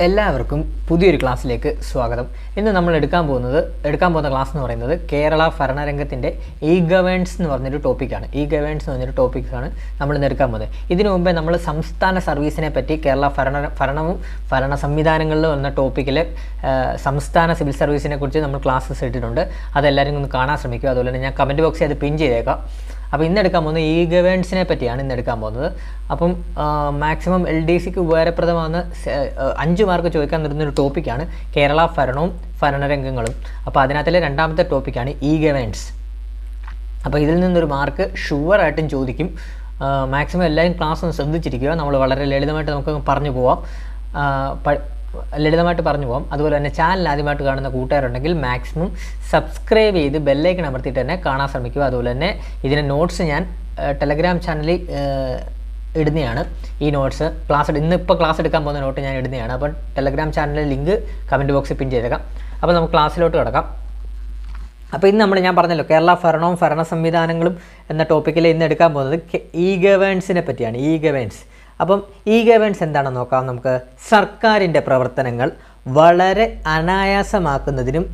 എല്ലാവർക്കും പുതിയൊരു ക്ലാസ്സിലേക്ക് സ്വാഗതം. ഇന്ന് നമ്മൾ എടുക്കാൻ പോകുന്ന ക്ലാസ് എന്ന് പറയുന്നത് കേരള ഭരണരംഗത്തിൻ്റെ ഇ ഗവേൺസ് എന്ന് പറഞ്ഞൊരു ടോപ്പിക്കാണ്. ഇ ഗവേൺസ് എന്ന് പറഞ്ഞൊരു ടോപ്പിക്കാണ് നമ്മൾ ഇന്ന് എടുക്കാൻ പോകുന്നത്. ഇതിനു മുമ്പേ നമ്മൾ സംസ്ഥാന സർവീസിനെ പറ്റി കേരള ഭരണവും ഭരണ സംവിധാനങ്ങളിലും എന്ന ടോപ്പിക്കിൽ സംസ്ഥാന സിവിൽ സർവീസിനെ കുറിച്ച് നമ്മൾ ക്ലാസ്സസ് ഇട്ടിട്ടുണ്ട്. അതെല്ലാവരും ഒന്ന് കാണാൻ ശ്രമിക്കുക. അതുപോലെ തന്നെ ഞാൻ കമൻറ്റ് ബോക്സിൽ അത് പിൻ ചെയ്തേക്കാം. അപ്പോൾ ഇന്ന് എടുക്കാൻ പോകുന്നത് ഇ ഗവേൺസിനെ പറ്റിയാണ് ഇന്ന് എടുക്കാൻ പോകുന്നത്. അപ്പം മാക്സിമം LDCക്ക് ഉപകാരപ്രദമാകുന്ന 5 മാർക്ക് ചോദിക്കാൻ നിർത്തുന്നൊരു ടോപ്പിക്കാണ് കേരള ഭരണവും ഭരണരംഗങ്ങളും. അപ്പോൾ അതിനകത്തിലെ രണ്ടാമത്തെ ടോപ്പിക്കാണ് ഇ ഗവേൺസ്. അപ്പോൾ ഇതിൽ നിന്നൊരു മാർക്ക് ഷുവറായിട്ടും ചോദിക്കും. മാക്സിമം എല്ലാവരും ക്ലാസ് ഒന്ന് ശ്രദ്ധിച്ചിരിക്കുക. നമ്മൾ വളരെ ലളിതമായിട്ട് നമുക്ക് പറഞ്ഞു പോവാം. അതുപോലെ തന്നെ ചാനൽ ആദ്യമായിട്ട് കാണുന്ന കൂട്ടുകാരുണ്ടെങ്കിൽ മാക്സിമം സബ്സ്ക്രൈബ് ചെയ്ത് ബെല്ലൈക്കൺ അമർത്തിയിട്ട് തന്നെ കാണാൻ ശ്രമിക്കുക. അതുപോലെ തന്നെ ഇതിൻ്റെ നോട്ട്സ് ഞാൻ ടെലഗ്രാം ചാനലിൽ ഇടുന്നതാണ്. ഈ നോട്ട്സ് ഇന്നിപ്പോൾ ക്ലാസ് എടുക്കാൻ പോകുന്ന നോട്ട് ഞാൻ ഇടുന്നതാണ്. അപ്പോൾ ടെലഗ്രാം ചാനലിലെ ലിങ്ക് കമൻറ്റ് ബോക്സിൽ പിൻ ചെയ്തേക്കാം. അപ്പോൾ നമുക്ക് ക്ലാസ്സിലോട്ട് കിടക്കാം. അപ്പോൾ ഇന്ന് ഞാൻ പറഞ്ഞല്ലോ കേരള ഭരണവും ഭരണ സംവിധാനങ്ങളും എന്ന ടോപ്പിക്കിൽ ഇന്ന് എടുക്കാൻ പോകുന്നത് ഇ ഗവേൺസിനെ പറ്റിയാണ്. ഇ ഗവേൺസ്. അപ്പം ഇ ഗവേൺസ് എന്താണെന്ന് നോക്കാം നമുക്ക്. സർക്കാരിൻ്റെ പ്രവർത്തനങ്ങൾ വളരെ അനായാസമാക്കുന്നതിനും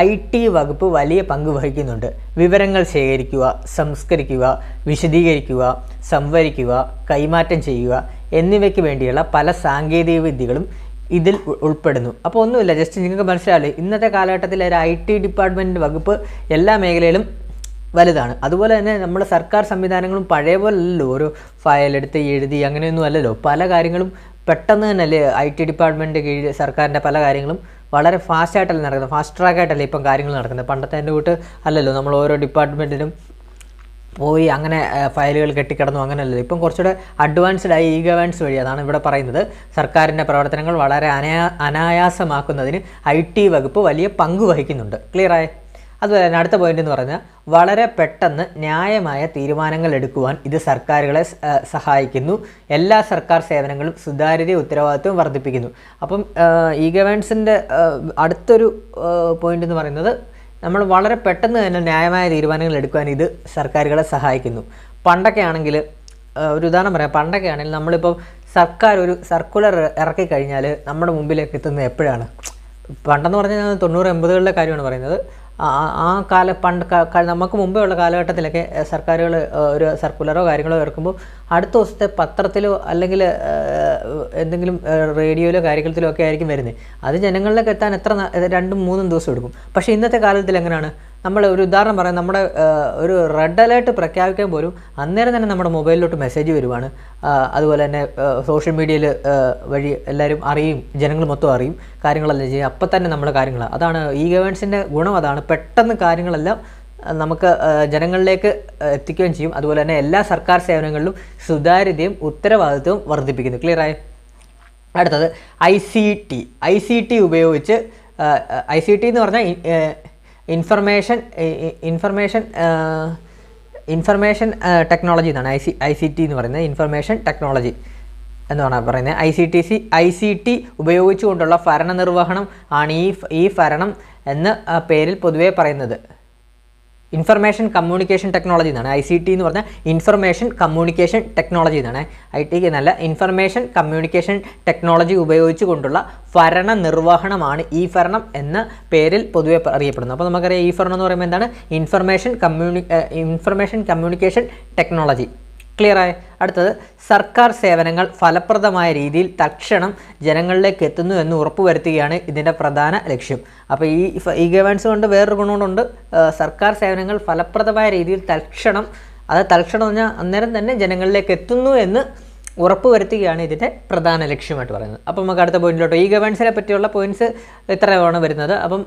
IT വകുപ്പ് വലിയ പങ്ക് വഹിക്കുന്നുണ്ട്. വിവരങ്ങൾ ശേഖരിക്കുക, സംസ്കരിക്കുക, വിശദീകരിക്കുക, സംവരിക്കുക, കൈമാറ്റം ചെയ്യുക എന്നിവയ്ക്ക് വേണ്ടിയുള്ള പല സാങ്കേതിക വിദ്യകളും ഇതിൽ ഉൾപ്പെടുന്നു. അപ്പോൾ ഒന്നുമില്ല, ജസ്റ്റ് നിങ്ങൾക്ക് മനസ്സിലാവില്ലേ, ഇന്നത്തെ കാലഘട്ടത്തിൽ ഒരു IT ഡിപ്പാർട്ട്മെൻറ്റ് വകുപ്പ് എല്ലാ മേഖലയിലും വലുതാണ്. അതുപോലെ തന്നെ നമ്മുടെ സർക്കാർ സംവിധാനങ്ങളും പഴയ പോലെ അല്ലല്ലോ, ഓരോ ഫയലെടുത്ത് എഴുതി അങ്ങനെയൊന്നും അല്ലല്ലോ. പല കാര്യങ്ങളും പെട്ടെന്ന് തന്നെയല്ലേ IT ഡിപ്പാർട്ട്മെൻറ്റ് കീഴിൽ സർക്കാരിൻ്റെ പല കാര്യങ്ങളും വളരെ ഫാസ്റ്റായിട്ടല്ലേ നടക്കുന്നത്, ഫാസ്റ്റ് ട്രാക്കായിട്ടല്ലേ ഇപ്പം കാര്യങ്ങൾ നടക്കുന്നത്. പണ്ടത്തെ എൻ്റെ കൂട്ട് അല്ലല്ലോ, നമ്മൾ ഓരോ ഡിപ്പാർട്ട്മെൻറ്റിനും പോയി അങ്ങനെ ഫയലുകൾ കെട്ടിക്കിടന്നു അങ്ങനെയല്ലല്ലോ. ഇപ്പം കുറച്ചുകൂടെ അഡ്വാൻസ്ഡ് ആയി ഇ ഗവേൺസ് വഴി. അതാണ് ഇവിടെ പറയുന്നത്. സർക്കാരിൻ്റെ പ്രവർത്തനങ്ങൾ വളരെ അനായാസമാക്കുന്നതിന് IT വകുപ്പ് വലിയ പങ്ക് വഹിക്കുന്നുണ്ട്. ക്ലിയറായ? അതുപോലെ തന്നെ അടുത്ത പോയിന്റ് എന്ന് പറഞ്ഞാൽ വളരെ പെട്ടെന്ന് ന്യായമായ തീരുമാനങ്ങൾ എടുക്കുവാൻ ഇത് സർക്കാരുകളെ സഹായിക്കുന്നു. എല്ലാ സർക്കാർ സേവനങ്ങളും സുതാര്യതയും ഉത്തരവാദിത്വവും വർദ്ധിപ്പിക്കുന്നു. അപ്പം ഇ ഗവേൺസിൻ്റെ അടുത്തൊരു പോയിന്റ് എന്ന് പറയുന്നത് നമ്മൾ വളരെ പെട്ടെന്ന് തന്നെ ന്യായമായ തീരുമാനങ്ങൾ എടുക്കുവാൻ ഇത് സർക്കാരുകളെ സഹായിക്കുന്നു. പണ്ടൊക്കെ ആണെങ്കിൽ ഒരു ഉദാഹരണം പറയാം. പണ്ടൊക്കെ ആണെങ്കിൽ നമ്മളിപ്പോൾ സർക്കാർ ഒരു സർക്കുലർ ഇറക്കി കഴിഞ്ഞാൽ നമ്മുടെ മുമ്പിലേക്ക് എത്തുന്നത് എപ്പോഴാണ്? പണ്ടെന്ന് പറഞ്ഞാൽ 90-80കളുടെ കാര്യമാണ് പറയുന്നത്. നമുക്ക് മുമ്പേ ഉള്ള കാലഘട്ടത്തിലൊക്കെ സർക്കാരുകൾ ഒരു സർക്കുലറോ കാര്യങ്ങളോ ഇറക്കുമ്പോൾ അടുത്ത ദിവസത്തെ പത്രത്തിലോ അല്ലെങ്കിൽ എന്തെങ്കിലും റേഡിയോയിലോ കാര്യത്തിലോ ഒക്കെ ആയിരിക്കും വരുന്നത്. അത് ജനങ്ങളിലേക്ക് എത്താൻ 2-3 ദിവസം എടുക്കും. പക്ഷേ ഇന്നത്തെ കാലത്തിൽ എങ്ങനെയാണ്? നമ്മൾ ഒരു ഉദാഹരണം പറയാം, നമ്മുടെ ഒരു റെഡ് അലേർട്ട് പ്രഖ്യാപിക്കാൻ പോലും അന്നേരം തന്നെ നമ്മുടെ മൊബൈലിലോട്ട് മെസ്സേജ് വരുവാണ്. അതുപോലെ തന്നെ സോഷ്യൽ മീഡിയയിൽ വഴി എല്ലാവരും അറിയും, ജനങ്ങൾ മൊത്തം അറിയും, കാര്യങ്ങളെല്ലാം ചെയ്യും. അപ്പം തന്നെ നമ്മുടെ കാര്യങ്ങൾ. അതാണ് ഇ ഗവേൺസിൻ്റെ ഗുണം. അതാണ് പെട്ടെന്ന് കാര്യങ്ങളെല്ലാം നമുക്ക് ജനങ്ങളിലേക്ക് എത്തിക്കുകയും ചെയ്യും. അതുപോലെ തന്നെ എല്ലാ സർക്കാർ സേവനങ്ങളിലും സുതാര്യതയും ഉത്തരവാദിത്വവും വർദ്ധിപ്പിക്കുന്നു. ക്ലിയറായി? അടുത്തത് ICT ഉപയോഗിച്ച് ICT എന്ന് പറഞ്ഞാൽ ഇൻഫർമേഷൻ ടെക്നോളജി എന്നാണ് ICT എന്ന് പറയുന്നത്. ഇൻഫർമേഷൻ ടെക്നോളജി എന്നാണ് പറയുന്നത്. ICT ഉപയോഗിച്ചുകൊണ്ടുള്ള ഭരണനിർവഹണം ആണ് ഈ ഭരണം എന്ന പേരിൽ പൊതുവേ പറയുന്നത്. ഇൻഫർമേഷൻ കമ്മ്യൂണിക്കേഷൻ ടെക്നോളജി എന്നാണ്. ICT എന്ന് പറഞ്ഞാൽ ഇൻഫർമേഷൻ കമ്മ്യൂണിക്കേഷൻ ടെക്നോളജി എന്നാണ്. IT എന്നല്ല, ഇൻഫർമേഷൻ കമ്മ്യൂണിക്കേഷൻ ടെക്നോളജി ഉപയോഗിച്ചു കൊണ്ടുള്ള ഭരണ നിർവഹണമാണ് ഈ ഭരണം എന്ന പേരിൽ പൊതുവെ അറിയപ്പെടുന്നത്. അപ്പോൾ നമുക്കറിയാം ഈ ഭരണം എന്ന് പറയുമ്പോൾ എന്താണ്? Information communication technology. ക്ലിയറായ? അടുത്തത് സർക്കാർ സേവനങ്ങൾ ഫലപ്രദമായ രീതിയിൽ തൽക്ഷണം ജനങ്ങളിലേക്ക് എത്തുന്നു എന്ന് ഉറപ്പുവരുത്തുകയാണ് ഇതിൻ്റെ പ്രധാന ലക്ഷ്യം. അപ്പോൾ ഈ ഗവേൺസ് കൊണ്ട് വേറൊരു ഗുണമുണ്ട്. സർക്കാർ സേവനങ്ങൾ ഫലപ്രദമായ രീതിയിൽ തൽക്ഷണം എന്ന് പറഞ്ഞാൽ അന്നേരം തന്നെ ജനങ്ങളിലേക്ക് എത്തുന്നു എന്ന് ഉറപ്പുവരുത്തുകയാണ് ഇതിൻ്റെ പ്രധാന ലക്ഷ്യമായിട്ട് പറയുന്നത്. അപ്പോൾ നമുക്ക് അടുത്ത പോയിന്റിലോട്ട്. ഈ ഗവേൺസിനെ പറ്റിയുള്ള പോയിന്റ്സ് ഇത്രയാണ് വരുന്നത്. അപ്പം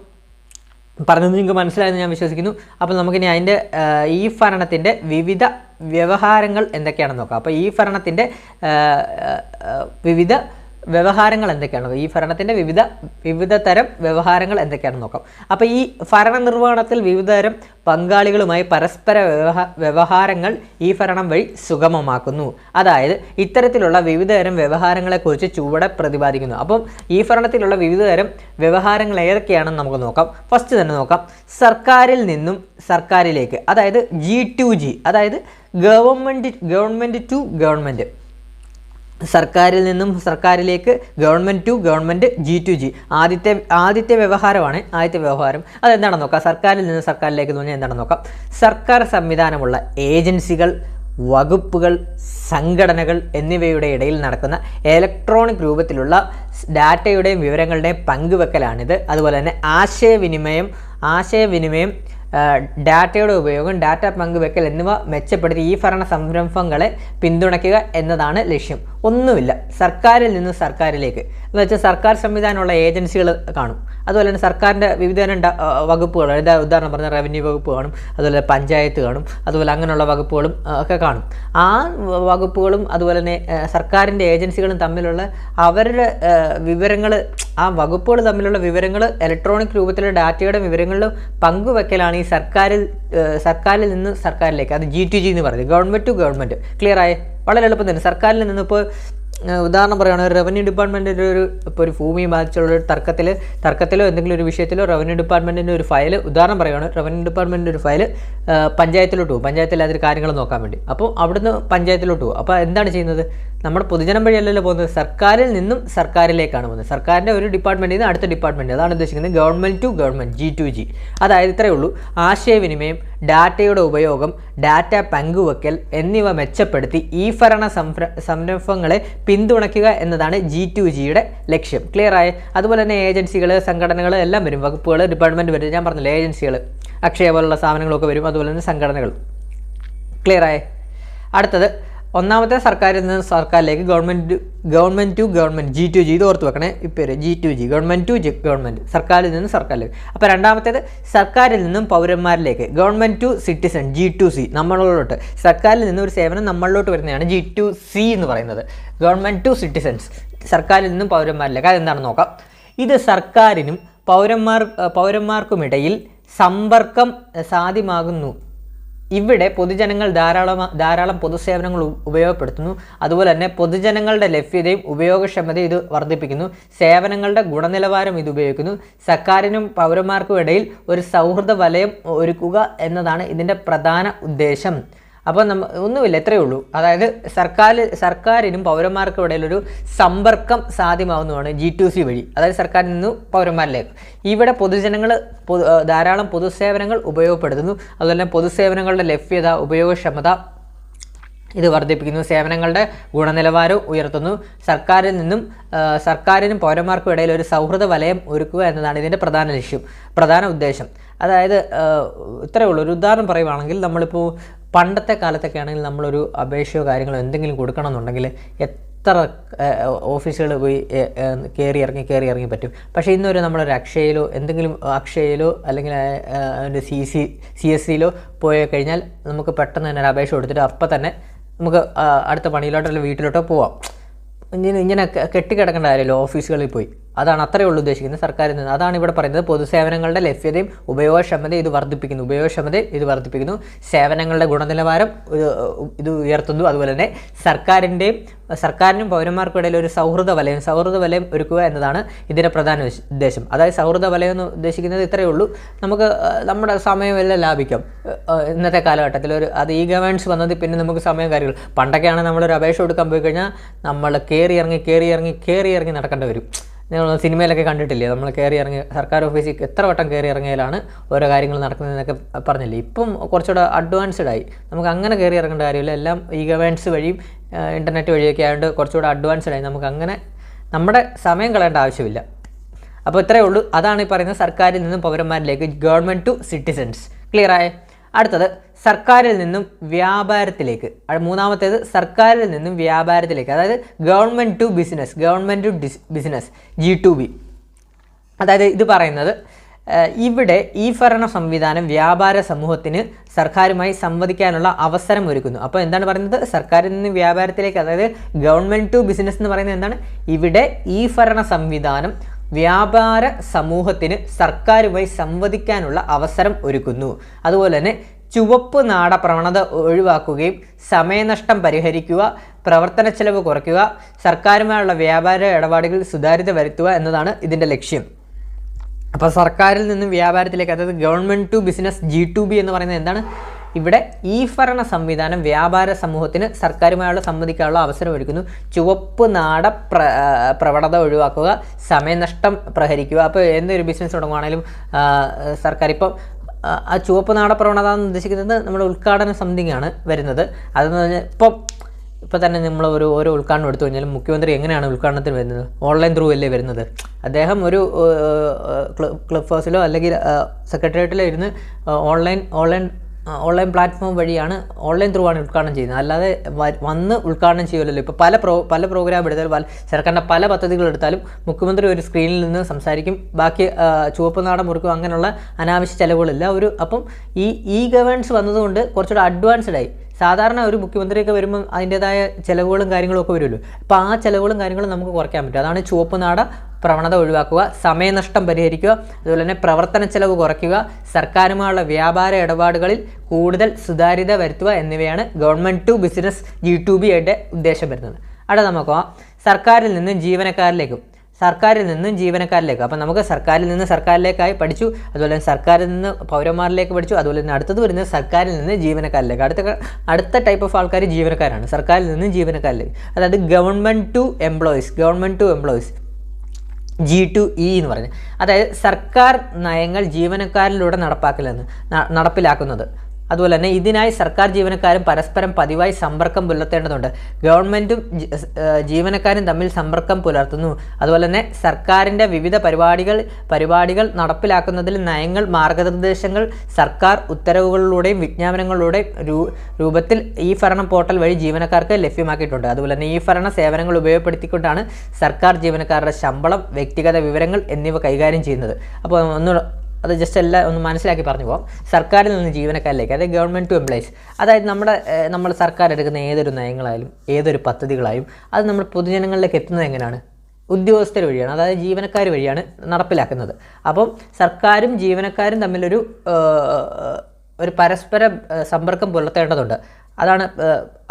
പറഞ്ഞത് നിങ്ങൾക്ക് മനസ്സിലായെന്ന് ഞാൻ വിശ്വസിക്കുന്നു. അപ്പോൾ നമുക്കിനി അതിൻ്റെ ഈ ഭരണത്തിൻ്റെ വിവിധ വ്യവഹാരങ്ങൾ എന്തൊക്കെയാണെന്ന് നോക്കാം. അപ്പോൾ ഈ ഭരണത്തിൻ്റെ വിവിധ വ്യവഹാരങ്ങൾ എന്തൊക്കെയാണ്? ഈ ഭരണത്തിൻ്റെ വിവിധ തരം വ്യവഹാരങ്ങൾ എന്തൊക്കെയാണെന്ന് നോക്കാം. അപ്പോൾ ഈ ഭരണനിർവഹണത്തിൽ വിവിധ തരം പങ്കാളികളുമായി പരസ്പര വ്യവഹാരങ്ങൾ ഈ ഭരണം വഴി സുഗമമാക്കുന്നു. അതായത് ഇത്തരത്തിലുള്ള വിവിധ തരം വ്യവഹാരങ്ങളെക്കുറിച്ച് ചുവടെ പ്രതിപാദിക്കുന്നു. അപ്പം ഈ ഭരണത്തിലുള്ള വിവിധ തരം വ്യവഹാരങ്ങൾ ഏതൊക്കെയാണെന്ന് നമുക്ക് നോക്കാം. ഫസ്റ്റ് തന്നെ നോക്കാം, സർക്കാരിൽ നിന്നും സർക്കാരിലേക്ക്, അതായത് G to G, അതായത് ഗവൺമെൻറ് ടു ഗവൺമെൻറ്. സർക്കാരിൽ നിന്നും സർക്കാരിലേക്ക്, ഗവൺമെൻറ് ടു ഗവൺമെൻറ്, G2G. ആദ്യത്തെ വ്യവഹാരമാണ്. ആദ്യത്തെ വ്യവഹാരം അതെന്താണെന്ന് നോക്കാം. സർക്കാരിൽ നിന്ന് സർക്കാരിലേക്ക് എന്ന് പറഞ്ഞാൽ എന്താണെന്ന് നോക്കാം. സർക്കാർ സംവിധാനമുള്ള ഏജൻസികൾ, വകുപ്പുകൾ, സംഘടനകൾ എന്നിവയുടെ ഇടയിൽ നടക്കുന്ന ഇലക്ട്രോണിക് രൂപത്തിലുള്ള ഡാറ്റയുടെയും വിവരങ്ങളുടെയും പങ്കുവെക്കലാണിത്. അതുപോലെ തന്നെ ആശയവിനിമയം, ഡാറ്റയുടെ ഉപയോഗം, ഡാറ്റ പങ്കുവെക്കൽ എന്നിവ മെച്ചപ്പെടുത്തി ഈ ഭരണ സംരംഭങ്ങളെ പിന്തുണയ്ക്കുക എന്നതാണ് ലക്ഷ്യം. ഒന്നുമില്ല, സർക്കാരിൽ നിന്ന് സർക്കാരിലേക്ക് എന്ന് വെച്ചാൽ സർക്കാർ സംവിധാനമുള്ള ഏജൻസികൾ കാണും. അതുപോലെ തന്നെ സർക്കാരിൻ്റെ വിവിധ വകുപ്പുകൾ, ഉദാഹരണം പറഞ്ഞാൽ റവന്യൂ വകുപ്പ് കാണും, അതുപോലെ പഞ്ചായത്ത് കാണും, അതുപോലെ അങ്ങനെയുള്ള വകുപ്പുകളും ഒക്കെ കാണും. ആ വകുപ്പുകളും അതുപോലെ തന്നെ സർക്കാരിൻ്റെ ഏജൻസികളും തമ്മിലുള്ള അവരുടെ വിവരങ്ങൾ, ആ വകുപ്പുകൾ തമ്മിലുള്ള വിവരങ്ങൾ ഇലക്ട്രോണിക് രൂപത്തിലുള്ള ഡാറ്റയുടെ വിവരങ്ങളിൽ പങ്കുവെക്കലാണ് ഈ സർക്കാരിൽ നിന്ന് സർക്കാരിലേക്ക്. അത് G2G എന്ന് പറയുന്നത്, ഗവൺമെൻറ് ടു ഗവൺമെൻറ്. ക്ലിയർ ആയ? വളരെ എളുപ്പം തന്നെ. സർക്കാരിൽ നിന്ന് ഇപ്പോൾ ഉദാഹരണം പറയുകയാണെങ്കിൽ റവന്യൂ ഡിപ്പാർട്ട്മെൻറ്റിൻ്റെ ഒരു ഭൂമിയെ ബാധിച്ചുള്ള ഒരു തർക്കത്തിലോ എന്തെങ്കിലും ഒരു വിഷയത്തിലോ റവന്യൂ ഡിപ്പാർട്ട്മെൻറ്റിൻ്റെ ഒരു ഫയൽ, ഉദാഹരണം പറയുകയാണ്, റവന്യൂ ഡിപ്പാർട്ട്മെൻറ്റിൻ്റെ ഒരു ഫയൽ പഞ്ചായത്തിലോട്ട് പോകും, പഞ്ചായത്തിൽ അതിൽ കാര്യങ്ങൾ നോക്കാൻ വേണ്ടി. അപ്പോൾ അവിടുന്ന് പഞ്ചായത്തിലോട്ട് പോകും. അപ്പോൾ എന്താണ് ചെയ്യുന്നത്? നമ്മുടെ പൊതുജനം വഴിയല്ലല്ലോ പോകുന്നത്, സർക്കാരിൽ നിന്നും സർക്കാരിലേക്കാണ് പോകുന്നത്. സർക്കാരിൻ്റെ ഒരു ഡിപ്പാർട്ട്മെൻറ്റിൽ നിന്ന് അടുത്ത ഡിപ്പാർട്ട്മെൻറ്റ്, അതാണ് ഉദ്ദേശിക്കുന്നത് ഗവൺമെൻറ് ടു ഗവൺമെൻറ്, G2G. അതായത് ഇത്രയേ ഉള്ളൂ. ആശയവിനിമയം, ഡാറ്റയുടെ ഉപയോഗം, ഡാറ്റ പങ്കുവെക്കൽ എന്നിവ മെച്ചപ്പെടുത്തി ഈ ഭരണ സംരംഭങ്ങളെ പിന്തുണയ്ക്കുക എന്നതാണ് G2Gയുടെ ലക്ഷ്യം. ക്ലിയർ ആയ? അതുപോലെ തന്നെ ഏജൻസികൾ, സംഘടനകൾ എല്ലാം വരും, വകുപ്പുകൾ, ഡിപ്പാർട്ട്മെൻറ്റ് വരും. ഞാൻ പറഞ്ഞില്ല, ഏജൻസികൾ, അക്ഷയ പോലുള്ള സ്ഥാപനങ്ങളൊക്കെ വരും, അതുപോലെ തന്നെ സംഘടനകൾ. ക്ലിയർ ആയ? അടുത്തത് ഒന്നാമത്തെ സർക്കാരിൽ നിന്ന് സർക്കാരിലേക്ക്, ഗവൺമെൻറ് ടു ഗവൺമെൻറ്, G2G. ഇത് ഓർത്ത് വെക്കണേ, ഈ പേര് G2G, ഗവൺമെൻറ് ടു ഗവൺമെൻറ്, സർക്കാരിൽ നിന്ന് സർക്കാരിലേക്ക്. അപ്പോൾ രണ്ടാമത്തേത് സർക്കാരിൽ നിന്നും പൗരന്മാരിലേക്ക്, ഗവൺമെൻറ് ടു സിറ്റിസൺ, G2C, നമ്മളിലോട്ട്. സർക്കാരിൽ നിന്ന് ഒരു സേവനം നമ്മളിലോട്ട് വരുന്നതാണ് G2C എന്ന് പറയുന്നത്. ഗവൺമെൻറ് ടു സിറ്റിസൺസ്, സർക്കാരിൽ നിന്നും പൗരന്മാരിലേക്ക്. അതെന്താണെന്ന് നോക്കാം. ഇത് സർക്കാരിനും പൗരന്മാർക്കുമിടയിൽ സമ്പർക്കം സാധ്യമാകുന്നു. ഇവിടെ പൊതുജനങ്ങൾ ധാരാളം പൊതുസേവനങ്ങൾ ഉപയോഗപ്പെടുത്തുന്നു. അതുപോലെ തന്നെ പൊതുജനങ്ങളുടെ ലഭ്യതയും ഉപയോഗക്ഷമതയും ഇത് വർദ്ധിപ്പിക്കുന്നു. സേവനങ്ങളുടെ ഗുണനിലവാരം ഇത് ഉപയോഗിക്കുന്നു. സർക്കാരിനും പൗരന്മാർക്കും ഇടയിൽ ഒരു സൗഹൃദ വലയം ഒരുക്കുക എന്നതാണ് ഇതിൻ്റെ പ്രധാന ഉദ്ദേശം. അപ്പോൾ ഒന്നുമില്ല, ഇത്രയേ ഉള്ളൂ. അതായത് സർക്കാരിനും പൗരന്മാർക്കും ഇടയിലൊരു സമ്പർക്കം സാധ്യമാവുന്നതാണ് G2C വഴി, അതായത് സർക്കാരിൽ നിന്നും പൗരന്മാരിലേക്ക്. ഇവിടെ പൊതുജനങ്ങൾ ധാരാളം പൊതുസേവനങ്ങൾ ഉപയോഗപ്പെടുത്തുന്നു. അതുപോലെ തന്നെ പൊതുസേവനങ്ങളുടെ ലഭ്യത, ഉപയോഗക്ഷമത ഇത് വർദ്ധിപ്പിക്കുന്നു. സേവനങ്ങളുടെ ഗുണനിലവാരം ഉയർത്തുന്നു. സർക്കാരിനും പൗരന്മാർക്കും ഇടയിൽ ഒരു സൗഹൃദ വലയം ഒരുക്കുക എന്നതാണ് ഇതിൻ്റെ പ്രധാന ഉദ്ദേശം. അതായത് ഇത്രയേ ഉള്ളൂ. ഒരു ഉദാഹരണം പറയുവാണെങ്കിൽ, നമ്മളിപ്പോൾ പണ്ടത്തെ കാലത്തൊക്കെ ആണെങ്കിൽ നമ്മളൊരു അപേക്ഷയോ കാര്യങ്ങളോ എന്തെങ്കിലും കൊടുക്കണം എന്നുണ്ടെങ്കിൽ എത്ര ഓഫീസുകൾ പോയി കയറി ഇറങ്ങി പറ്റും. പക്ഷേ ഇന്നൊരു നമ്മളൊരു അക്ഷയയിലോ അല്ലെങ്കിൽ CSCയിലോ പോയി കഴിഞ്ഞാൽ നമുക്ക് പെട്ടെന്ന് തന്നെ ഒരു അപേക്ഷ കൊടുത്തിട്ട് അപ്പം തന്നെ നമുക്ക് അടുത്ത പണിയിലോട്ടോ അല്ലെങ്കിൽ വീട്ടിലോട്ടോ പോവാം. ഇങ്ങനെ കെട്ടിക്കിടക്കേണ്ട കാര്യമല്ലോ ഓഫീസുകളിൽ പോയി. അതാണ് അത്രയേ ഉള്ളൂ ഉദ്ദേശിക്കുന്നത് സർക്കാരിൽ നിന്ന്. അതാണ് ഇവിടെ പറയുന്നത്. പൊതുസേവനങ്ങളുടെ ലഭ്യതയും ഉപയോഗക്ഷമതയും ഇത് വർദ്ധിപ്പിക്കുന്നു. സേവനങ്ങളുടെ ഗുണനിലവാരം ഇത് ഉയർത്തുന്നു. അതുപോലെ തന്നെ സർക്കാരിനും പൗരന്മാർക്കും ഇടയിൽ ഒരു സൗഹൃദ വലയം ഒരുക്കുക എന്നതാണ് ഇതിൻ്റെ പ്രധാന ഉദ്ദേശം. അതായത് സൗഹൃദ വലയം എന്ന് ഉദ്ദേശിക്കുന്നത് ഇത്രയേ ഉള്ളൂ. നമുക്ക് നമ്മുടെ സമയമെല്ലാം ലാഭിക്കാം. ഇന്നത്തെ കാലഘട്ടത്തിൽ അത് ഈ ഗവേൺസ് വന്നത് പിന്നെ നമുക്ക് സമയം കാര്യങ്ങൾ. പണ്ടൊക്കെയാണ് നമ്മളൊരു അപേക്ഷ കൊടുക്കാൻ പോയി കഴിഞ്ഞാൽ നമ്മൾ കയറി ഇറങ്ങി നടക്കേണ്ടി വരും. നിങ്ങൾ സിനിമയിലൊക്കെ കണ്ടിട്ടില്ലേ, നമ്മൾ സർക്കാർ ഓഫീസിൽ എത്ര വട്ടം കയറി ഇറങ്ങിയാലാണ് ഓരോ കാര്യങ്ങൾ നടക്കുന്നതെന്നൊക്കെ പറഞ്ഞില്ലേ. ഇപ്പം കുറച്ചുകൂടെ അഡ്വാൻസ്ഡ് ആയി. നമുക്ക് അങ്ങനെ കയറി ഇറങ്ങേണ്ട കാര്യമില്ല. എല്ലാം ഈ ഗവേൺസ് വഴിയും ഇൻ്റർനെറ്റ് വഴിയൊക്കെ ആയതുകൊണ്ട് കുറച്ചുകൂടെ അഡ്വാൻസ്ഡ് ആയി. നമുക്ക് അങ്ങനെ നമ്മുടെ സമയം കളയേണ്ട ആവശ്യമില്ല. അപ്പോൾ ഇത്രയേ ഉള്ളൂ. അതാണ് ഈ പറയുന്നത് സർക്കാരിൽ നിന്നും പൗരന്മാരിലേക്ക്, ഗവൺമെൻറ് ടു സിറ്റിസൺസ്. ക്ലിയർ ആയ? അടുത്തത് സർക്കാരിൽ നിന്നും വ്യാപാരത്തിലേക്ക്. മൂന്നാമത്തേത് സർക്കാരിൽ നിന്നും വ്യാപാരത്തിലേക്ക്, അതായത് ഗവൺമെൻറ് ടു ബിസിനസ്, G2B. അതായത് ഇത് പറയുന്നത് ഇവിടെ ഈ ഭരണ സംവിധാനം വ്യാപാര സമൂഹത്തിന് സർക്കാരുമായി സംവദിക്കാനുള്ള അവസരം ഒരുക്കുന്നു. അപ്പോൾ എന്താണ് പറയുന്നത്? സർക്കാരിൽ നിന്ന് വ്യാപാരത്തിലേക്ക്, അതായത് ഗവൺമെൻറ് ടു ബിസിനസ് എന്ന് പറയുന്നത് എന്താണ്? ഇവിടെ ഈ ഭരണ സംവിധാനം വ്യാപാര സമൂഹത്തിന് സർക്കാരുമായി സംവദിക്കാനുള്ള അവസരം ഒരുക്കുന്നു. അതുപോലെ തന്നെ ചുവപ്പ് നാട പ്രവണത ഒഴിവാക്കുകയും സമയനഷ്ടം പരിഹരിക്കുക, പ്രവർത്തന ചെലവ് കുറയ്ക്കുക, സർക്കാരുമായുള്ള വ്യാപാര ഇടപാടുകളിൽ സുതാര്യത വരുത്തുക എന്നതാണ് ഇതിൻ്റെ ലക്ഷ്യം. അപ്പോൾ സർക്കാരിൽ നിന്നും വ്യാപാരത്തിലേക്ക്, അതായത് ഗവൺമെൻറ് ടു ബിസിനസ്, G2B എന്ന് പറയുന്നത് എന്താണ്? ഇവിടെ ഈ ഭരണ സംവിധാനം വ്യാപാര സമൂഹത്തിന് സർക്കാരുമായുള്ള സംവദിക്കാനുള്ള അവസരം ഒരുക്കുന്നു. ചുവപ്പ് നാട പ്രവണത ഒഴിവാക്കുക, സമയനഷ്ടം പ്രഹരിക്കുക. അപ്പോൾ എന്തൊരു ബിസിനസ് തുടങ്ങുകയാണെങ്കിലും സർക്കാർ ഇപ്പം ആ ചുവപ്പ് നാട പ്രവണത എന്ന് ഉദ്ദേശിക്കുന്നത് നമ്മുടെ ഉദ്ഘാടന സംതിങ്ങാണ് വരുന്നത്. അതെന്ന് പറഞ്ഞാൽ ഇപ്പോൾ തന്നെ നമ്മൾ ഓരോ ഉദ്ഘാടനം എടുത്തു കഴിഞ്ഞാലും മുഖ്യമന്ത്രി എങ്ങനെയാണ് ഉദ്ഘാടനത്തിന് വരുന്നത്? ഓൺലൈൻ ത്രൂ അല്ലേ വരുന്നത്. അദ്ദേഹം ഒരു ക്ലബ് ഹൗസിലോ അല്ലെങ്കിൽ സെക്രട്ടേറിയറ്റിലോ ഇരുന്ന് ഓൺലൈൻ പ്ലാറ്റ്ഫോം വഴിയാണ്, ഓൺലൈൻ ത്രൂ ആണ് ഉദ്ഘാടനം ചെയ്യുന്നത്. അല്ലാതെ വന്ന് ഉദ്ഘാടനം ചെയ്യുമല്ലോ. ഇപ്പോൾ പല പ്രോഗ്രാം എടുത്താലും സർക്കാരിൻ്റെ പല പദ്ധതികൾ എടുത്താലും മുഖ്യമന്ത്രി ഒരു സ്ക്രീനിൽ നിന്ന് സംസാരിക്കും, ബാക്കി ചുവപ്പ് നാട മുറിക്കും, അങ്ങനെയുള്ള അനാവശ്യ ചിലവുകളില്ല. അപ്പം ഈ ഗവേണൻസ് വന്നതുകൊണ്ട് കുറച്ചുകൂടെ അഡ്വാൻസ്ഡായി. സാധാരണ ഒരു മുഖ്യമന്ത്രിയൊക്കെ വരുമ്പോൾ അതിൻ്റേതായ ചിലവുകളും കാര്യങ്ങളും ഒക്കെ വരുമല്ലോ. അപ്പോൾ ആ ചിലവുകളും കാര്യങ്ങളും നമുക്ക് കുറയ്ക്കാൻ പറ്റും. അതാണ് ചുവപ്പ് നാട പ്രവണത ഒഴിവാക്കുക, സമയനഷ്ടം പരിഹരിക്കുക, അതുപോലെ തന്നെ പ്രവർത്തന ചെലവ് കുറയ്ക്കുക, സർക്കാരുമായുള്ള വ്യാപാര ഇടപാടുകളിൽ കൂടുതൽ സുതാര്യത വരുത്തുക എന്നിവയാണ് ഗവൺമെൻറ് ടു ബിസിനസ് G2B യുടെ ഉദ്ദേശം വരുന്നത്. അവിടെ നമുക്ക് സർക്കാരിൽ നിന്നും ജീവനക്കാരിലേക്കും അപ്പം നമുക്ക് സർക്കാരിൽ നിന്ന് സർക്കാരിലേക്കായി പഠിച്ചു, അതുപോലെ തന്നെ സർക്കാരിൽ നിന്ന് പൗരന്മാരിലേക്ക് പഠിച്ചു, അതുപോലെ തന്നെ അടുത്തത് വരുന്നത് സർക്കാരിൽ നിന്ന് ജീവനക്കാരിലേക്ക്. അടുത്ത ടൈപ്പ് ഓഫ് ആൾക്കാർ ജീവനക്കാരാണ്, സർക്കാരിൽ നിന്ന് ജീവനക്കാരിലേക്ക്. അതായത് ഗവൺമെൻറ് ടു എംപ്ലോയീസ് G2E എന്ന് പറഞ്ഞ്, അതായത് സർക്കാർ നയങ്ങൾ ജീവനക്കാരിലൂടെ നടപ്പിലാക്കുന്നത്. അതുപോലെ തന്നെ ഇതിനായി സർക്കാർ ജീവനക്കാരും പരസ്പരം പതിവായി സമ്പർക്കം പുലർത്തേണ്ടതുണ്ട്. ഗവൺമെൻറ്റും ജീവനക്കാരും തമ്മിൽ സമ്പർക്കം പുലർത്തുന്നു. അതുപോലെ തന്നെ സർക്കാരിൻ്റെ വിവിധ പരിപാടികൾ നടപ്പിലാക്കുന്നതിൽ നയങ്ങൾ, മാർഗനിർദ്ദേശങ്ങൾ സർക്കാർ ഉത്തരവുകളിലൂടെയും വിജ്ഞാപനങ്ങളിലൂടെയും രൂപത്തിൽ ഈ ഭരണം പോർട്ടൽ വഴി ജീവനക്കാർക്ക് ലഭ്യമാക്കിയിട്ടുണ്ട്. അതുപോലെ തന്നെ ഈ ഭരണ സേവനങ്ങൾ ഉപയോഗപ്പെടുത്തിക്കൊണ്ടാണ് സർക്കാർ ജീവനക്കാരുടെ ശമ്പളം, വ്യക്തിഗത വിവരങ്ങൾ എന്നിവ കൈകാര്യം ചെയ്യുന്നത്. അപ്പോൾ അത് ജസ്റ്റ് എല്ലാം ഒന്ന് മനസ്സിലാക്കി പറഞ്ഞു പോകാം. സർക്കാരിൽ നിന്ന് ജീവനക്കാരിലേക്ക്, അതായത് ഗവൺമെൻറ് ടു എംപ്ലോയീസ്. അതായത് നമ്മൾ സർക്കാർ എടുക്കുന്ന ഏതൊരു നയങ്ങളായാലും ഏതൊരു പദ്ധതികളായും അത് നമ്മൾ പൊതുജനങ്ങളിലേക്ക് എത്തുന്നത് എങ്ങനെയാണ്? ഉദ്യോഗസ്ഥർ വഴിയാണ്, അതായത് ജീവനക്കാർ വഴിയാണ് നടപ്പിലാക്കുന്നത്. അപ്പം സർക്കാരും ജീവനക്കാരും തമ്മിലൊരു പരസ്പര സമ്പർക്കം പുലർത്തേണ്ടതുണ്ട്.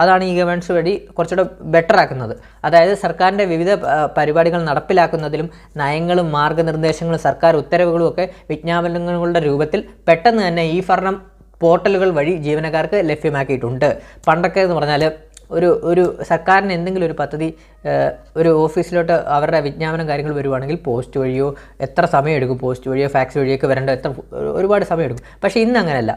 അതാണ് ഈ ഗവേണൻസ് വഴി കുറച്ചുകൂടെ ബെറ്റർ ആക്കുന്നത്. അതായത് സർക്കാരിൻ്റെ വിവിധ പരിപാടികൾ നടപ്പിലാക്കുന്നതിലും നയങ്ങളും മാർഗനിർദ്ദേശങ്ങളും സർക്കാർ ഉത്തരവുകളും ഒക്കെ വിജ്ഞാപനങ്ങളുടെ രൂപത്തിൽ പെട്ടെന്ന് തന്നെ ഈ ഭരണം പോർട്ടലുകൾ വഴി ജീവനക്കാർക്ക് ലഭ്യമാക്കിയിട്ടുണ്ട്. പണ്ടൊക്കെ എന്ന് പറഞ്ഞാൽ ഒരു സർക്കാരിന് എന്തെങ്കിലും ഒരു പദ്ധതി ഒരു ഓഫീസിലോട്ട് അവരുടെ വിജ്ഞാപനം കാര്യങ്ങൾ വരുവാണെങ്കിൽ പോസ്റ്റ് വഴിയോ എത്ര സമയമെടുക്കും, പോസ്റ്റ് വഴിയോ ഫാക്സ് വഴിയൊക്കെ വരേണ്ട ഒരുപാട് സമയമെടുക്കും. പക്ഷേ ഇന്ന് അങ്ങനെയല്ല.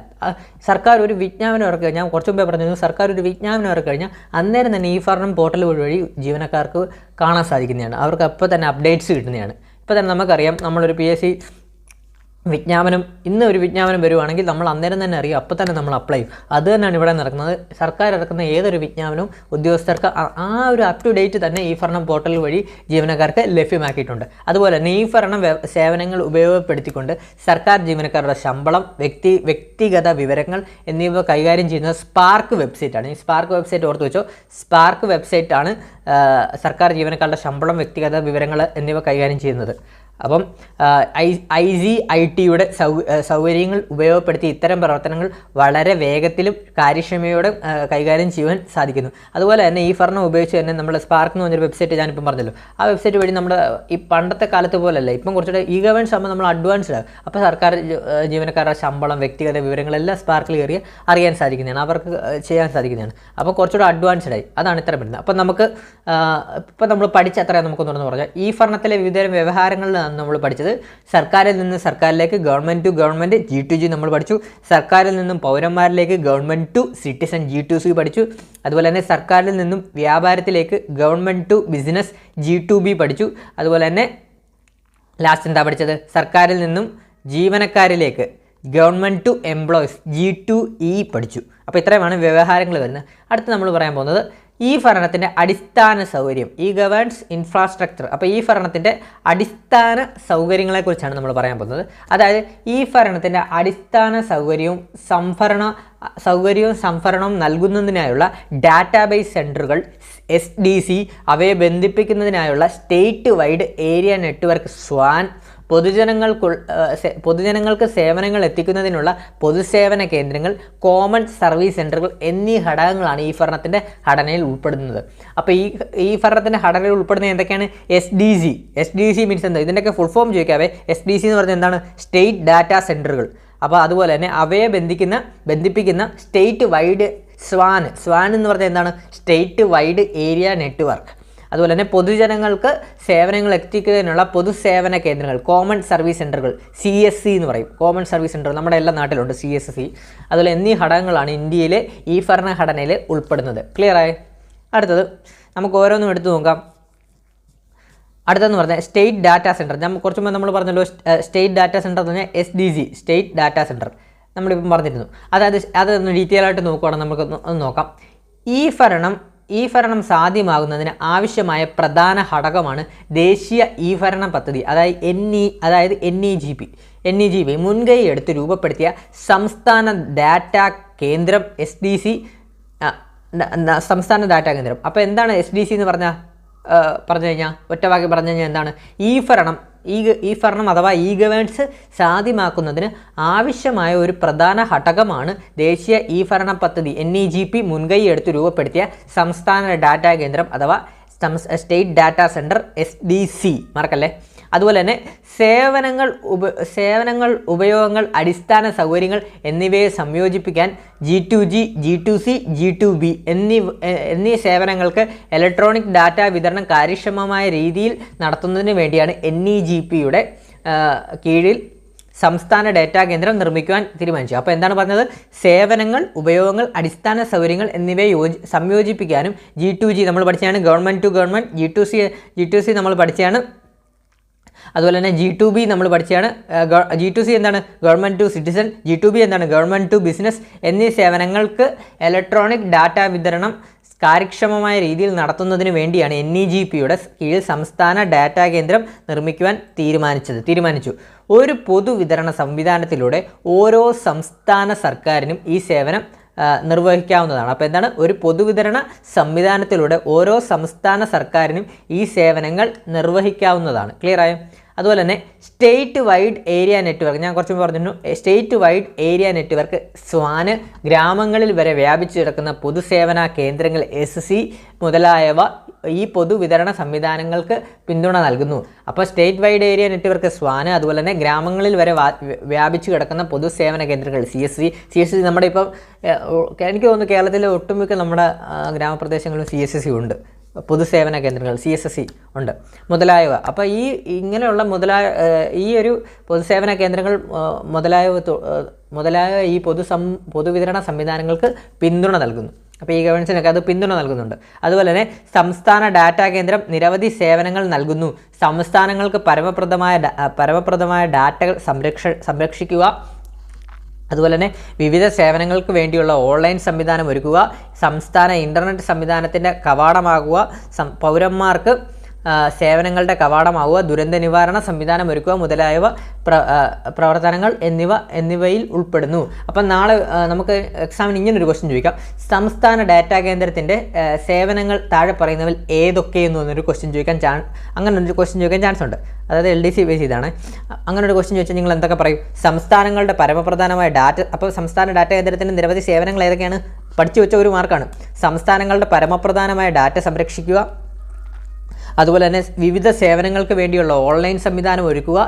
സർക്കാർ ഒരു വിജ്ഞാപനം ഇറക്കി കഴിഞ്ഞാൽ, കുറച്ച് മുമ്പേ പറഞ്ഞിരുന്നു, സർക്കാർ ഒരു വിജ്ഞാപനം ഇറക്കി കഴിഞ്ഞാൽ അന്നേരം തന്നെ ഈ ഭരണം പോർട്ടൽ വഴി ജീവനക്കാർക്ക് കാണാൻ സാധിക്കുന്നതാണ്. അവർക്ക് അപ്പോൾ തന്നെ അപ്ഡേറ്റ്സ് കിട്ടുന്നതാണ്. ഇപ്പോൾ തന്നെ നമുക്കറിയാം, നമ്മളൊരു PSC വിജ്ഞാപനം, ഇന്ന് ഒരു വിജ്ഞാപനം വരുവാണെങ്കിൽ നമ്മൾ അന്നേരം തന്നെ അറിയും, അപ്പോൾ തന്നെ നമ്മൾ അപ്ലൈ ചെയ്യും. അത് തന്നെയാണ് ഇവിടെ നടക്കുന്നത്. സർക്കാർ ഇറക്കുന്ന ഏതൊരു വിജ്ഞാപനവും ഉദ്യോഗസ്ഥർക്ക് ആ ഒരു അപ് ടു ഡേറ്റ് തന്നെ ഈ ഭരണം പോർട്ടൽ വഴി ജീവനക്കാർക്ക് ലഭ്യമാക്കിയിട്ടുണ്ട്. അതുപോലെ തന്നെ ഈ ഭരണം സേവനങ്ങൾ ഉപയോഗപ്പെടുത്തിക്കൊണ്ട് സർക്കാർ ജീവനക്കാരുടെ ശമ്പളം, വ്യക്തിഗത വിവരങ്ങൾ എന്നിവ കൈകാര്യം ചെയ്യുന്ന സ്പാർക്ക് വെബ്സൈറ്റാണ്. ഈ സ്പാർക്ക് വെബ്സൈറ്റ് ഓർത്ത് വെച്ചോ. സ്പാർക്ക് വെബ്സൈറ്റാണ് സർക്കാർ ജീവനക്കാരുടെ ശമ്പളം, വ്യക്തിഗത വിവരങ്ങൾ എന്നിവ കൈകാര്യം ചെയ്യുന്നത്. അപ്പം IGITയുടെ സൗകര്യങ്ങൾ ഉപയോഗപ്പെടുത്തി ഇത്തരം പ്രവർത്തനങ്ങൾ വളരെ വേഗത്തിലും കാര്യക്ഷമയോടെ കൈകാര്യം ചെയ്യാൻ സാധിക്കുന്നു. അതുപോലെ തന്നെ ഈ ഭരണം ഉപയോഗിച്ച് തന്നെ നമ്മൾ സ്പാർക്ക് എന്ന് പറഞ്ഞൊരു വെബ്സൈറ്റ് ഞാനിപ്പം പറഞ്ഞല്ലോ, ആ വെബ്സൈറ്റ് വഴി നമ്മുടെ ഈ പണ്ടത്തെ കാലത്ത് പോലല്ല, ഇപ്പം കുറച്ചുകൂടെ ഈ ഗവേണൻസ് ആകുമ്പോൾ നമ്മൾ അഡ്വാൻസ്ഡ് ആകും. അപ്പോൾ സർക്കാർ ജീവനക്കാരുടെ ശമ്പളം, വ്യക്തിഗത വിവരങ്ങളെല്ലാം സ്പാർക്കിൽ കയറി അറിയാൻ സാധിക്കുന്നതാണ്, അവർക്ക് ചെയ്യാൻ സാധിക്കുന്നതാണ്. അപ്പോൾ കുറച്ചുകൂടെ അഡ്വാൻസ്ഡ് ആയി. അതാണ് ഇത്ര വരുന്നത്. അപ്പം നമുക്ക് ഇപ്പം നമ്മൾ പഠിച്ച അത്രയും നമുക്കൊന്നു പറഞ്ഞാൽ ഈ ഭരണത്തിലെ വിവിധ വ്യവഹാരങ്ങളിൽ നമ്മൾ പഠിച്ചത് സർക്കാരിൽ നിന്ന് സർക്കാരിലേക്ക്, ഗവൺമെൻറ് ടു ഗവൺമെൻറ് G2G നമ്മൾ പഠിച്ചു. സർക്കാരിൽ നിന്നും പൗരന്മാരിലേക്ക് ഗവൺമെൻറ് ടു സിറ്റിസൺ G2C പഠിച്ചു. അതുപോലെ തന്നെ സർക്കാരിൽ നിന്നും വ്യാപാരത്തിലേക്ക് ഗവൺമെൻറ് ടു ബിസിനസ് G2B പഠിച്ചു. അതുപോലെ തന്നെ ലാസ്റ്റ് എന്താ പഠിച്ചത്? സർക്കാരിൽ നിന്നും ജീവനക്കാരിലേക്ക് ഗവൺമെൻറ് ടു എംപ്ലോയീസ് G2E പഠിച്ചു. അപ്പോൾ ഇത്രയുമാണ് വ്യവഹാരങ്ങൾ വരുന്നത്. അടുത്ത് നമ്മൾ പറയാൻ പോകുന്നത് ഈ ഭരണത്തിൻ്റെ അടിസ്ഥാന സൗകര്യം, ഈ ഗവേൺസ് ഇൻഫ്രാസ്ട്രക്ചർ. അപ്പോൾ ഈ ഭരണത്തിൻ്റെ അടിസ്ഥാന സൗകര്യങ്ങളെക്കുറിച്ചാണ് നമ്മൾ പറയാൻ പോകുന്നത്. അതായത് ഈ ഭരണത്തിൻ്റെ അടിസ്ഥാന സൗകര്യവും സംഭരണവും നൽകുന്നതിനായുള്ള ഡാറ്റാബേസ് സെൻറ്ററുകൾ SDC, അവയെ ബന്ധിപ്പിക്കുന്നതിനായുള്ള state wide area network SWAN, പൊതുജനങ്ങൾക്ക് സേവനങ്ങൾ എത്തിക്കുന്നതിനുള്ള പൊതുസേവന കേന്ദ്രങ്ങൾ, കോമൺ സർവീസ് സെൻ്ററുകൾ എന്നീ ഘടകങ്ങളാണ് ഈ ഭരണത്തിൻ്റെ ഘടനയിൽ ഉൾപ്പെടുന്നത്. അപ്പോൾ ഈ ഭരണത്തിൻ്റെ ഘടനയിൽ ഉൾപ്പെടുന്ന എന്തൊക്കെയാണ്? SDC മീൻസ് എന്താ? ഇതിൻ്റെയൊക്കെ ഫുൾ ഫോം ചോദിക്കാവേ. SDC എന്ന് പറഞ്ഞാൽ എന്താണ്? സ്റ്റേറ്റ് ഡാറ്റാ സെൻറ്ററുകൾ. അപ്പോൾ അതുപോലെ തന്നെ അവയെ ബന്ധിപ്പിക്കുന്ന സ്റ്റേറ്റ് വൈഡ് സ്വാൻ എന്ന് പറഞ്ഞാൽ എന്താണ്? State wide area network. അതുപോലെ തന്നെ പൊതുജനങ്ങൾക്ക് സേവനങ്ങൾ എത്തിക്കുന്നതിനുള്ള പൊതുസേവന കേന്ദ്രങ്ങൾ, കോമൺ സർവീസ് സെൻ്ററുകൾ, CSC എന്ന് പറയും. കോമൺ സർവീസ് സെൻ്റർ നമ്മുടെ എല്ലാ നാട്ടിലുണ്ട്, CSC. അതുപോലെ എന്നീ ഘടകങ്ങളാണ് ഇന്ത്യയിലെ ഈ ഭരണഘടനയിൽ ഉൾപ്പെടുന്നത്. ക്ലിയറായി? അടുത്തത് നമുക്ക് ഓരോന്നും എടുത്തു നോക്കാം. അടുത്തെന്ന് പറഞ്ഞാൽ സ്റ്റേറ്റ് ഡാറ്റാ സെൻറ്റർ. കുറച്ച് മുമ്പ് നമ്മൾ പറഞ്ഞല്ലോ സ്റ്റേറ്റ് ഡാറ്റാ സെൻറ്റർ എന്ന് പറഞ്ഞാൽ SDG, സ്റ്റേറ്റ് ഡാറ്റാ സെൻറ്റർ നമ്മളിപ്പം പറഞ്ഞിരുന്നു. അതൊന്ന് ഡീറ്റെയിൽ ആയിട്ട് നോക്കുകയാണെങ്കിൽ നമുക്ക് ഒന്ന് നോക്കാം. ഈ ഭരണം സാധ്യമാകുന്നതിന് ആവശ്യമായ പ്രധാന ഘടകമാണ് ദേശീയ ഭരണം പദ്ധതി, അതായത് NEGP മുൻകൈ എടുത്ത് രൂപപ്പെടുത്തിയ സംസ്ഥാന ഡാറ്റാ കേന്ദ്രം SDC, സംസ്ഥാന ഡാറ്റാ കേന്ദ്രം. അപ്പോൾ എന്താണ് SDC എന്ന് പറഞ്ഞു കഴിഞ്ഞാൽ, ഒറ്റവാക്കി പറഞ്ഞു കഴിഞ്ഞാൽ എന്താണ്? ഈ ഭരണം അഥവാ ഗവേൺസ് സാധ്യമാക്കുന്നതിന് ആവശ്യമായ ഒരു പ്രധാന ഘടകമാണ് ദേശീയ ഭരണ പദ്ധതി NEGP മുൻകൈ എടുത്ത് രൂപപ്പെടുത്തിയ സംസ്ഥാന ഡാറ്റാ കേന്ദ്രം അഥവാ സ്റ്റേറ്റ് ഡാറ്റാ സെൻറ്റർ SDC. മറക്കല്ലേ. അതുപോലെ തന്നെ സേവനങ്ങൾ, ഉപയോഗങ്ങൾ, അടിസ്ഥാന സൗകര്യങ്ങൾ എന്നിവയെ സംയോജിപ്പിക്കാൻ G2G, G2C, G2B എന്നീ സേവനങ്ങൾക്ക് ഇലക്ട്രോണിക് ഡാറ്റ വിതരണം കാര്യക്ഷമമായ രീതിയിൽ നടത്തുന്നതിന് വേണ്ടിയാണ് NEGPയുടെ കീഴിൽ സംസ്ഥാന ഡാറ്റാ കേന്ദ്രം നിർമ്മിക്കുവാൻ തീരുമാനിച്ചു. അപ്പോൾ എന്താണ് പറഞ്ഞത്? സേവനങ്ങൾ, ഉപയോഗങ്ങൾ, അടിസ്ഥാന സൗകര്യങ്ങൾ എന്നിവയെ സംയോജിപ്പിക്കാനും G2G നമ്മൾ പഠിച്ചതാണ്, ഗവൺമെൻറ് ടു ഗവൺമെൻറ്. G2C നമ്മൾ പഠിച്ചതാണ്. അതുപോലെ തന്നെ G2B നമ്മൾ പഠിച്ചതാണ്. G2C എന്താണ്? Government to citizen. G2B എന്താണ്? ഗവൺമെൻറ് ടു ബിസിനസ് എന്നീ സേവനങ്ങൾക്ക് ഇലക്ട്രോണിക് ഡാറ്റ വിതരണം കാര്യക്ഷമമായ രീതിയിൽ നടത്തുന്നതിന് വേണ്ടിയാണ് NEGPയുടെ കീഴിൽ സംസ്ഥാന ഡാറ്റാ കേന്ദ്രം നിർമ്മിക്കുവാൻ തീരുമാനിച്ചു. ഒരു പൊതുവിതരണ സംവിധാനത്തിലൂടെ ഓരോ സംസ്ഥാന സർക്കാരിനും ഈ സേവനം നിർവഹിക്കാവുന്നതാണ്. അപ്പോൾ എന്താണ്? ഒരു പൊതുവിതരണ സംവിധാനത്തിലൂടെ ഓരോ സംസ്ഥാന സർക്കാരിനും ഈ സേവനങ്ങൾ നിർവഹിക്കാവുന്നതാണ്. ക്ലിയറായോ? അതുപോലെ തന്നെ സ്റ്റേറ്റ് വൈഡ് ഏരിയ നെറ്റ്വർക്ക്, ഞാൻ കുറച്ച് മുമ്പ് പറഞ്ഞു, state wide area network Swann ഗ്രാമങ്ങളിൽ വരെ വ്യാപിച്ചു കിടക്കുന്ന പൊതുസേവന കേന്ദ്രങ്ങൾ SC മുതലായവ ഈ പൊതുവിതരണ സംവിധാനങ്ങൾക്ക് പിന്തുണ നൽകുന്നു. അപ്പോൾ state wide area network Swann, അതുപോലെ തന്നെ ഗ്രാമങ്ങളിൽ വരെ വ്യാപിച്ചു കിടക്കുന്ന പൊതുസേവന കേന്ദ്രങ്ങൾ CSC നമ്മുടെ ഇപ്പം എനിക്ക് തോന്നുന്നു കേരളത്തിലെ ഒട്ടുമിക്ക നമ്മുടെ ഗ്രാമപ്രദേശങ്ങളിലും CSC ഉണ്ട്, പൊതുസേവന കേന്ദ്രങ്ങൾ CSC ഉണ്ട് മുതലായവ. അപ്പോൾ ഇങ്ങനെയുള്ള ഈ ഒരു പൊതുസേവന കേന്ദ്രങ്ങൾ മുതലായ ഈ പൊതുവിതരണ സംവിധാനങ്ങൾക്ക് പിന്തുണ നൽകുന്നു. അപ്പോൾ ഈ ഗവൺമെൻറ്റിനൊക്കെ അത് പിന്തുണ നൽകുന്നുണ്ട്. അതുപോലെ തന്നെ സംസ്ഥാന ഡാറ്റാ കേന്ദ്രം നിരവധി സേവനങ്ങൾ നൽകുന്നു. സംസ്ഥാനങ്ങൾക്ക് പരമപ്രദമായ ഡാറ്റകൾ സംരക്ഷിക്കുക, അതുപോലെ തന്നെ വിവിധ സേവനങ്ങൾക്ക് വേണ്ടിയുള്ള ഓൺലൈൻ സംവിധാനം ഒരുക്കുക, സംസ്ഥാന ഇൻ്റർനെറ്റ് സംവിധാനത്തിൻ്റെ കവാടമാകുക, പൗരന്മാർക്ക് സേവനങ്ങളുടെ കവാടമാവുക, ദുരന്ത നിവാരണ സംവിധാനം ഒരുക്കുക മുതലായവ പ്രവർത്തനങ്ങൾ എന്നിവയിൽ ഉൾപ്പെടുന്നു. അപ്പം നാളെ നമുക്ക് എക്സാമിന് ഇങ്ങനൊരു ക്വസ്റ്റ്യൻ ചോദിക്കാം. സംസ്ഥാന ഡാറ്റാ കേന്ദ്രത്തിൻ്റെ സേവനങ്ങൾ താഴെ പറയുന്നവൽ ഏതൊക്കെയെന്ന് പറഞ്ഞൊരു ക്വസ്റ്റ്യൻ ചോദിക്കാൻ അങ്ങനൊരു ക്വസ്റ്റ്യൻ ചോദിക്കാൻ ചാൻസ് ഉണ്ട്. അതായത് LDC ബേസ് ചെയ്താണ്. അങ്ങനെ ഒരു ക്വസ്റ്റ്യൻ ചോദിച്ചാൽ നിങ്ങൾ എന്തൊക്കെ പറയും? സംസ്ഥാനങ്ങളുടെ പരമപ്രധാനമായ അപ്പോൾ സംസ്ഥാന ഡാറ്റാ കേന്ദ്രത്തിൻ്റെ നിരവധി സേവനങ്ങൾ ഏതൊക്കെയാണ്? പഠിച്ചു വെച്ച ഒരു മാർക്കാണ്. സംസ്ഥാനങ്ങളുടെ പരമപ്രധാനമായ ഡാറ്റ സംരക്ഷിക്കുക, അതുപോലെ തന്നെ വിവിധ സേവനങ്ങൾക്ക് വേണ്ടിയുള്ള ഓൺലൈൻ സംവിധാനം ഒരുക്കുക,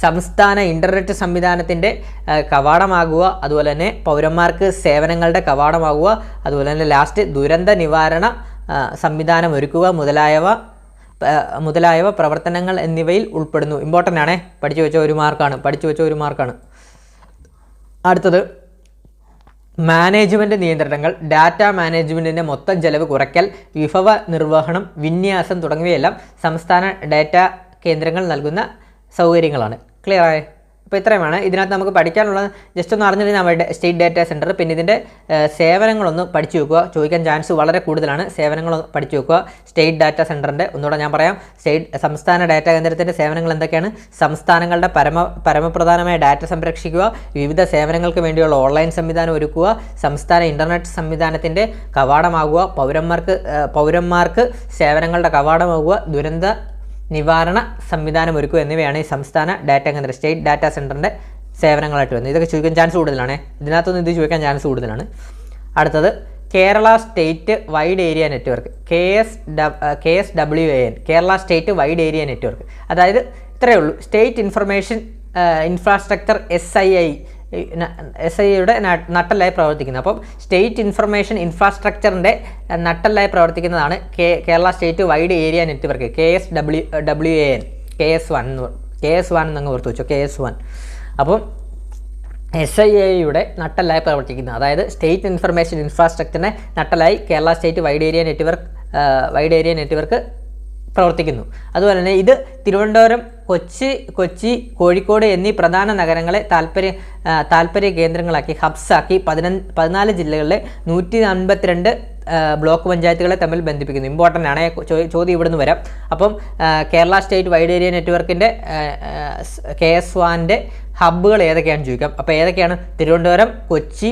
സംസ്ഥാന ഇൻ്റർനെറ്റ് സംവിധാനത്തിൻ്റെ കവാടമാകുക, അതുപോലെ തന്നെ പൗരന്മാർക്ക് സേവനങ്ങളുടെ കവാടമാകുക, അതുപോലെ തന്നെ ലാസ്റ്റ് ദുരന്ത നിവാരണ സംവിധാനം ഒരുക്കുക മുതലായവ പ്രവർത്തനങ്ങൾ എന്നിവയിൽ ഉൾപ്പെടുന്നു. ഇമ്പോർട്ടൻ്റ് ആണേ, പഠിച്ചു വെച്ച ഒരു മാർക്കാണ്. അടുത്തത് മാനേജ്മെൻറ്റ് നിയന്ത്രണങ്ങൾ, ഡാറ്റ മാനേജ്മെൻറ്റിൻ്റെ മൊത്തം ചെലവ് കുറയ്ക്കൽ, വിഭവ നിർവഹണം, വിന്യാസം തുടങ്ങിയവയെല്ലാം സംസ്ഥാന ഡാറ്റാ കേന്ദ്രങ്ങൾ നൽകുന്ന സൗകര്യങ്ങളാണ്. ക്ലിയർ ആയേ? അപ്പോൾ ഇത്രയുമാണ് ഇതിനകത്ത് നമുക്ക് പഠിക്കാനുള്ളത്. ജസ്റ്റ് ഒന്ന് അറിഞ്ഞിട്ട് നമ്മുടെ സ്റ്റേറ്റ് ഡാറ്റാ സെൻറ്റർ, പിന്നെ ഇതിൻ്റെ സേവനങ്ങളൊന്ന് പഠിച്ചു വെക്കുക. ചോദിക്കാൻ ചാൻസ് വളരെ കൂടുതലാണ്. സേവനങ്ങൾ പഠിച്ചു വെക്കുക. സ്റ്റേറ്റ് ഡാറ്റാ സെൻറ്ററിൻ്റെ ഒന്നുകൂടെ ഞാൻ പറയാം. സംസ്ഥാന ഡാറ്റാ കേന്ദ്രത്തിൻ്റെ സേവനങ്ങൾ എന്തൊക്കെയാണ്? സംസ്ഥാനങ്ങളുടെ പരമപ്രധാനമായ ഡാറ്റ സംരക്ഷിക്കുക, വിവിധ സേവനങ്ങൾക്ക് വേണ്ടിയുള്ള ഓൺലൈൻ സംവിധാനം ഒരുക്കുക, സംസ്ഥാന ഇൻ്റർനെറ്റ് സംവിധാനത്തിൻ്റെ കവാടമാകുക, പൗരന്മാർക്ക് സേവനങ്ങളുടെ കവാടമാകുക, ദുരന്ത നിവാരണ സംവിധാനം ഒരുക്കുക എന്നിവയാണ് ഈ സംസ്ഥാന ഡാറ്റാ കേന്ദ്രം സ്റ്റേറ്റ് ഡാറ്റാ സെൻറ്ററിൻ്റെ സേവനങ്ങളായിട്ട് വരുന്നത്. ഇതൊക്കെ ചോദിക്കാൻ ചാൻസ് കൂടുതലാണ്. ഇതിനകത്തൊന്നും ഇത് ചോദിക്കാൻ ചാൻസ് കൂടുതലാണ്. അടുത്തത് Kerala state wide area network, KSWAN, Kerala state wide area network. അതായത് ഇത്രയേ ഉള്ളൂ. സ്റ്റേറ്റ് ഇൻഫർമേഷൻ ഇൻഫ്രാസ്ട്രക്ചർ SII SIയുടെ നട്ടലായി പ്രവർത്തിക്കുന്നത്. അപ്പം സ്റ്റേറ്റ് ഇൻഫർമേഷൻ ഇൻഫ്രാസ്ട്രക്ചറിൻ്റെ നട്ടലായി പ്രവർത്തിക്കുന്നതാണ് Kerala state wide area network, KSWAN, KS1 എന്നങ്ങ് ഓർത്ത് വെച്ചോ, KS1. അപ്പം SIAയുടെ നട്ടലായി പ്രവർത്തിക്കുന്നത്, അതായത് സ്റ്റേറ്റ് ഇൻഫർമേഷൻ ഇൻഫ്രാസ്ട്രക്ചറിനെ നട്ടലായി Kerala state wide area network പ്രവർത്തിക്കുന്നു. അതുപോലെ തന്നെ ഇത് തിരുവനന്തപുരം, കൊച്ചി, കോഴിക്കോട് എന്നീ പ്രധാന നഗരങ്ങളെ താല്പര്യ കേന്ദ്രങ്ങളാക്കി ഹബ്സാക്കി 14 ജില്ലകളിലെ 152 ബ്ലോക്ക് പഞ്ചായത്തുകളെ തമ്മിൽ ബന്ധിപ്പിക്കുന്നു. ഇമ്പോർട്ടൻ്റ് ആണ്, ചോദ്യം ഇവിടുന്ന് വരാം. അപ്പം കേരള സ്റ്റേറ്റ് വൈഡ് ഏരിയ നെറ്റ്വർക്കിൻ്റെ KS1 ഹബ്ബുകൾ ഏതൊക്കെയാണെന്ന് ചോദിക്കാം. അപ്പോൾ ഏതൊക്കെയാണ്? തിരുവനന്തപുരം, കൊച്ചി,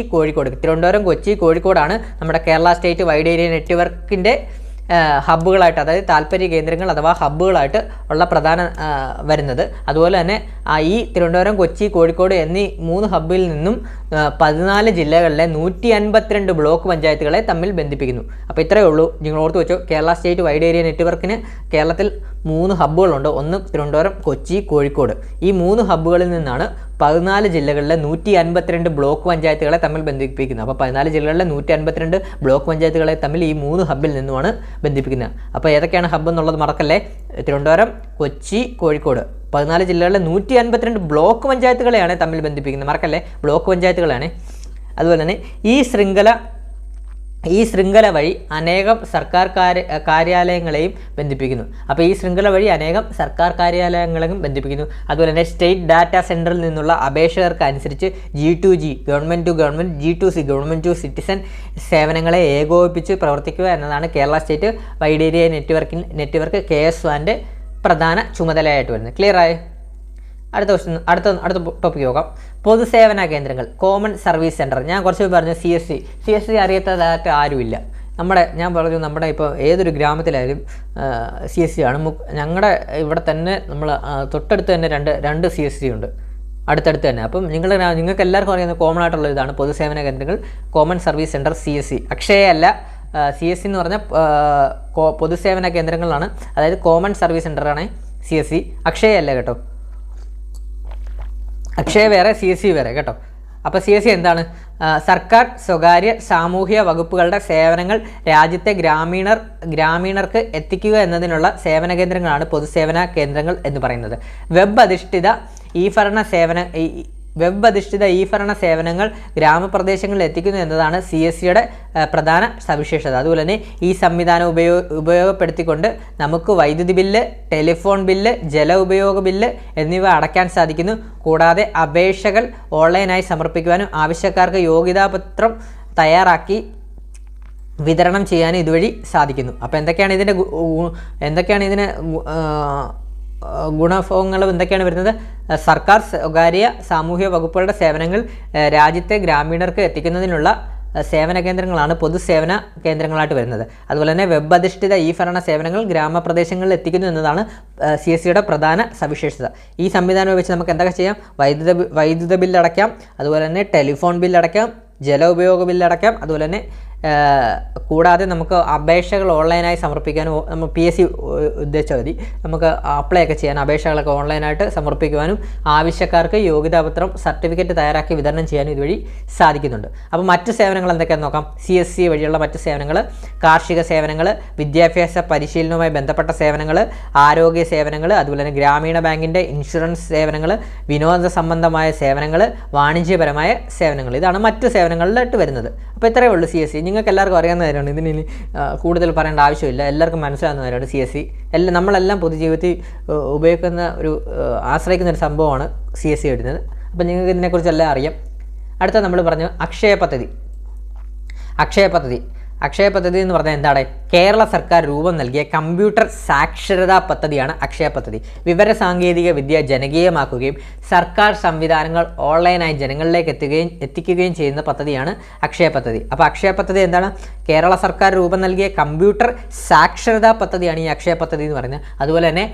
കോഴിക്കോടാണ് നമ്മുടെ കേരള സ്റ്റേറ്റ് വൈഡ് ഏരിയ നെറ്റ്വർക്കിൻ്റെ ഹബ്ബുകളായിട്ട്, അതായത് താല്പര്യ കേന്ദ്രങ്ങൾ അഥവാ ഹബ്ബുകളായിട്ട് ഉള്ള പ്രധാന വരുന്നത്. അതുപോലെ തന്നെ ഈ തിരുവനന്തപുരം, കൊച്ചി, കോഴിക്കോട് എന്നീ 3 ഹബ്ബിൽ നിന്നും 14 ജില്ലകളിലെ 152 ബ്ലോക്ക് പഞ്ചായത്തുകളെ തമ്മിൽ ബന്ധിപ്പിക്കുന്നു. അപ്പോൾ ഇത്രയേ ഉള്ളൂ, നിങ്ങൾ ഓർത്ത് വെച്ചോ. കേരള സ്റ്റേറ്റ് വൈഡ് ഏരിയ നെറ്റ്വർക്കിന് കേരളത്തിൽ 3 ഹബ്ബുകളുണ്ട്. ഒന്ന് തിരുവനന്തപുരം, കൊച്ചി, കോഴിക്കോട്. ഈ 3 ഹബ്ബുകളിൽ നിന്നാണ് 14 ജില്ലകളിലെ 152 ബ്ലോക്ക് പഞ്ചായത്തുകളെ തമ്മിൽ ബന്ധിപ്പിക്കുന്നത്. അപ്പോൾ 14 ജില്ലകളിലെ 152 ബ്ലോക്ക് പഞ്ചായത്തുകളെ തമ്മിൽ ഈ 3 ഹബ്ബിൽ നിന്നുമാണ് ബന്ധിപ്പിക്കുന്നത്. അപ്പോൾ ഏതൊക്കെയാണ് ഹബ്ബ് എന്നുള്ളത് മറക്കല്ലേ. തിരുവനന്തപുരം, കൊച്ചി, കോഴിക്കോട്. 14 ജില്ലകളിലെ 152 ബ്ലോക്ക് പഞ്ചായത്തുകളെയാണ് തമ്മിൽ ബന്ധിപ്പിക്കുന്നത്, മറക്കല്ലേ, ബ്ലോക്ക് പഞ്ചായത്തുകളാണ്. അതുപോലെ തന്നെ ഈ ശൃംഖല വഴി അനേകം സർക്കാർ കാര്യാലയങ്ങളെയും ബന്ധിപ്പിക്കുന്നു. അപ്പോൾ ഈ ശൃംഖല വഴി അനേകം സർക്കാർ കാര്യാലയങ്ങളെയും ബന്ധിപ്പിക്കുന്നു. അതുപോലെ തന്നെ സ്റ്റേറ്റ് ഡാറ്റാ സെൻറ്ററിൽ നിന്നുള്ള അപേക്ഷകർക്ക് അനുസരിച്ച് G2G, government to government, G2C, government to citizen സേവനങ്ങളെ ഏകോപിപ്പിച്ച് പ്രവർത്തിക്കുക എന്നതാണ് Kerala state wide area network KS1 പ്രധാന ചുമതലയായിട്ട് വരുന്നത്. ക്ലിയർ ആയോ? അടുത്ത ടോപ്പിക്ക് നോക്കാം. പൊതുസേവന കേന്ദ്രങ്ങൾ, കോമൺ സർവീസ് സെൻറ്റർ. ഞാൻ കുറച്ച് പറഞ്ഞു CSC അറിയാത്തതായിട്ട് ആരുമില്ല. ഞാൻ പറഞ്ഞു നമ്മുടെ ഇപ്പോൾ ഏതൊരു ഗ്രാമത്തിലായാലും CSC ആണ്. ഞങ്ങളുടെ ഇവിടെ തന്നെ നമ്മൾ തൊട്ടടുത്ത് തന്നെ രണ്ട് CSC ഉണ്ട്, അടുത്തടുത്ത് തന്നെ. അപ്പം നിങ്ങൾക്ക് എല്ലാവർക്കും അറിയുന്ന കോമൺ ആയിട്ടുള്ള ഇതാണ് പൊതുസേവന കേന്ദ്രങ്ങൾ, common service centre, CSC. Akshaya അല്ല, CSC എന്ന് പറഞ്ഞാൽ പൊതുസേവന കേന്ദ്രങ്ങളാണ്, അതായത് കോമൺ സർവീസ് സെൻറ്ററാണ് CSC. അക്ഷയ അല്ല കേട്ടോ, അക്ഷയ വേറെ, CSC വേറെ കേട്ടോ. അപ്പോൾ CSC എന്താണ്? സർക്കാർ, സ്വകാര്യ, സാമൂഹ്യ വകുപ്പുകളുടെ സേവനങ്ങൾ രാജ്യത്തെ ഗ്രാമീണർക്ക് എത്തിക്കുക എന്നതിനുള്ള സേവന കേന്ദ്രങ്ങളാണ് പൊതുസേവന കേന്ദ്രങ്ങൾ എന്ന് പറയുന്നത്. വെബ് അധിഷ്ഠിത ഈ ഭരണ സേവനങ്ങൾ ഗ്രാമപ്രദേശങ്ങളിൽ എത്തിക്കുന്നു എന്നതാണ് CSCയുടെ പ്രധാന സവിശേഷത. അതുപോലെ തന്നെ ഈ സംവിധാനം ഉപയോഗപ്പെടുത്തിക്കൊണ്ട് നമുക്ക് വൈദ്യുതി ബില്ല്, ടെലിഫോൺ ബില്ല്, ജല ഉപയോഗ ബില്ല് എന്നിവ അടയ്ക്കാൻ സാധിക്കുന്നു. കൂടാതെ അപേക്ഷകൾ ഓൺലൈനായി സമർപ്പിക്കുവാനും ആവശ്യക്കാർക്ക് യോഗ്യതാപത്രം തയ്യാറാക്കി വിതരണം ചെയ്യാനും ഇതുവഴി സാധിക്കുന്നു. അപ്പോൾ എന്തൊക്കെയാണ് ഇതിന് ഗുണഭോഗങ്ങളും എന്തൊക്കെയാണ് വരുന്നത്? സർക്കാർ, സ്വകാര്യ, സാമൂഹ്യ വകുപ്പുകളുടെ സേവനങ്ങൾ രാജ്യത്തെ ഗ്രാമീണർക്ക് എത്തിക്കുന്നതിനുള്ള സേവന കേന്ദ്രങ്ങളാണ് പൊതുസേവന കേന്ദ്രങ്ങളായിട്ട് വരുന്നത്. അതുപോലെ തന്നെ വെബ് അധിഷ്ഠിത ഈ ഭരണ സേവനങ്ങൾ ഗ്രാമപ്രദേശങ്ങളിൽ എത്തിക്കുന്നു എന്നതാണ് CSCയുടെ പ്രധാന സവിശേഷത. ഈ സംവിധാനം വെച്ച് നമുക്ക് എന്തൊക്കെ ചെയ്യാം? വൈദ്യുത ബില്ല് അടയ്ക്കാം, അതുപോലെ തന്നെ ടെലിഫോൺ ബില്ല് അടയ്ക്കാം, ജല ഉപയോഗ ബില്ല് അടയ്ക്കാം. അതുപോലെ തന്നെ കൂടാതെ നമുക്ക് അപേക്ഷകൾ ഓൺലൈനായി സമർപ്പിക്കാനും, നമ്മൾ PSC ഉദ്ദേശിച്ചാൽ മതി, നമുക്ക് അപ്ലൈ ഒക്കെ ചെയ്യാൻ അപേക്ഷകളൊക്കെ ഓൺലൈനായിട്ട് സമർപ്പിക്കുവാനും ആവശ്യക്കാർക്ക് യോഗ്യതാപത്രം, സർട്ടിഫിക്കറ്റ് തയ്യാറാക്കി വിതരണം ചെയ്യാനും ഇതുവഴി സാധിക്കുന്നുണ്ട്. അപ്പോൾ മറ്റ് സേവനങ്ങൾ എന്തൊക്കെയാണെന്ന് നോക്കാം. CSC വഴിയുള്ള മറ്റ് സേവനങ്ങൾ: കാർഷിക സേവനങ്ങൾ, വിദ്യാഭ്യാസ പരിശീലനവുമായി ബന്ധപ്പെട്ട സേവനങ്ങൾ, ആരോഗ്യ സേവനങ്ങൾ, അതുപോലെ തന്നെ ഗ്രാമീണ ബാങ്കിൻ്റെ ഇൻഷുറൻസ് സേവനങ്ങൾ, വിനോദ സംബന്ധമായ സേവനങ്ങൾ, വാണിജ്യപരമായ സേവനങ്ങൾ. ഇതാണ് മറ്റ് സേവനങ്ങളിലായിട്ട് വരുന്നത്. അപ്പോൾ ഇത്രയേ ഉള്ളൂ CSC. നിങ്ങൾക്ക് എല്ലാവർക്കും അറിയാവുന്ന കാര്യമാണ്, ഇതിന് കൂടുതൽ പറയേണ്ട ആവശ്യമില്ല, എല്ലാവർക്കും മനസ്സിലാകുന്ന കാര്യമാണ് CSC. നമ്മളെല്ലാം പൊതുജീവിതത്തിൽ ഉപയോഗിക്കുന്ന ആശ്രയിക്കുന്ന ഒരു സംഭവമാണ് CSC വരുന്നത്. അപ്പോൾ നിങ്ങൾക്ക് ഇതിനെക്കുറിച്ചെല്ലാം അറിയാം. അടുത്ത നമ്മൾ പറഞ്ഞു അക്ഷയ പദ്ധതി എന്ന് പറഞ്ഞാൽ എന്താണ്? കേരള സർക്കാർ രൂപം നൽകിയ കമ്പ്യൂട്ടർ സാക്ഷരതാ പദ്ധതിയാണ് അക്ഷയ പദ്ധതി. വിവരസാങ്കേതിക വിദ്യ ജനകീയമാക്കുകയും സർക്കാർ സംവിധാനങ്ങൾ ഓൺലൈനായി ജനങ്ങളിലേക്ക് എത്തിക്കുകയും ചെയ്യുന്ന പദ്ധതിയാണ് അക്ഷയ പദ്ധതി. അപ്പോൾ അക്ഷയ പദ്ധതി എന്താണ്? കേരള സർക്കാർ രൂപം നൽകിയ കമ്പ്യൂട്ടർ സാക്ഷരതാ പദ്ധതിയാണ് ഈ അക്ഷയ പദ്ധതി എന്ന് പറയുന്നത്. അതുപോലെ തന്നെ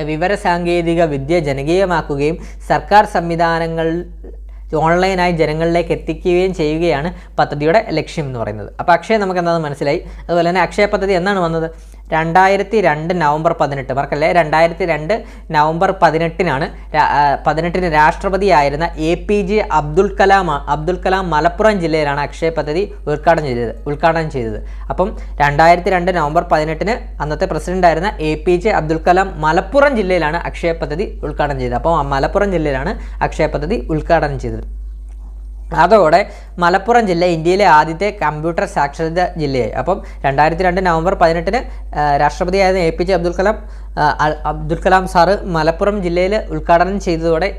വിവരസാങ്കേതിക വിദ്യ ജനകീയമാക്കുകയും സർക്കാർ സംവിധാനങ്ങൾ ഓൺലൈനായി ജനങ്ങളിലേക്ക് എത്തിക്കുകയും ചെയ്യുകയാണ് പദ്ധതിയുടെ ലക്ഷ്യം എന്ന് പറയുന്നത്. അപ്പോൾ അക്ഷയ നമുക്ക് എന്താണെന്ന് മനസ്സിലായി. അതുപോലെ തന്നെ അക്ഷയ പദ്ധതി എന്നാണ് വന്നത്? 2002 നവംബർ 18 മറക്കല്ലേ 2002 നവംബർ 18 രാഷ്ട്രപതിയായിരുന്ന APJ അബ്ദുൽ കലാം മലപ്പുറം ജില്ലയിലാണ് അക്ഷയ പദ്ധതി ഉദ്ഘാടനം ചെയ്തത്. അപ്പം 2002 നവംബർ 18 അന്നത്തെ പ്രസിഡന്റ് ആയിരുന്ന APJ അബ്ദുൽ കലാം മലപ്പുറം ജില്ലയിലാണ് അക്ഷയ പദ്ധതി ഉദ്ഘാടനം ചെയ്തത്. അപ്പോൾ മലപ്പുറം ജില്ലയിലാണ് അക്ഷയ പദ്ധതി ഉദ്ഘാടനം ചെയ്തത്. അതോടെ മലപ്പുറം ജില്ല ഇന്ത്യയിലെ ആദ്യത്തെ കമ്പ്യൂട്ടർ സാക്ഷരത ജില്ലയായി. അപ്പം 2002 November 18 രാഷ്ട്രപതിയായിരുന്ന APJ Abdul Kalam sir Malappuram ജില്ലയിൽ ഉദ്ഘാടനം ചെയ്തതോടെ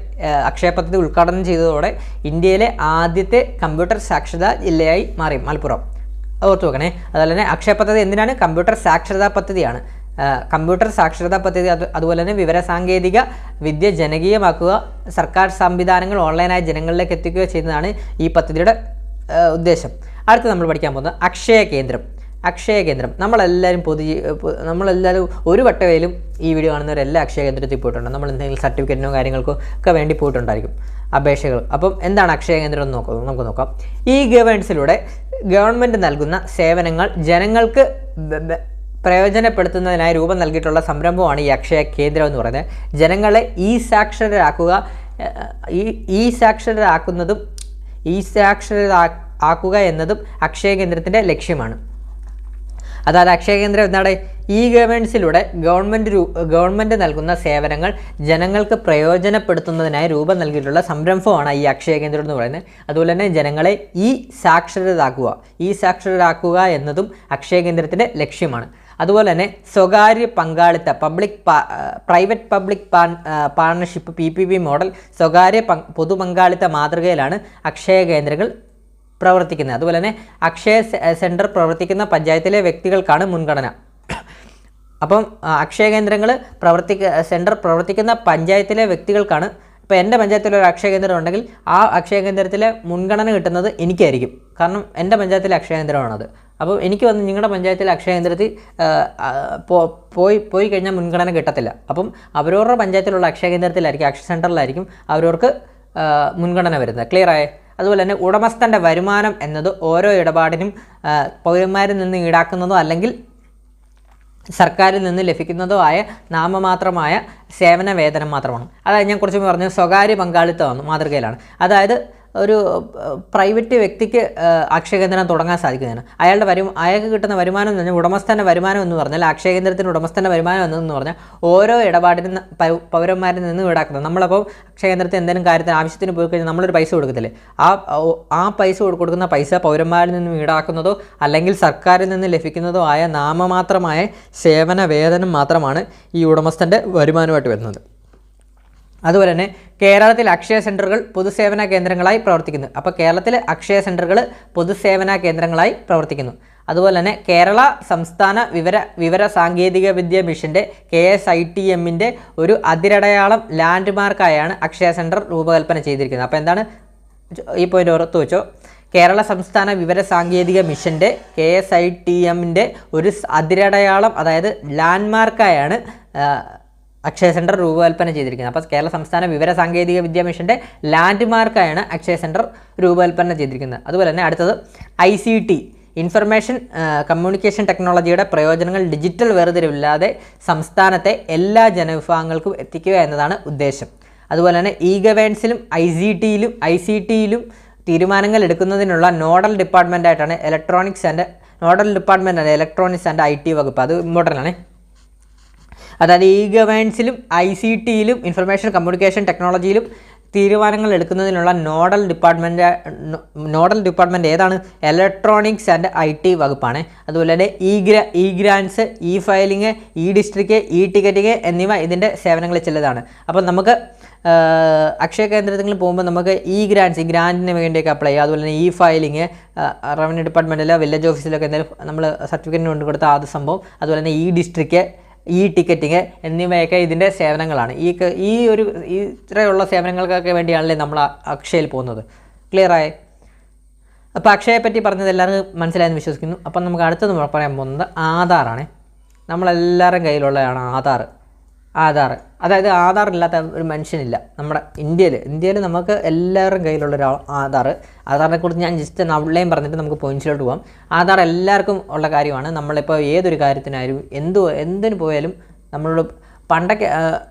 അക്ഷയ പദ്ധതി ഉദ്ഘാടനം ചെയ്തതോടെ ഇന്ത്യയിലെ ആദ്യത്തെ കമ്പ്യൂട്ടർ സാക്ഷരതാ ജില്ലയായി മാറി മലപ്പുറം. ഓർത്തു വെക്കണേ. അതുപോലെ തന്നെ അക്ഷയ പദ്ധതി എന്തിനാണ്? കമ്പ്യൂട്ടർ സാക്ഷരതാ പദ്ധതിയാണ്. കമ്പ്യൂട്ടർ സാക്ഷരതാ പദ്ധതി അതുപോലെ തന്നെ വിവരസാങ്കേതിക വിദ്യ ജനകീയമാക്കുക, സർക്കാർ സംവിധാനങ്ങൾ ഓൺലൈനായി ജനങ്ങളിലേക്ക് എത്തിക്കുക ചെയ്യുന്നതാണ് ഈ പദ്ധതിയുടെ ഉദ്ദേശം. അടുത്ത് നമ്മൾ പഠിക്കാൻ പോകുന്നത് അക്ഷയ കേന്ദ്രം. നമ്മളെല്ലാവരും ഒരു വട്ടവേലും ഈ വീഡിയോ കാണുന്നവരെല്ലാം അക്ഷയ കേന്ദ്രത്തിൽ പോയിട്ടുണ്ട്. നമ്മൾ എന്തെങ്കിലും സർട്ടിഫിക്കറ്റിനോ കാര്യങ്ങൾക്കോ ഒക്കെ വേണ്ടി പോയിട്ടുണ്ടായിരിക്കും, അപേക്ഷകൾ. അപ്പം എന്താണ് അക്ഷയ കേന്ദ്രം എന്ന് നമുക്ക് നോക്കാം. ഈ ഗവേൺസിലൂടെ ഗവൺമെൻറ് നൽകുന്ന സേവനങ്ങൾ ജനങ്ങൾക്ക് പ്രയോജനപ്പെടുത്തുന്നതിനായി രൂപം നൽകിയിട്ടുള്ള സംരംഭമാണ് ഈ അക്ഷയ കേന്ദ്രം എന്ന് പറയുന്നത്. ജനങ്ങളെ സാക്ഷരരാക്കുക എന്നതും അക്ഷയ കേന്ദ്രത്തിൻ്റെ ലക്ഷ്യമാണ്. അതായത് അക്ഷയ കേന്ദ്രം എന്താണ്? ഈ ഗവേൺസിലൂടെ ഗവൺമെൻറ് നൽകുന്ന സേവനങ്ങൾ ജനങ്ങൾക്ക് പ്രയോജനപ്പെടുത്തുന്നതിനായി രൂപം നൽകിയിട്ടുള്ള സംരംഭമാണ് ഈ അക്ഷയ കേന്ദ്രം എന്ന് പറയുന്നത്. അതുപോലെ തന്നെ ജനങ്ങളെ സാക്ഷരരാക്കുക എന്നതും അക്ഷയ കേന്ദ്രത്തിൻ്റെ ലക്ഷ്യമാണ്. അതുപോലെ തന്നെ സ്വകാര്യ പങ്കാളിത്ത private public partnership PPP model സ്വകാര്യ പൊതുപങ്കാളിത്ത മാതൃകയിലാണ് അക്ഷയ കേന്ദ്രങ്ങൾ പ്രവർത്തിക്കുന്നത്. അതുപോലെ തന്നെ അക്ഷയ സെൻറ്റർ പ്രവർത്തിക്കുന്ന പഞ്ചായത്തിലെ വ്യക്തികൾക്കാണ് മുൻഗണന. അപ്പം അക്ഷയ കേന്ദ്രങ്ങൾ പ്രവർത്തിക്കുന്ന പഞ്ചായത്തിലെ വ്യക്തികൾക്കാണ്. ഇപ്പോൾ എൻ്റെ പഞ്ചായത്തിൽ ഒരു അക്ഷയ കേന്ദ്രം ഉണ്ടെങ്കിൽ ആ അക്ഷയ കേന്ദ്രത്തിലെ മുൻഗണന കിട്ടുന്നത് എനിക്കായിരിക്കും. കാരണം എൻ്റെ പഞ്ചായത്തിലെ അക്ഷയ കേന്ദ്രമാണത്. അപ്പോൾ എനിക്ക് വന്ന് നിങ്ങളുടെ പഞ്ചായത്തിലെ അക്ഷയ കേന്ദ്രത്തിൽ പോയി കഴിഞ്ഞാൽ മുൻഗണന കിട്ടത്തില്ല. അപ്പം അവരവരുടെ പഞ്ചായത്തിലുള്ള അക്ഷയ കേന്ദ്രത്തിലായിരിക്കും, അക്ഷയ സെൻറ്ററിലായിരിക്കും അവരവർക്ക് മുൻഗണന വരുന്നത്. ക്ലിയർ ആയേ? അതുപോലെ തന്നെ ഉടമസ്ഥൻ്റെ വരുമാനം എന്നത് ഓരോ ഇടപാടിനും പൗരന്മാരിൽ നിന്ന് ഈടാക്കുന്നതോ അല്ലെങ്കിൽ സർക്കാരിൽ നിന്ന് ലഭിക്കുന്നതോ ആയ നാമമാത്രമായ സേവന വേതനം മാത്രമാണ്. അതായത് ഞാൻ കുറച്ച് പറഞ്ഞു സ്വകാര്യ പങ്കാളിത്തമാണ് മാതൃകയിലാണ്. അതായത് ഒരു പ്രൈവറ്റ് വ്യക്തിക്ക് അക്ഷയ കേന്ദ്രം തുടങ്ങാൻ സാധിക്കുന്നതാണ്. അയാൾക്ക് കിട്ടുന്ന വരുമാനം എന്ന് പറഞ്ഞാൽ ഉടമസ്ഥൻ്റെ വരുമാനം എന്ന് പറഞ്ഞാൽ അക്ഷയ കേന്ദ്രത്തിൻ്റെ ഉടമസ്ഥൻ്റെ വരുമാനം എന്ന് പറഞ്ഞാൽ ഓരോ ഇടപാടിനും പൗരന്മാരിൽ നിന്ന് ഈടാക്കുന്നത്. നമ്മളപ്പോൾ അക്ഷയ കേന്ദ്രത്തിൽ എന്തെങ്കിലും കാര്യത്തിന് ആവശ്യത്തിന് പോയി കഴിഞ്ഞാൽ നമ്മളൊരു പൈസ കൊടുക്കത്തില്ലേ? ആ പൈസ കൊടുക്കുന്ന പൈസ പൗരന്മാരിൽ നിന്നും ഈടാക്കുന്നതോ അല്ലെങ്കിൽ സർക്കാരിൽ നിന്ന് ലഭിക്കുന്നതോ ആയ നാമമാത്രമായ സേവന വേതനം മാത്രമാണ് ഈ ഉടമസ്ഥൻ്റെ വരുമാനമായിട്ട് വരുന്നത്. അതുപോലെ തന്നെ കേരളത്തിൽ അക്ഷയ സെൻറ്ററുകൾ പൊതുസേവന കേന്ദ്രങ്ങളായി പ്രവർത്തിക്കുന്നു. അപ്പോൾ കേരളത്തിൽ അക്ഷയ സെൻറ്ററുകൾ പൊതുസേവന കേന്ദ്രങ്ങളായി പ്രവർത്തിക്കുന്നു. അതുപോലെ തന്നെ കേരള സംസ്ഥാന വിവര സാങ്കേതിക വിദ്യ മിഷൻ്റെ KSITMൻ്റെ ഒരു അതിരടയാളം ലാൻഡ്മാർക്കായാണ് അക്ഷയ സെൻറ്റർ രൂപകൽപ്പന ചെയ്തിരിക്കുന്നത്. അപ്പോൾ എന്താണ് ഈ പോയിന്റ് ഓർത്തു വെച്ചോ? കേരള സംസ്ഥാന വിവര സാങ്കേതിക മിഷൻ്റെ KSITMൻ്റെ ഒരു അതിരടയാളം, അതായത് ലാൻഡ്മാർക്കായാണ് അക്ഷയ സെൻറ്റർ രൂപകൽപ്പന ചെയ്തിരിക്കുന്നത്. അപ്പോൾ കേരള സംസ്ഥാന വിവര സാങ്കേതിക വിദ്യാ മിഷൻ്റെ ലാൻഡ്മാർക്കായാണ് അക്ഷയ സെൻറ്റർ രൂപകൽപ്പന ചെയ്തിരിക്കുന്നത്. അതുപോലെ തന്നെ അടുത്തത് ICT ഇൻഫർമേഷൻ കമ്മ്യൂണിക്കേഷൻ ടെക്നോളജിയുടെ പ്രയോജനങ്ങൾ ഡിജിറ്റൽ വേർതിരിവില്ലാതെ സംസ്ഥാനത്തെ എല്ലാ ജനവിഭാഗങ്ങൾക്കും എത്തിക്കുക എന്നതാണ് ഉദ്ദേശം. അതുപോലെ തന്നെ ഗവേൺസിലും ICTയിലും തീരുമാനങ്ങൾ എടുക്കുന്നതിനുള്ള നോഡൽ ഡിപ്പാർട്ട്മെൻറ്റായിട്ടാണ് ഇലക്ട്രോണിക്സ് ആൻഡ് IT വകുപ്പ്. അത് ഇമ്പോർട്ടൻ്റ് ആണ്. അതായത് ഗവേൺസിലും ICTയിലും ഇൻഫർമേഷൻ കമ്മ്യൂണിക്കേഷൻ ടെക്നോളജിയിലും തീരുമാനങ്ങൾ എടുക്കുന്നതിനുള്ള നോഡൽ ഡിപ്പാർട്ട്മെൻറ്റ് ഏതാണ്? ഇലക്ട്രോണിക്സ് ആൻഡ് IT വകുപ്പാണ്. അതുപോലെ തന്നെ ഗ്രാൻസ്, ഫയലിംഗ്, ഡിസ്ട്രിക്റ്റ്, ടിക്കറ്റിംഗ് എന്നിവ ഇതിൻ്റെ സേവനങ്ങളിൽ ചിലതാണ്. അപ്പോൾ നമുക്ക് അക്ഷയ കേന്ദ്രത്തിൽ പോകുമ്പോൾ നമുക്ക് ഗ്രാൻറ്റിന് വേണ്ടിയൊക്കെ അപ്ലൈ ചെയ്യുക. അതുപോലെ തന്നെ ഫയലിംഗ് റവന്യൂ ഡിപ്പാർട്ട്മെൻറ്റിലോ വില്ലേജ് ഓഫീസിലൊക്കെ എന്തെങ്കിലും നമ്മൾ സർട്ടിഫിക്കറ്റിന് കൊണ്ട് കൊടുത്ത ആ സംഭവം. അതുപോലെ തന്നെ ഡിസ്ട്രിക്റ്റ്, ടിക്കറ്റിങ് എന്നിവയൊക്കെ ഇതിൻ്റെ സേവനങ്ങളാണ്. ഇത്രയുള്ള സേവനങ്ങൾക്കൊക്കെ വേണ്ടിയാണല്ലേ നമ്മൾ അക്ഷയയിൽ പോകുന്നത്. ക്ലിയർ ആയേ? അപ്പോൾ അക്ഷയയെ പറ്റി പറഞ്ഞത് എല്ലാവർക്കും മനസ്സിലായെന്ന് വിശ്വസിക്കുന്നു. അപ്പം നമുക്ക് അടുത്തത് പറയാൻ പോകുന്നത് ആധാറാണ്. നമ്മളെല്ലാവരും കയ്യിലുള്ളതാണ് ആധാർ. ആധാർ. അതായത് ആധാർ ഇല്ലാത്ത ഒരു മനുഷ്യനില്ല നമ്മുടെ ഇന്ത്യയിൽ. നമുക്ക് എല്ലാവരുടെയും കയ്യിലുള്ള ഒരു ആധാറിനെ കുറിച്ച് ഞാൻ ജസ്റ്റ് ഔട്ട്ലൈൻ പറഞ്ഞിട്ട് നമുക്ക് പോയിന്റ്സിലോട്ട് പോകാം. ആധാർ എല്ലാവർക്കും ഉള്ള കാര്യമാണ്. നമ്മളിപ്പോൾ ഏതൊരു കാര്യത്തിനായാലും എന്തിനു പോയാലും നമ്മളോട് പണ്ടൊക്കെ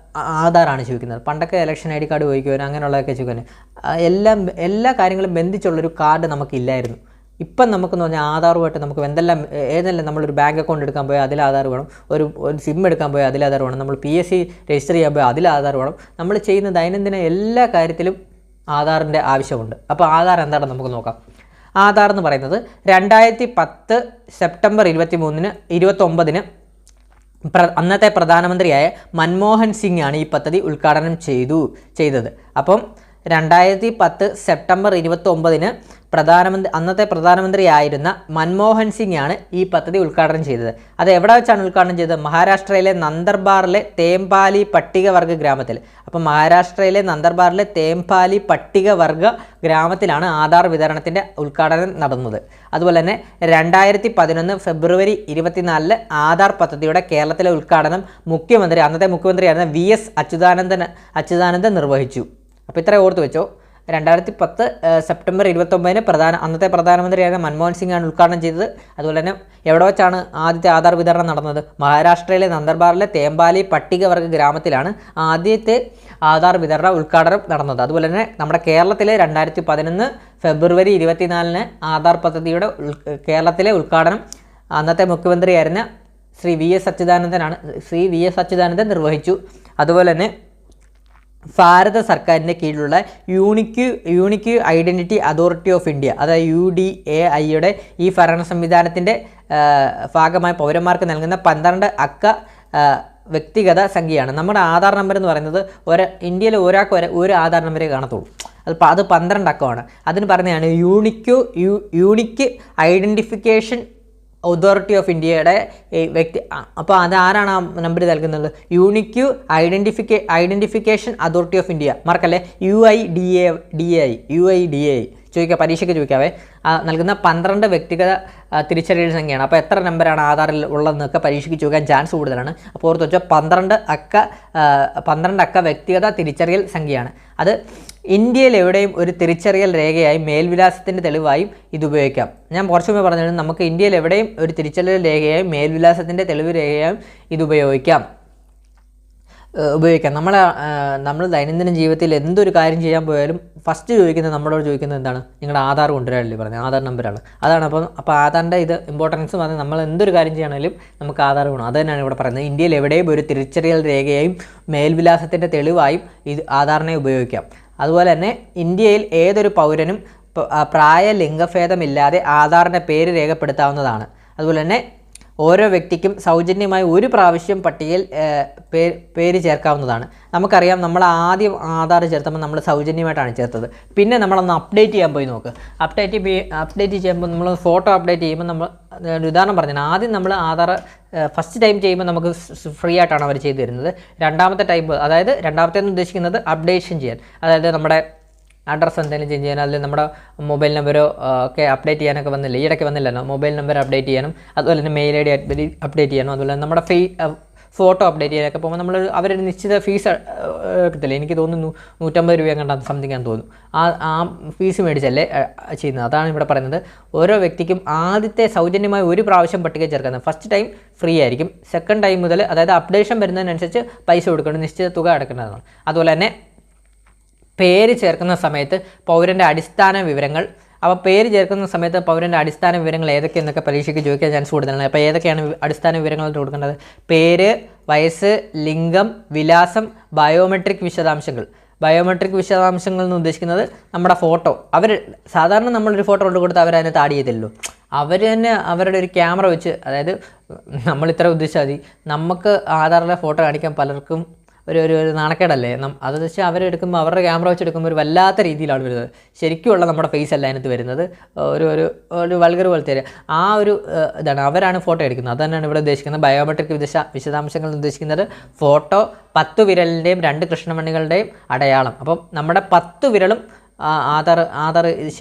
ആധാറാണ് ചോദിക്കുന്നത്. പണ്ടൊക്കെ ഇലക്ഷൻ ID കാർഡ് ചോദിക്കുവാനും അങ്ങനെയുള്ളതൊക്കെ ചോദിക്കുവാനും എല്ലാ കാര്യങ്ങളും ബന്ധിച്ചുള്ളൊരു കാർഡ് നമുക്കില്ലായിരുന്നു. ഇപ്പം നമുക്കെന്ന് പറഞ്ഞാൽ ആധാറുമായിട്ട് നമുക്ക് ഏതെല്ലാം നമ്മളൊരു ബാങ്ക് അക്കൗണ്ട് എടുക്കാൻ പോയാൽ അതിൽ ആധാർ വേണം, ഒരു സിം എടുക്കാൻ പോയാൽ അതിൽ ആധാർ വേണം, നമ്മൾ PSC രജിസ്റ്റർ ചെയ്യാൻ പോയാൽ അതിൽ ആധാർ വേണം. നമ്മൾ ചെയ്യുന്ന ദൈനംദിന എല്ലാ കാര്യത്തിലും ആധാറിൻ്റെ ആവശ്യമുണ്ട്. അപ്പോൾ ആധാർ എന്താണെന്ന് നമുക്ക് നോക്കാം. ആധാർ എന്ന് പറയുന്നത് 2010 സെപ്റ്റംബർ 29-ന് അന്നത്തെ പ്രധാനമന്ത്രിയായ മൻമോഹൻ സിംഗ് ആണ് ഈ പദ്ധതി ഉദ്ഘാടനം ചെയ്തത്. അപ്പം 2010 സെപ്റ്റംബർ 29-ന് അന്നത്തെ പ്രധാനമന്ത്രിയായിരുന്ന മൻമോഹൻ സിംഗ് ആണ് ഈ പദ്ധതി ഉദ്ഘാടനം ചെയ്തത്. അത് എവിടെ വെച്ചാണ് ഉദ്ഘാടനം ചെയ്തത്? മഹാരാഷ്ട്രയിലെ നന്ദർബാറിലെ തേംപാലി പട്ടികവർഗ ഗ്രാമത്തിൽ. അപ്പം മഹാരാഷ്ട്രയിലെ നന്ദർബാറിലെ തേംപാലി പട്ടികവർഗ ഗ്രാമത്തിലാണ് ആധാർ വിതരണത്തിൻ്റെ ഉദ്ഘാടനം നടന്നത്. അതുപോലെ തന്നെ 2011 ഫെബ്രുവരി 24 ആധാർ പദ്ധതിയുടെ കേരളത്തിലെ ഉദ്ഘാടനം അന്നത്തെ മുഖ്യമന്ത്രിയായിരുന്ന VS അച്യുതാനന്ദൻ നിർവഹിച്ചു. അപ്പോൾ ഇത്ര ഓർത്ത് വെച്ചോ. 2010 സെപ്റ്റംബർ 29-ന് അന്നത്തെ പ്രധാനമന്ത്രിയായ മൻമോഹൻ സിംഗ് ആണ് ഉദ്ഘാടനം ചെയ്തത്. അതുപോലെ തന്നെ എവിടെ വെച്ചാണ് ആദ്യത്തെ ആധാർ വിതരണം നടന്നത്? മഹാരാഷ്ട്രയിലെ നന്ദർബാറിലെ തേംപാലി പട്ടികവർഗ ഗ്രാമത്തിലാണ് ആദ്യത്തെ ആധാർ വിതരണ ഉദ്ഘാടനം നടന്നത്. അതുപോലെ തന്നെ നമ്മുടെ കേരളത്തിലെ 2011 ഫെബ്രുവരി 24-ന് ആധാർ പദ്ധതിയുടെ കേരളത്തിലെ ഉദ്ഘാടനം അന്നത്തെ മുഖ്യമന്ത്രിയായിരുന്ന ശ്രീ VS അച്യുതാനന്ദൻ നിർവഹിച്ചു. അതുപോലെ തന്നെ ഭാരത സർക്കാരിൻ്റെ കീഴിലുള്ള unique identity authority of India, അതായത് UDAIയുടെ ഈ ഭരണ സംവിധാനത്തിൻ്റെ ഭാഗമായി പൗരന്മാർക്ക് നൽകുന്ന 12 അക്ക വ്യക്തിഗത സംഖ്യയാണ്. നമ്മുടെ ആധാർ നമ്പർ എന്ന് പറയുന്നത് ഇന്ത്യയിൽ ഒരാൾക്ക് ഒരു ആധാർ നമ്പറേ കാണത്തുള്ളൂ. അത് 12 അക്കമാണ്. അതിന് പറയുന്നതാണ് യൂണിക് ഐഡൻറ്റിഫിക്കേഷൻ അതോറിറ്റി ഓഫ് ഇന്ത്യയുടെ വ്യക്തി. അപ്പോൾ അതാരാണ് ആ നമ്പർ നൽകുന്നത്? Unique identification authority of India. മറക്കല്ലേ, UIDAI ചോദിക്കാം, പരീക്ഷയ്ക്ക് ചോദിക്കാവേ. നൽകുന്ന 12 വ്യക്തിഗത തിരിച്ചറിയൽ സംഖ്യയാണ്. അപ്പോൾ എത്ര നമ്പറാണ് ആധാറിൽ ഉള്ളതെന്നൊക്കെ പരീക്ഷയ്ക്ക് ചോദിക്കാൻ ചാൻസ് കൂടുതലാണ്. അപ്പോൾ ഓർത്ത് വെച്ചാൽ 12 അക്ക വ്യക്തിഗത തിരിച്ചറിയൽ സംഖ്യയാണ്. അത് ഇന്ത്യയിൽ എവിടെയും ഒരു തിരിച്ചറിയൽ രേഖയായും മേൽവിലാസത്തിൻ്റെ തെളിവായും ഇത് ഉപയോഗിക്കാം. ഞാൻ കുറച്ച് മുമ്പ് പറഞ്ഞിരുന്നു, നമുക്ക് ഇന്ത്യയിൽ എവിടെയും ഒരു തിരിച്ചറിയൽ രേഖയായും മേൽവിലാസത്തിൻ്റെ തെളിവ് രേഖയായും ഇത് ഉപയോഗിക്കാം. നമ്മൾ ദൈനംദിന ജീവിതത്തിൽ എന്തൊരു കാര്യം ചെയ്യാൻ പോയാലും ഫസ്റ്റ് നമ്മളോട് ചോദിക്കുന്നത് എന്താണ്? നിങ്ങളുടെ ആധാർ കൊണ്ടുവരാനല്ലേ പറഞ്ഞത്, ആധാർ നമ്പറാണ്. അതാണ്. അപ്പോൾ ആധാറിൻ്റെ ഇമ്പോർട്ടൻസ് പറഞ്ഞാൽ നമ്മൾ എന്തൊരു കാര്യം ചെയ്യണമെങ്കിലും നമുക്ക് ആധാർ വേണം. അത് തന്നെയാണ് ഇവിടെ പറയുന്നത്. ഇന്ത്യയിൽ എവിടെയും ഒരു തിരിച്ചറിയൽ രേഖയായും മേൽവിലാസത്തിൻ്റെ തെളിവായും ഇത് ആധാറിനെ ഉപയോഗിക്കാം. അതുപോലെ തന്നെ ഇന്ത്യയിൽ ഏതൊരു പൗരനും പ്രായ ലിംഗഭേദമില്ലാതെ ആധാറിൻ്റെ പേര് രേഖപ്പെടുത്താവുന്നതാണ്. അതുപോലെ തന്നെ ഓരോ വ്യക്തിക്കും സൗജന്യമായി ഒരു പ്രാവശ്യം പട്ടികയിൽ പേര് ചേർക്കാവുന്നതാണ്. നമുക്കറിയാം, നമ്മൾ ആദ്യം ആധാർ ചേർത്തപ്പോൾ നമ്മൾ സൗജന്യമായിട്ടാണ് ചേർത്തത്. പിന്നെ നമ്മളൊന്ന് അപ്ഡേറ്റ് ചെയ്യാൻ പോയി നോക്ക്. അപ്ഡേറ്റ് ചെയ്യുമ്പോൾ നമ്മൾ ഫോട്ടോ അപ്ഡേറ്റ് ചെയ്യുമ്പോൾ നമ്മൾ ഒരു ഉദാഹരണം പറഞ്ഞാൽ, ആദ്യം നമ്മൾ ആധാർ ഫസ്റ്റ് ടൈം ചെയ്യുമ്പോൾ നമുക്ക് ഫ്രീ ആയിട്ടാണ് അവർ ചെയ്തു തരുന്നത്. രണ്ടാമത്തെ എന്ന് ഉദ്ദേശിക്കുന്നത് അപ്ഡേഷൻ ചെയ്യാൻ, അതായത് നമ്മുടെ അഡ്രസ്സ് എന്തെങ്കിലും ചേഞ്ച് ചെയ്യാൻ, അല്ലെങ്കിൽ നമ്മുടെ മൊബൈൽ നമ്പരോ ഒക്കെ അപ്ഡേറ്റ് ചെയ്യാനൊക്കെ വന്നില്ല, ഈയിടയ്ക്ക് വന്നില്ലല്ലോ. മൊബൈൽ നമ്പർ അപ്ഡേറ്റ് ചെയ്യാനും അതുപോലെ തന്നെ മെയിൽ ID അപ്ഡേറ്റ് ചെയ്യാനും അതുപോലെ തന്നെ നമ്മുടെ ഫോട്ടോ അപ്ഡേറ്റ് ചെയ്യാനൊക്കെ പോകുമ്പോൾ നമ്മൾ അവരൊരു നിശ്ചിത ഫീസ് കിട്ടില്ല. എനിക്ക് തോന്നുന്നു 150 രൂപ കണ്ടാൽ സംതിങ് ആണെന്ന് തോന്നുന്നു. ആ ഫീസ് മേടിച്ചല്ലേ ചെയ്യുന്നത്. അതാണ് ഇവിടെ പറയുന്നത്. ഓരോ വ്യക്തിക്കും ആദ്യത്തെ സൗജന്യമായി ഒരു പ്രാവശ്യം പട്ടിക ചേർക്കുന്നത്. ഫസ്റ്റ് ടൈം ഫ്രീ ആയിരിക്കും. സെക്കൻഡ് ടൈം മുതൽ, അതായത് അപ്ഡേഷൻ വരുന്നതിനനുസരിച്ച് പൈസ കൊടുക്കണം, നിശ്ചിത തുക അടക്കേണ്ടതാണ്. അതുപോലെ തന്നെ പേര് ചേർക്കുന്ന സമയത്ത് പൗരൻ്റെ അടിസ്ഥാന വിവരങ്ങൾ, അപ്പോൾ പേര് ചേർക്കുന്ന സമയത്ത് പൗരൻ്റെ അടിസ്ഥാന വിവരങ്ങൾ ഏതൊക്കെയെന്നൊക്കെ പരീക്ഷയ്ക്ക് ചോദിക്കാൻ ചാൻസ് കൂടുതലാണ്. അപ്പോൾ ഏതൊക്കെയാണ് അടിസ്ഥാന വിവരങ്ങൾ കൊടുക്കേണ്ടത്? പേര്, വയസ്സ്, ലിംഗം, വിലാസം, ബയോമെട്രിക് വിശദാംശങ്ങൾ എന്ന് ഉദ്ദേശിക്കുന്നത് നമ്മുടെ ഫോട്ടോ. സാധാരണ നമ്മളൊരു ഫോട്ടോ കൊണ്ട് കൊടുത്ത് അവരതിനെ താടി ചെയ്തില്ലല്ലോ. അവർ തന്നെ അവരുടെ ഒരു ക്യാമറ വെച്ച്, അതായത് നമ്മളിത്ര ഉദ്ദേശിച്ചാൽ മതി. നമുക്ക് ആധാറിലെ ഫോട്ടോ കാണിക്കാൻ പലർക്കും ഒരു നാണക്കേടല്ലേ. അത് വെച്ചാൽ അവരെടുക്കുമ്പോൾ അവരുടെ ക്യാമറ വെച്ചെടുക്കുമ്പോൾ ഒരു വല്ലാത്ത രീതിയിലാണ് വരുന്നത്. ശരിക്കുമുള്ള നമ്മുടെ ഫേസ് അല്ല അതിനകത്ത് വരുന്നത്, ഒരു വൾഗർ പോലത്തെ ആ ഒരു ഇതാണ്. അവരാണ് ഫോട്ടോ എടുക്കുന്നത്. അത് തന്നെയാണ് ഇവിടെ ഉദ്ദേശിക്കുന്നത്. ബയോമെട്രിക് വിശദാംശങ്ങൾ ഉദ്ദേശിക്കുന്നത് ഫോട്ടോ, 10 വിരലിൻ്റെയും 2 കൃഷ്ണമണികളുടെയും അടയാളം. അപ്പം നമ്മുടെ 10 വിരലും ആധാർ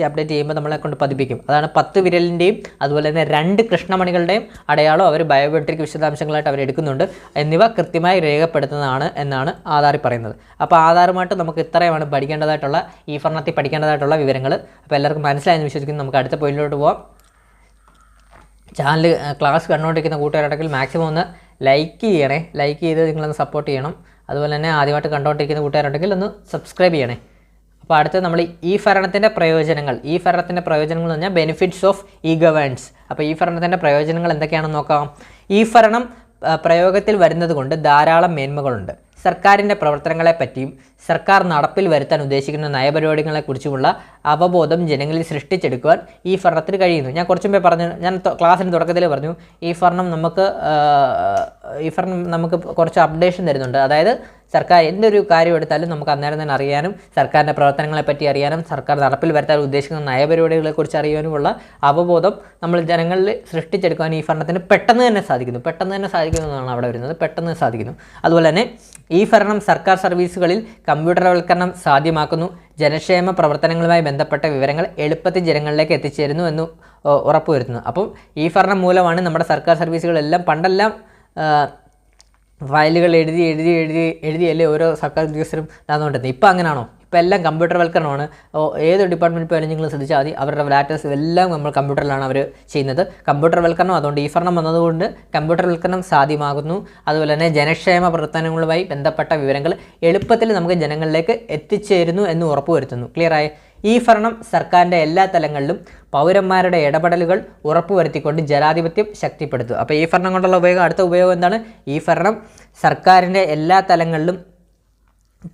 അപ്ഡേറ്റ് ചെയ്യുമ്പോൾ നമ്മളെ കൊണ്ട് പതിപ്പിക്കും. അതാണ് 10 വിരലിൻ്റെയും അതുപോലെ തന്നെ 2 കൃഷ്ണമണികളുടെയും അടയാളം അവർ ബയോമെട്രിക് വിശദാംശങ്ങളായിട്ട് അവർ എടുക്കുന്നുണ്ട്. എന്നിവ കൃത്യമായി രേഖപ്പെടുത്തുന്നതാണ് എന്നാണ് ആധാറിൽ പറയുന്നത്. അപ്പോൾ ആധാറുമായിട്ട് നമുക്ക് ഇത്രയുമാണ് പഠിക്കേണ്ടതായിട്ടുള്ള ഈ ഭരണത്തിൽ പഠിക്കേണ്ടതായിട്ടുള്ള വിവരങ്ങൾ. അപ്പോൾ എല്ലാവർക്കും മനസ്സിലായെന്ന് വിശ്വസിക്കുന്നു. നമുക്ക് അടുത്ത പോയിന്റിലോട്ട് പോകാം. ചാനൽ ക്ലാസ് കണ്ടുകൊണ്ടിരിക്കുന്ന കൂട്ടുകാരുണ്ടെങ്കിൽ മാക്സിമം ഒന്ന് ലൈക്ക് ചെയ്യണേ. ലൈക്ക് ചെയ്ത് നിങ്ങളൊന്ന് സപ്പോർട്ട് ചെയ്യണം. അതുപോലെ തന്നെ ആദ്യമായിട്ട് കണ്ടുകൊണ്ടിരിക്കുന്ന കൂട്ടുകാരുണ്ടെങ്കിൽ ഒന്ന് സബ്സ്ക്രൈബ് ചെയ്യണേ. അപ്പോൾ അടുത്ത് നമ്മൾ ഈ ഭരണത്തിൻ്റെ പ്രയോജനങ്ങൾ എന്ന് പറഞ്ഞാൽ ബെനിഫിറ്റ്സ് ഓഫ് ഇ ഗവേൺസ്. അപ്പോൾ ഈ ഭരണത്തിൻ്റെ പ്രയോജനങ്ങൾ എന്തൊക്കെയാണെന്ന് നോക്കാം. ഈ ഭരണം പ്രയോഗത്തിൽ വരുന്നത് കൊണ്ട് ധാരാളം മേന്മകളുണ്ട്. സർക്കാരിൻ്റെ പ്രവർത്തനങ്ങളെപ്പറ്റിയും സർക്കാർ നടപ്പിൽ വരുത്താൻ ഉദ്ദേശിക്കുന്ന നയപരിപാടികളെക്കുറിച്ചുമുള്ള അവബോധം ജനങ്ങളിൽ സൃഷ്ടിച്ചെടുക്കുവാൻ ഈ ഭരണത്തിന് കഴിയുന്നു. ഞാൻ കുറച്ചു മുമ്പേ പറഞ്ഞു, ഞാൻ ക്ലാസ്സിന് തുടക്കത്തിൽ പറഞ്ഞു, ഈ ഭരണം നമുക്ക് കുറച്ച് അപ്ഡേഷൻ തരുന്നുണ്ട്. അതായത് സർക്കാർ എന്തൊരു കാര്യം എടുത്താലും നമുക്ക് അന്നേരം തന്നെ അറിയാനും സർക്കാരിൻ്റെ പ്രവർത്തനങ്ങളെപ്പറ്റി അറിയാനും സർക്കാർ നടപ്പിൽ വരുത്താൻ ഉദ്ദേശിക്കുന്ന നയപരിപാടികളെക്കുറിച്ച് അറിയാനുമുള്ള അവബോധം നമ്മൾ ജനങ്ങളിൽ സൃഷ്ടിച്ചെടുക്കാൻ ഈ ഭരണത്തിന് പെട്ടെന്ന് തന്നെ സാധിക്കുന്നു എന്നാണ് അവിടെ വരുന്നത്. പെട്ടെന്ന് സാധിക്കുന്നു. അതുപോലെ തന്നെ ഈ ഭരണം സർക്കാർ സർവീസുകളിൽ കമ്പ്യൂട്ടർവൽക്കരണം സാധ്യമാക്കുന്നു. ജനക്ഷേമ പ്രവർത്തനങ്ങളുമായി ബന്ധപ്പെട്ട വിവരങ്ങൾ എളുപ്പത്തിൽ ജനങ്ങളിലേക്ക് എത്തിച്ചേരുന്നു എന്ന് ഉറപ്പുവരുത്തുന്നു. അപ്പം ഈ ഭരണം മൂലമാണ് നമ്മുടെ സർക്കാർ സർവീസുകളെല്ലാം പണ്ടെല്ലാം ഫയലുകൾ എഴുതിയല്ലേ ഓരോ സർക്കാർ ഉദ്യോഗസ്ഥരും നടന്നുകൊണ്ടിരുന്നത്. ഇപ്പോൾ അങ്ങനെയാണോ? ഇപ്പോൾ എല്ലാം കമ്പ്യൂട്ടർവൽക്കരണമാണ്. ഏത് ഡിപ്പാർട്ട്മെൻറ്റ് പോയാലും നിങ്ങൾ ശ്രദ്ധിച്ചാൽ മതി, അവരുടെ ലാറ്റേഴ്സ് എല്ലാം നമ്മൾ കമ്പ്യൂട്ടറിലാണ് അവർ ചെയ്യുന്നത്. കമ്പ്യൂട്ടർവൽക്കരണം അതുകൊണ്ട് ഈ ഭരണം വന്നതുകൊണ്ട് കമ്പ്യൂട്ടർവൽക്കരണം സാധ്യമാകുന്നു. അതുപോലെ തന്നെ ജനക്ഷേമ പ്രവർത്തനങ്ങളുമായി ബന്ധപ്പെട്ട വിവരങ്ങൾ എളുപ്പത്തിൽ നമുക്ക് ജനങ്ങളിലേക്ക് എത്തിച്ചേരുന്നു എന്ന് ഉറപ്പുവരുത്തുന്നു. ക്ലിയറായി? ഈ ഭരണം സർക്കാരിൻ്റെ എല്ലാ തലങ്ങളിലും പൗരന്മാരുടെ ഇടപെടലുകൾ ഉറപ്പുവരുത്തിക്കൊണ്ട് ജനാധിപത്യം ശക്തിപ്പെടുത്തും. അപ്പോൾ ഈ ഭരണം കൊണ്ടുള്ള അടുത്ത ഉപയോഗം എന്താണ്? ഈ ഭരണം സർക്കാരിൻ്റെ എല്ലാ തലങ്ങളിലും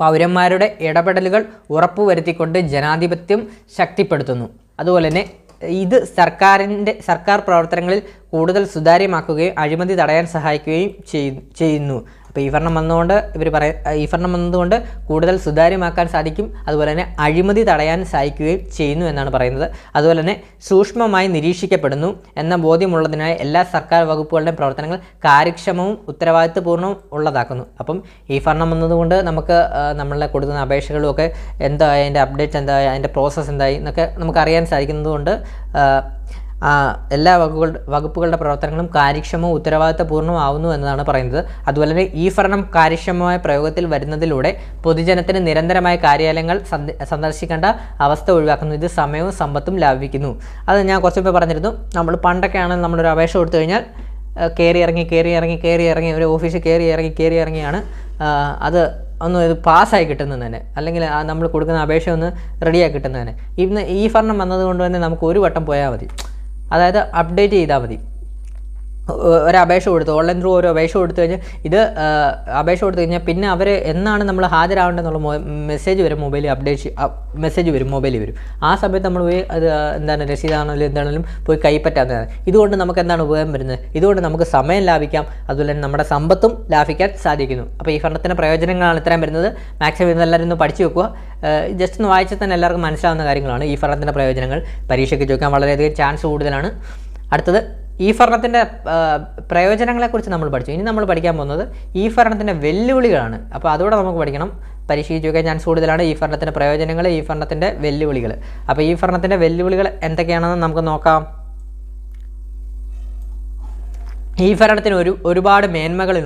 പൗരന്മാരുടെ ഇടപെടലുകൾ ഉറപ്പുവരുത്തിക്കൊണ്ട് ജനാധിപത്യം ശക്തിപ്പെടുത്തുന്നു. അതുപോലെ തന്നെ ഇത് സർക്കാർ പ്രവർത്തനങ്ങളിൽ കൂടുതൽ സുതാര്യമാക്കുകയും അഴിമതി തടയാൻ സഹായിക്കുകയും ചെയ്യുന്നു. അപ്പോൾ ഈ ഭരണം വന്നതുകൊണ്ട് കൂടുതൽ സുതാര്യമാക്കാൻ സാധിക്കും. അതുപോലെ തന്നെ അഴിമതി തടയാൻ സഹായിക്കുകയും ചെയ്യുന്നു എന്നാണ് പറയുന്നത്. അതുപോലെ തന്നെ സൂക്ഷ്മമായി നിരീക്ഷിക്കപ്പെടുന്നു എന്ന ബോധ്യമുള്ളതിനായി എല്ലാ സർക്കാർ വകുപ്പുകളുടെയും പ്രവർത്തനങ്ങൾ കാര്യക്ഷമവും ഉത്തരവാദിത്വപൂർണ്ണവും ഉള്ളതാക്കുന്നു. അപ്പം ഈ ഭരണം വന്നതുകൊണ്ട് നമുക്ക് നമ്മളെ കൊടുക്കുന്ന അപേക്ഷകളുമൊക്കെ എന്തായി, അതിൻ്റെ അപ്ഡേറ്റ്സ് എന്തായി, അതിൻ്റെ പ്രോസസ്സ് എന്തായി എന്നൊക്കെ നമുക്ക് അറിയാൻ സാധിക്കുന്നതുകൊണ്ട് എല്ലാ വകുപ്പുകളുടെ പ്രവർത്തനങ്ങളും കാര്യക്ഷമവും ഉത്തരവാദിത്തപൂർണ്ണവും ആവുന്നു എന്നതാണ് പറയുന്നത്. അതുപോലെ തന്നെ ഈ ഭരണം കാര്യക്ഷമമായ പ്രയോഗത്തിൽ വരുന്നതിലൂടെ പൊതുജനത്തിന് നിരന്തരമായ കാര്യാലയങ്ങൾ സന്ദർശിക്കേണ്ട അവസ്ഥ ഒഴിവാക്കുന്നു. ഇത് സമയവും സമ്പത്തും ലാഭിക്കുന്നു. അത് ഞാൻ കുറച്ച് മുമ്പ് പറഞ്ഞിരുന്നു. നമ്മൾ പണ്ടൊക്കെ ആണെങ്കിൽ നമ്മളൊരു അപേക്ഷ കൊടുത്തു കഴിഞ്ഞാൽ കയറി ഇറങ്ങി ഒരു ഓഫീസിൽ കയറി ഇറങ്ങിയാണ് അത് ഒന്ന് ഇത് പാസ്സായി കിട്ടുന്നത് തന്നെ, അല്ലെങ്കിൽ നമ്മൾ കൊടുക്കുന്ന അപേക്ഷ ഒന്ന് റെഡിയാക്കി കിട്ടുന്നത് തന്നെ. ഇന്ന് ഈ ഭരണം വന്നതുകൊണ്ട് തന്നെ നമുക്ക് ഒരു വട്ടം പോയാൽ മതി. അതായത് അപ്ഡേറ്റ് ചെയ്താൽ മതി. ഒരു അപേക്ഷ കൊടുത്തു, ഓൺലൈൻ ത്രൂ ഒരു അപേക്ഷ കൊടുത്തു കഴിഞ്ഞാൽ അപേക്ഷ കൊടുത്തു കഴിഞ്ഞാൽ പിന്നെ അവർ എന്നാണ് നമ്മൾ ഹാജരാവേണ്ടതെന്നുള്ള മെസ്സേജ് വരും, മെസ്സേജ് വരും മൊബൈലിൽ വരും. ആ സമയത്ത് നമ്മൾ പോയി അത് രസീതാണെങ്കിലും എന്താണെങ്കിലും പോയി കൈപ്പറ്റാവുന്നതാണ്. ഇതുകൊണ്ട് നമുക്ക് എന്താണ് ഉപയോഗം വരുന്നത്? ഇതുകൊണ്ട് നമുക്ക് സമയം ലാഭിക്കാം, അതുപോലെ തന്നെ നമ്മുടെ സമ്പത്തും ലാഭിക്കാൻ സാധിക്കുന്നു. അപ്പോൾ ഈ ഭരണത്തിൻ്റെ പ്രയോജനങ്ങളാണ് ഇത്രയും വരുന്നത്. മാക്സിമം ഇതെല്ലാവരും ഒന്ന് പഠിച്ചു വെക്കുക. ജസ്റ്റ് ഒന്ന് വായിച്ചാൽ തന്നെ എല്ലാവർക്കും മനസ്സിലാവുന്ന കാര്യങ്ങളാണ് ഈ ഭരണത്തിൻ്റെ പ്രയോജനങ്ങൾ. പരീക്ഷയ്ക്ക് ചോദിക്കാൻ വളരെയധികം ചാൻസ് കൂടുതലാണ്. അടുത്തത് ഈ ഭരണത്തിൻ്റെ പ്രയോജനങ്ങളെക്കുറിച്ച് നമ്മൾ പഠിച്ചു. ഇനി നമ്മൾ പഠിക്കാൻ പോകുന്നത് ഈ ഭരണത്തിൻ്റെ വെല്ലുവിളികളാണ്. അപ്പോൾ അതുകൂടെ നമുക്ക് പഠിക്കണം. പരീക്ഷയ്ക്ക് ചോദിക്കാൻ ചാൻസ് കൂടുതലാണ്. ഈ ഭരണത്തിൻ്റെ പ്രയോജനങ്ങൾ, ഈ ഭരണത്തിൻ്റെ വെല്ലുവിളികൾ. അപ്പോൾ ഈ ഭരണത്തിൻ്റെ വെല്ലുവിളികൾ എന്തൊക്കെയാണെന്ന് നമുക്ക് നോക്കാം. ഈ ഭരണത്തിന് ഒരുപാട് മേന്മകൾ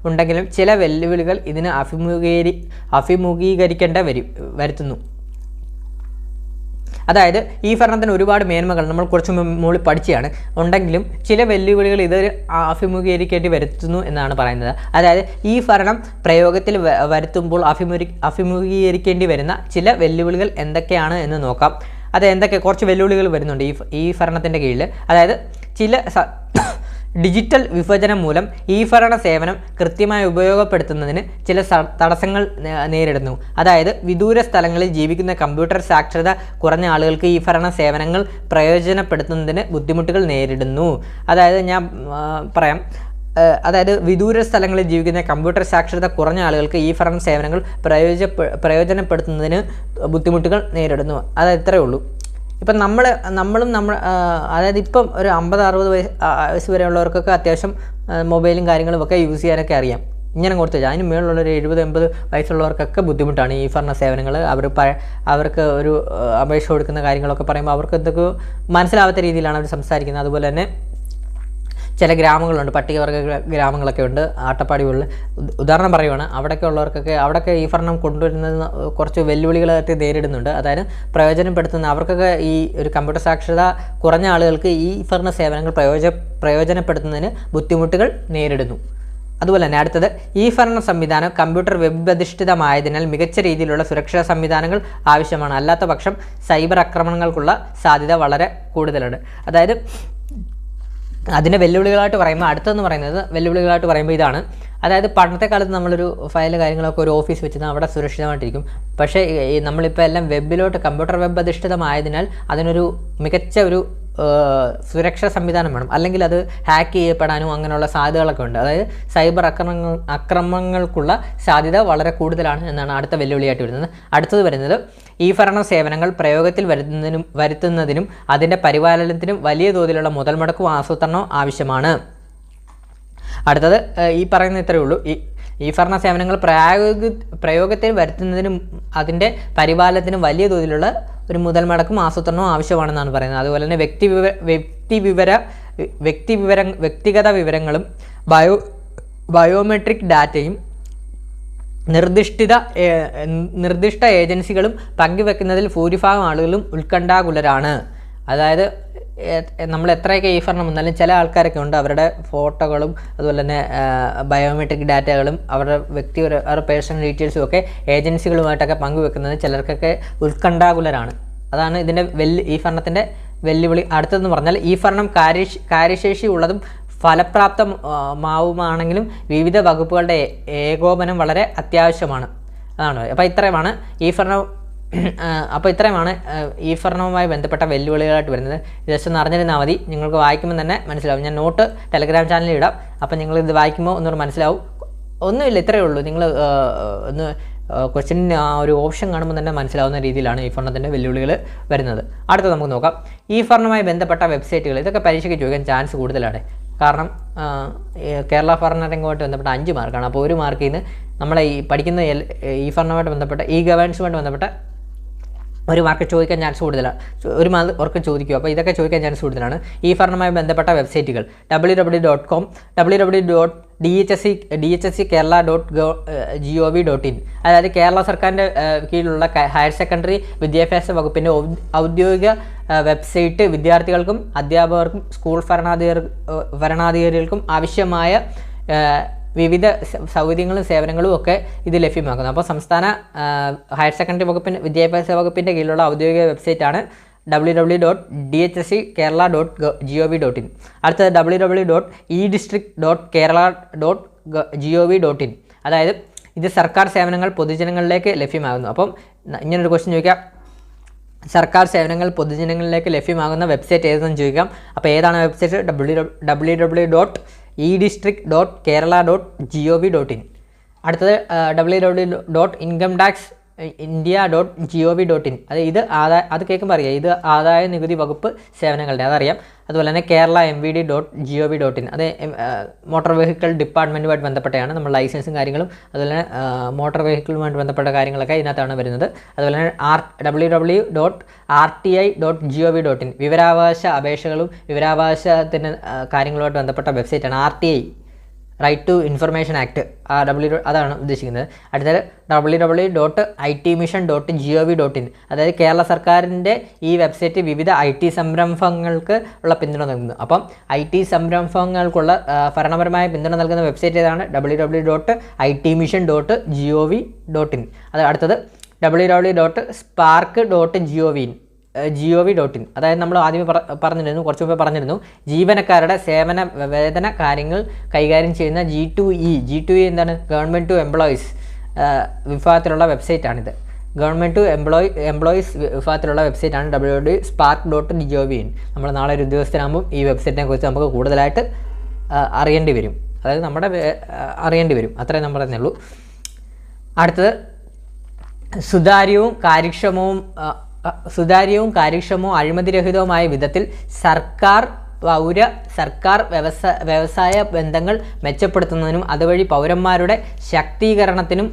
ഉണ്ടെങ്കിലും ചില വെല്ലുവിളികൾ ഇതിന് അഭിമുഖീകരിക്കേണ്ട വരുത്തുന്നു. അതായത് ഈ ഭരണത്തിന് ഒരുപാട് മേന്മകൾ നമ്മൾ കുറച്ച് മുകളിൽ പഠിച്ചതാണ് ഉണ്ടെങ്കിലും ചില വെല്ലുവിളികൾ ഇത് അഭിമുഖീകരിക്കേണ്ടി വരുത്തുന്നു എന്നാണ് പറയുന്നത്. അതായത് ഈ ഭരണം പ്രയോഗത്തിൽ വരുത്തുമ്പോൾ അഭിമുഖീകരിക്കേണ്ടി വരുന്ന ചില വെല്ലുവിളികൾ എന്തൊക്കെയാണ് എന്ന് നോക്കാം. അത് കുറച്ച് വെല്ലുവിളികൾ വരുന്നുണ്ട് ഈ ഭരണത്തിൻ്റെ കീഴിൽ. അതായത് ചില ഡിജിറ്റൽ വിഭജനം മൂലം ഈ ഭരണ സേവനം കൃത്യമായി ഉപയോഗപ്പെടുത്തുന്നതിന് ചില തടസ്സങ്ങൾ നേരിടുന്നു. അതായത് വിദൂര സ്ഥലങ്ങളിൽ ജീവിക്കുന്ന കമ്പ്യൂട്ടർ സാക്ഷരത കുറഞ്ഞ ആളുകൾക്ക് ഈ ഭരണ സേവനങ്ങൾ പ്രയോജനപ്പെടുത്തുന്നതിന് ബുദ്ധിമുട്ടുകൾ നേരിടുന്നു. അതായത് ഞാൻ പറയാം, അതായത് വിദൂര സ്ഥലങ്ങളിൽ ജീവിക്കുന്ന കമ്പ്യൂട്ടർ സാക്ഷരത കുറഞ്ഞ ആളുകൾക്ക് ഈ ഭരണ സേവനങ്ങൾ പ്രയോജനപ്പെടുത്തുന്നതിന് ബുദ്ധിമുട്ടുകൾ നേരിടുന്നു. അത് ഇത്രയേ ഉള്ളൂ. ഇപ്പം അതായത് ഇപ്പം ഒരു 50-60 വയസ്സ് വരെയുള്ളവർക്കൊക്കെ അത്യാവശ്യം മൊബൈലും കാര്യങ്ങളും ഒക്കെ യൂസ് ചെയ്യാനൊക്കെ അറിയാം. ഇങ്ങനെ കൊടുത്തു വെച്ചാൽ അതിന് മേളുള്ളൊരു 70-80 വയസ്സുള്ളവർക്കൊക്കെ ബുദ്ധിമുട്ടാണ് ഈ പറഞ്ഞ സേവനങ്ങൾ. അവർക്ക് ഒരു അപേക്ഷ കൊടുക്കുന്ന കാര്യങ്ങളൊക്കെ പറയുമ്പോൾ അവർക്ക് എന്തൊക്കെ മനസ്സിലാവാത്ത രീതിയിലാണ് അവർ സംസാരിക്കുന്നത്. അതുപോലെ തന്നെ ചില ഗ്രാമങ്ങളുണ്ട്, പട്ടികവർഗ ഗ്രാമങ്ങളൊക്കെ ഉണ്ട്, അട്ടപ്പാടികളിൽ ഉദാഹരണം പറയുവാണ്. അവിടെയൊക്കെ ഈ ഭരണം കൊണ്ടുവരുന്നത് കുറച്ച് വെല്ലുവിളികളായിട്ട് നേരിടുന്നുണ്ട്. അതായത് അവർക്കൊക്കെ ഈ ഒരു കമ്പ്യൂട്ടർ സാക്ഷരത കുറഞ്ഞ ആളുകൾക്ക് ഈ ഭരണ സേവനങ്ങൾ പ്രയോജനപ്പെടുത്തുന്നതിന് ബുദ്ധിമുട്ടുകൾ നേരിടുന്നു. അതുപോലെ തന്നെ അടുത്തത്, ഈ ഭരണ സംവിധാനം കമ്പ്യൂട്ടർ വെബ് അധിഷ്ഠിതമായതിനാൽ മികച്ച രീതിയിലുള്ള സുരക്ഷാ സംവിധാനങ്ങൾ ആവശ്യമാണ്. അല്ലാത്ത പക്ഷം സൈബർ ആക്രമണങ്ങൾക്കുള്ള സാധ്യത വളരെ കൂടുതലാണ്. അതായത് അതിൻ്റെ വെല്ലുവിളികളായിട്ട് പറയുമ്പോൾ ഇതാണ്. അതായത് പണ്ടത്തെ കാലത്ത് നമ്മളൊരു ഫയൽ കാര്യങ്ങളൊക്കെ ഒരു ഓഫീസ് വെച്ച് അവിടെ സുരക്ഷിതമായിട്ടിരിക്കും. പക്ഷേ നമ്മളിപ്പോൾ എല്ലാം കമ്പ്യൂട്ടർ വെബ് അധിഷ്ഠിതമായതിനാൽ അതിനൊരു മികച്ച ഒരു സുരക്ഷാ സംവിധാനം വേണം, അല്ലെങ്കിൽ അത് ഹാക്ക് ചെയ്യപ്പെടാനും അങ്ങനെയുള്ള സാധ്യതകളൊക്കെ ഉണ്ട്. അതായത് സൈബർ ആക്രമണങ്ങൾക്കുള്ള സാധ്യത വളരെ കൂടുതലാണ് എന്നാണ് അടുത്ത വെല്ലുവിളിയായിട്ട് വരുന്നത്. അടുത്തത് വരുന്നത്, ഈ ഭരണ സേവനങ്ങൾ പ്രയോഗത്തിൽ വരുത്തുന്നതിനും അതിൻ്റെ പരിപാലനത്തിനും വലിയ തോതിലുള്ള മുതൽ മുടക്കും ആസൂത്രണവും ആവശ്യമാണ്. അടുത്തത് ഈ പറയുന്ന ഇത്രയേ ഉള്ളൂ. ഈ ഭരണ സേവനങ്ങൾ പ്രയോഗത്തിൽ വരുത്തുന്നതിനും അതിൻ്റെ പരിപാലനത്തിനും വലിയ തോതിലുള്ള ഒരു മുതൽ മുടക്കും ആസൂത്രണവും ആവശ്യമാണെന്നാണ് പറയുന്നത്. അതുപോലെ തന്നെ വ്യക്തിഗത വിവരങ്ങളും ബയോമെട്രിക് ഡാറ്റയും നിർദ്ദിഷ്ട ഏജൻസികളും പങ്കുവെക്കുന്നതിൽ ഭൂരിഭാഗം ആളുകളും ഉത്കണ്ഠാകുലരാണ്. അതായത് നമ്മൾ എത്രയൊക്കെ ഈ ഭരണം വന്നാലും ചില ആൾക്കാരൊക്കെ ഉണ്ട്, അവരുടെ ഫോട്ടോകളും അതുപോലെ തന്നെ ബയോമെട്രിക് ഡാറ്റകളും അവരുടെ പേഴ്സണൽ ഡീറ്റെയിൽസും ഒക്കെ ഏജൻസികളുമായിട്ടൊക്കെ പങ്കുവെക്കുന്നത് ചിലർക്കൊക്കെ ഉത്കണ്ഠാകുലരാണ്. അതാണ് ഇതിൻ്റെ ഈ ഭരണത്തിൻ്റെ വെല്ലുവിളി. അടുത്തതെന്ന് പറഞ്ഞാൽ, ഈ ഭരണം കാര്യശേഷി ഉള്ളതും ഫലപ്രാപ്തമാവുമാണെങ്കിലും വിവിധ വകുപ്പുകളുടെ ഏകോപനം വളരെ അത്യാവശ്യമാണ്. അതാണ്. അപ്പോൾ ഇത്രയുമാണ് ഈ ഭരണവുമായി ബന്ധപ്പെട്ട വെല്ലുവിളികളായിട്ട് വരുന്നത്. ജസ്റ്റ് ഒന്ന് അറിഞ്ഞിരുന്നാൽ മതി, നിങ്ങൾക്ക് വായിക്കുമ്പോൾ തന്നെ മനസ്സിലാവും. ഞാൻ നോട്ട് ടെലഗ്രാം ചാനലിൽ ഇടാം, അപ്പോൾ നിങ്ങളിത് വായിക്കുമ്പോൾ ഒന്നുകൂടെ മനസ്സിലാവും. ഒന്നുമില്ല, ഇത്രയേ ഉള്ളൂ. നിങ്ങൾ ഒന്ന് ക്വസ്റ്റ്യൻ ഒരു ഓപ്ഷൻ കാണുമ്പോൾ തന്നെ മനസ്സിലാവുന്ന രീതിയിലാണ് ഈ ഭരണത്തിൻ്റെ വെല്ലുവിളികൾ വരുന്നത്. അടുത്തത് നമുക്ക് നോക്കാം. ഈ ഭരണവുമായി ബന്ധപ്പെട്ട വെബ്സൈറ്റുകൾ, ഇതൊക്കെ പരീക്ഷയ്ക്ക് ചോദിക്കാൻ ചാൻസ് കൂടുതലാണ്. കാരണം കേരള ഭരണരംഗവുമായിട്ട് ബന്ധപ്പെട്ട 5 മാർക്കാണ്. അപ്പോൾ 1 മാർക്കിൽ നിന്ന് നമ്മളെ ഈ പഠിക്കുന്ന ഈ ഭരണവുമായിട്ട് ബന്ധപ്പെട്ട ഗവേണൻസുമായിട്ട് ബന്ധപ്പെട്ട 1 മാർക്ക് ചോദിക്കാൻ ചാൻസ് കൂടുതലാണ്. 1 മാർക്ക് ചോദിക്കും. അപ്പോൾ ഇതൊക്കെ ചോദിക്കാൻ ചാൻസ് കൂടുതലാണ്. ഈ ഭരണവുമായി ബന്ധപ്പെട്ട വെബ്സൈറ്റുകൾ www.com, www.dhsc.kerala.gov.in, അതായത് കേരള സർക്കാരിൻ്റെ കീഴിലുള്ള ഹയർ സെക്കൻഡറി വിദ്യാഭ്യാസ വകുപ്പിൻ്റെ ഔദ്യോഗിക വെബ്സൈറ്റ്. വിദ്യാർത്ഥികൾക്കും അധ്യാപകർക്കും സ്കൂൾ ഭരണാധികാരികൾക്കും ആവശ്യമായ വിവിധ സൗകര്യങ്ങളും സേവനങ്ങളും ഒക്കെ ഇത് ലഭ്യമാക്കുന്നു. അപ്പോൾ സംസ്ഥാന ഹയർ സെക്കൻഡറി വിദ്യാഭ്യാസ വകുപ്പിൻ്റെ കീഴിലുള്ള ഔദ്യോഗിക വെബ്സൈറ്റാണ് www.dhsc.kerala.gov.in. അടുത്തത് www.edistrict.kerala.gov.in, അതായത് ഇത് സർക്കാർ സേവനങ്ങൾ പൊതുജനങ്ങളിലേക്ക് ലഭ്യമാകുന്നു. അപ്പം ഇങ്ങനൊരു ക്വസ്റ്റ്യൻ ചോദിക്കാം, സർക്കാർ സേവനങ്ങൾ പൊതുജനങ്ങളിലേക്ക് ലഭ്യമാകുന്ന വെബ്സൈറ്റ് ഏതെന്ന് ചോദിക്കാം. അപ്പോൾ ഏതാണ് വെബ്സൈറ്റ്? www.edistrict.kerala.gov.in. അടുത്തത് www.incometaxindia.gov.in. അത് കേൾക്കുമ്പോൾ അറിയാം, ഇത് ആദായ നികുതി വകുപ്പ് സേവനങ്ങളുടെ, അതറിയാം. അതുപോലെ തന്നെ kerala.mvd.gov.in, അത് മോട്ടോർ വെഹിക്കിൾ ഡിപ്പാർട്ട്മെൻറ്റുമായിട്ട് ബന്ധപ്പെട്ടാണ്. നമ്മൾ ലൈസൻസും കാര്യങ്ങളും അതുപോലെ തന്നെ മോട്ടോർ വെഹിക്കിളുമായിട്ട് ബന്ധപ്പെട്ട കാര്യങ്ങളൊക്കെ ഇതിനകത്താണ് വരുന്നത്. അതുപോലെ തന്നെ www.rti.gov.in, വിവരാവകാശ അപേക്ഷകളും വിവരാവകാശത്തിന് കാര്യങ്ങളുമായിട്ട് ബന്ധപ്പെട്ട വെബ്സൈറ്റാണ് RTI, right to information act. അതാണ് ഉദ്ദേശിക്കുന്നത്. അടുത്തത് www.itmission.gov.in, അതായത് കേരള സർക്കാരിൻ്റെ ഈ വെബ്സൈറ്റ് വിവിധ IT സംരംഭങ്ങൾക്ക് ഉള്ള പിന്തുണ നൽകുന്നു. അപ്പം IT സംരംഭങ്ങൾക്കുള്ള ഭരണപരമായ പിന്തുണ നൽകുന്ന വെബ്സൈറ്റ് ഏതാണ്? www.itmission.gov.in. അത് അടുത്തത് www.spark.gov.in, അതായത് നമ്മൾ ആദ്യമേ കുറച്ച് മുമ്പേ പറഞ്ഞിരുന്നു, ജീവനക്കാരുടെ വേതന കാര്യങ്ങൾ കൈകാര്യം ചെയ്യുന്ന G2E എന്താണ്? ഗവൺമെൻറ് ടു എംപ്ലോയീസ് വിഭാഗത്തിലുള്ള വെബ്സൈറ്റാണിത്. ഗവൺമെൻറ് ടു എംപ്ലോയീസ് വിഭാഗത്തിലുള്ള വെബ്സൈറ്റാണ് www.spark.gov.in. നമ്മൾ നാളെ ഒരു ഉദ്യോഗസ്ഥനാകുമ്പോൾ ഈ വെബ്സൈറ്റിനെ കുറിച്ച് നമുക്ക് കൂടുതലായിട്ട് അറിയേണ്ടി വരും. അത്രയും നമ്മൾ പറയുന്നേ ഉള്ളൂ. അടുത്തത്, സുതാര്യവും കാര്യക്ഷമവും അഴിമതിരഹിതവുമായ വിധത്തിൽ സർക്കാർ പൗര സർക്കാർ വ്യവസായ ബന്ധങ്ങൾ മെച്ചപ്പെടുത്തുന്നതിനും അതുവഴി പൗരന്മാരുടെ ശാക്തീകരണത്തിനും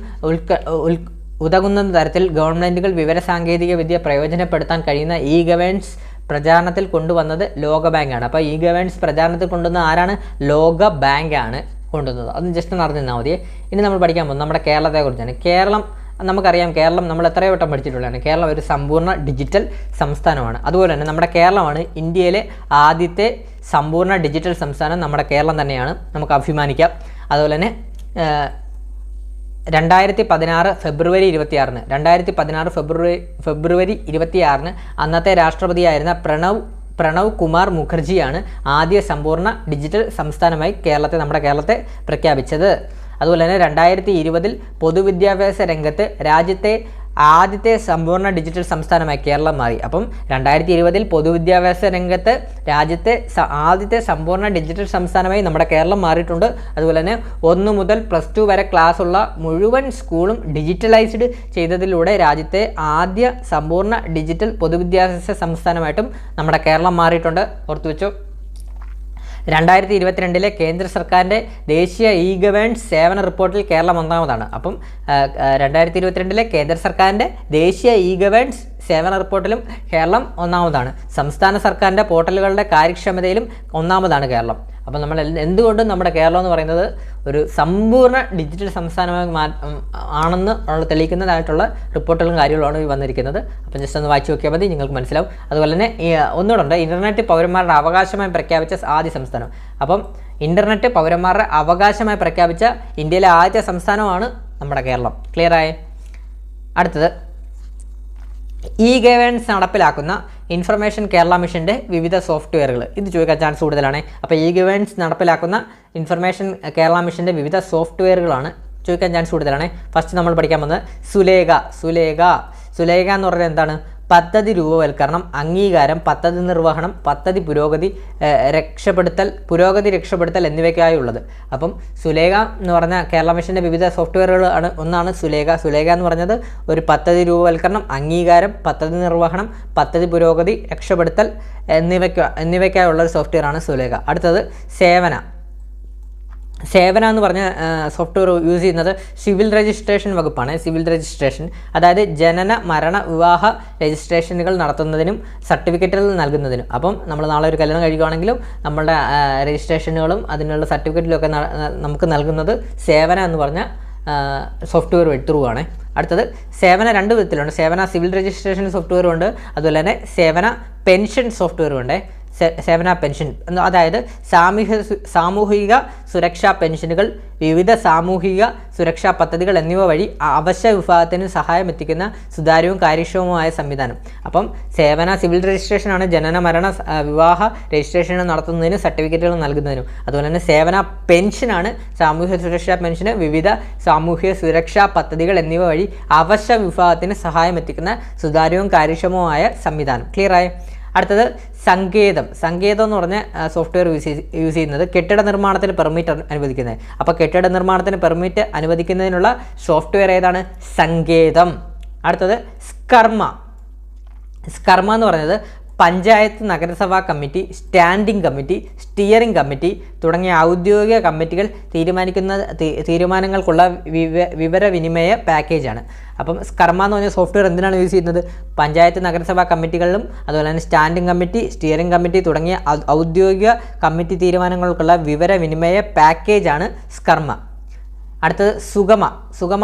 ഉതകുന്ന തരത്തിൽ ഗവൺമെൻറ്റുകൾ വിവരസാങ്കേതിക വിദ്യ പ്രയോജനപ്പെടുത്താൻ കഴിയുന്ന ഇ ഗവേൺസ് പ്രചാരണത്തിൽ കൊണ്ടുവന്നത് ലോകബാങ്കാണ്. അപ്പോൾ ഇ ഗവേൺസ് പ്രചാരണത്തിൽ കൊണ്ടുവന്ന ആരാണ്? ലോകബാങ്കാണ് കൊണ്ടുവന്നത്. അതൊന്ന് ജസ്റ്റ് ഒന്ന് അറിഞ്ഞാൽ മതിയെ. ഇനി നമ്മൾ പഠിക്കാൻ പോകുന്നത് നമ്മുടെ കേരളത്തെക്കുറിച്ചാണ്. കേരളം നമുക്കറിയാം, കേരളം നമ്മൾ എത്രയോ വട്ടം പഠിച്ചിട്ടുള്ളതാണ്. കേരളം ഒരു സമ്പൂർണ്ണ ഡിജിറ്റൽ സംസ്ഥാനമാണ്. അതുപോലെ തന്നെ നമ്മുടെ കേരളമാണ് ഇന്ത്യയിലെ ആദ്യത്തെ സമ്പൂർണ്ണ ഡിജിറ്റൽ സംസ്ഥാനം. നമ്മുടെ കേരളം തന്നെയാണ്, നമുക്ക് അഭിമാനിക്കാം. അതുപോലെ തന്നെ 2016 ഫെബ്രുവരി 26 അന്നത്തെ രാഷ്ട്രപതിയായിരുന്ന പ്രണവ് കുമാർ മുഖർജിയാണ് ആദ്യ സമ്പൂർണ്ണ ഡിജിറ്റൽ സംസ്ഥാനമായി നമ്മുടെ കേരളത്തെ പ്രഖ്യാപിച്ചത്. അതുപോലെ തന്നെ 2020 പൊതുവിദ്യാഭ്യാസ രംഗത്ത് രാജ്യത്തെ ആദ്യത്തെ സമ്പൂർണ്ണ ഡിജിറ്റൽ സംസ്ഥാനമായി കേരളം മാറി. അപ്പം 2020 പൊതുവിദ്യാഭ്യാസ രംഗത്ത് രാജ്യത്തെ ആദ്യത്തെ സമ്പൂർണ്ണ ഡിജിറ്റൽ സംസ്ഥാനമായി നമ്മുടെ കേരളം മാറിയിട്ടുണ്ട്. അതുപോലെ തന്നെ 1 മുതൽ +2 വരെ ക്ലാസ് ഉള്ള മുഴുവൻ സ്കൂളും ഡിജിറ്റലൈസ്ഡ് ചെയ്തതിലൂടെ രാജ്യത്തെ ആദ്യ സമ്പൂർണ്ണ ഡിജിറ്റൽ പൊതുവിദ്യാഭ്യാസ സംസ്ഥാനമായിട്ടും നമ്മുടെ കേരളം മാറിയിട്ടുണ്ട്. ഓർത്തു വെച്ചോ. 2022 കേന്ദ്ര സർക്കാരിൻ്റെ ദേശീയ ഇ ഗവേൺസ് സേവന റിപ്പോർട്ടിൽ കേരളം ഒന്നാമതാണ്. അപ്പം 2022 കേന്ദ്ര സർക്കാരിൻ്റെ ദേശീയ ഇ ഗവേൺസ് സേവന റിപ്പോർട്ടിലും കേരളം ഒന്നാമതാണ്. സംസ്ഥാന സർക്കാരിൻ്റെ പോർട്ടലുകളുടെ കാര്യക്ഷമതയിലും ഒന്നാമതാണ് കേരളം. അപ്പം നമ്മൾ എന്തുകൊണ്ടും നമ്മുടെ കേരളം എന്ന് പറയുന്നത് ഒരു സമ്പൂർണ്ണ ഡിജിറ്റൽ സംസ്ഥാനമായി ആണെന്ന് തെളിയിക്കുന്നതായിട്ടുള്ള റിപ്പോർട്ടുകളും കാര്യങ്ങളുമാണ് വന്നിരിക്കുന്നത്. അപ്പം ജസ്റ്റ് ഒന്ന് വായിച്ചു നോക്കിയാൽ മതി, നിങ്ങൾക്ക് മനസ്സിലാവും. അതുപോലെ തന്നെ ഒന്നുകൂടെ, ഇൻ്റർനെറ്റ് പൗരന്മാരുടെ അവകാശമായി പ്രഖ്യാപിച്ച ആദ്യ സംസ്ഥാനം. അപ്പം ഇൻ്റർനെറ്റ് പൗരന്മാരുടെ അവകാശമായി പ്രഖ്യാപിച്ച ഇന്ത്യയിലെ ആദ്യത്തെ സംസ്ഥാനമാണ് നമ്മുടെ കേരളം. ക്ലിയറായേ? അടുത്തത്, ഇ ഗവേൺസ് നടപ്പിലാക്കുന്ന ഇൻഫർമേഷൻ കേരള മിഷൻ്റെ വിവിധ സോഫ്റ്റ്വെയറുകൾ. ഇത് ചോദിക്കാൻ ചാൻസ് കൂടുതലാണ്. അപ്പോൾ ഇ ഗവേൺസ് നടപ്പിലാക്കുന്ന ഇൻഫർമേഷൻ കേരള മിഷൻ്റെ വിവിധ സോഫ്റ്റ്വെയറുകളാണ് ചോദിക്കാൻ ചാൻസ് കൂടുതലാണ്. ഫസ്റ്റ് നമ്മൾ പഠിക്കാൻ പോകുന്നത് സുലേഖ എന്ന് പറയുന്നത് എന്താണ്? പദ്ധതി രൂപവൽക്കരണം, അംഗീകാരം, പദ്ധതി നിർവഹണം, പദ്ധതി പുരോഗതി രക്ഷപ്പെടുത്തൽ എന്നിവയ്ക്കായുള്ളത്. അപ്പം സുലേഖ എന്ന് പറഞ്ഞ കേരള മിഷൻ്റെ വിവിധ സോഫ്റ്റ്വെയറുകൾ ഒന്നാണ് സുലേഖ എന്ന് പറഞ്ഞത് ഒരു പദ്ധതി രൂപവൽക്കരണം, അംഗീകാരം, പദ്ധതി നിർവഹണം, പദ്ധതി പുരോഗതി രക്ഷപ്പെടുത്തൽ എന്നിവയ്ക്കായുള്ള ഒരു സോഫ്റ്റ്വെയറാണ് സുലേഖ. അടുത്തത് സേവന എന്ന് പറഞ്ഞ സോഫ്റ്റ്വെയർ യൂസ് ചെയ്യുന്നത് സിവിൽ രജിസ്ട്രേഷൻ വകുപ്പാണ്. സിവിൽ രജിസ്ട്രേഷൻ അതായത് ജനന മരണ വിവാഹ രജിസ്ട്രേഷനുകൾ നടത്തുന്നതിനും സർട്ടിഫിക്കറ്റുകൾ നൽകുന്നതിനും. അപ്പം നമ്മൾ നാളെ ഒരു കല്യാണം കഴിക്കുകയാണെങ്കിലും നമ്മളുടെ രജിസ്ട്രേഷനുകളും അതിനുള്ള സർട്ടിഫിക്കറ്റിലും ഒക്കെ നമുക്ക് നൽകുന്നത് സേവന എന്ന് പറഞ്ഞ സോഫ്റ്റ്വെയർ ത്രൂ ആണ്. അടുത്തത് സേവന 2 വിധത്തിലുണ്ട്. സേവന സിവിൽ രജിസ്ട്രേഷൻ സോഫ്റ്റ്വെയറും ഉണ്ട്, അതുപോലെ തന്നെ സേവന പെൻഷൻ സോഫ്റ്റ്വെയറും ഉണ്ട്. സേവന പെൻഷൻ അതായത് സാമൂഹിക സുരക്ഷാ പെൻഷനുകൾ, വിവിധ സാമൂഹിക സുരക്ഷാ പദ്ധതികൾ എന്നിവ വഴി അവശ്യ വിഭാഗത്തിന് സഹായം എത്തിക്കുന്ന സുതാര്യവും കാര്യക്ഷമവുമായ സംവിധാനം. അപ്പം സേവന സിവിൽ രജിസ്ട്രേഷനാണ് ജനന മരണ വിവാഹ രജിസ്ട്രേഷൻ നടത്തുന്നതിനും സർട്ടിഫിക്കറ്റുകൾ നൽകുന്നതിനും. അതുപോലെ തന്നെ സേവന പെൻഷനാണ് സാമൂഹിക സുരക്ഷാ പെൻഷന്, വിവിധ സാമൂഹിക സുരക്ഷാ പദ്ധതികൾ എന്നിവ വഴി അവശ്യ വിഭാഗത്തിന് സഹായം എത്തിക്കുന്ന സുതാര്യവും കാര്യക്ഷമവുമായ സംവിധാനം. ക്ലിയറായി? അടുത്തത് സങ്കേതം എന്ന് പറഞ്ഞ സോഫ്റ്റ്വെയർ യൂസ് ചെയ്യുന്നത് കെട്ടിട നിർമ്മാണത്തിന് പെർമിറ്റ് അനുവദിക്കുന്നത്. അപ്പോൾ കെട്ടിട നിർമ്മാണത്തിന് പെർമിറ്റ് അനുവദിക്കുന്നതിനുള്ള സോഫ്റ്റ്വെയർ ഏതാണ്? സങ്കേതം. അടുത്തത് സ്കർമ എന്ന് പറയുന്നത് പഞ്ചായത്ത് നഗരസഭാ committee, standing committee, steering committee തുടങ്ങിയ ഔദ്യോഗിക കമ്മിറ്റികൾ തീരുമാനങ്ങൾക്കുള്ള വിവരവിനിമയ പാക്കേജാണ്. അപ്പം സ്കർമ എന്ന് പറഞ്ഞ സോഫ്റ്റ്വെയർ എന്തിനാണ് യൂസ് ചെയ്യുന്നത്? പഞ്ചായത്ത് നഗരസഭാ കമ്മിറ്റികളിലും അതുപോലെ തന്നെ സ്റ്റാൻഡിംഗ് കമ്മിറ്റി, സ്റ്റിയറിംഗ് കമ്മിറ്റി തുടങ്ങിയ ഔദ്യോഗിക കമ്മിറ്റി തീരുമാനങ്ങൾക്കുള്ള വിവരവിനിമയ പാക്കേജാണ് സ്കർമ. അടുത്തത് സുഗമ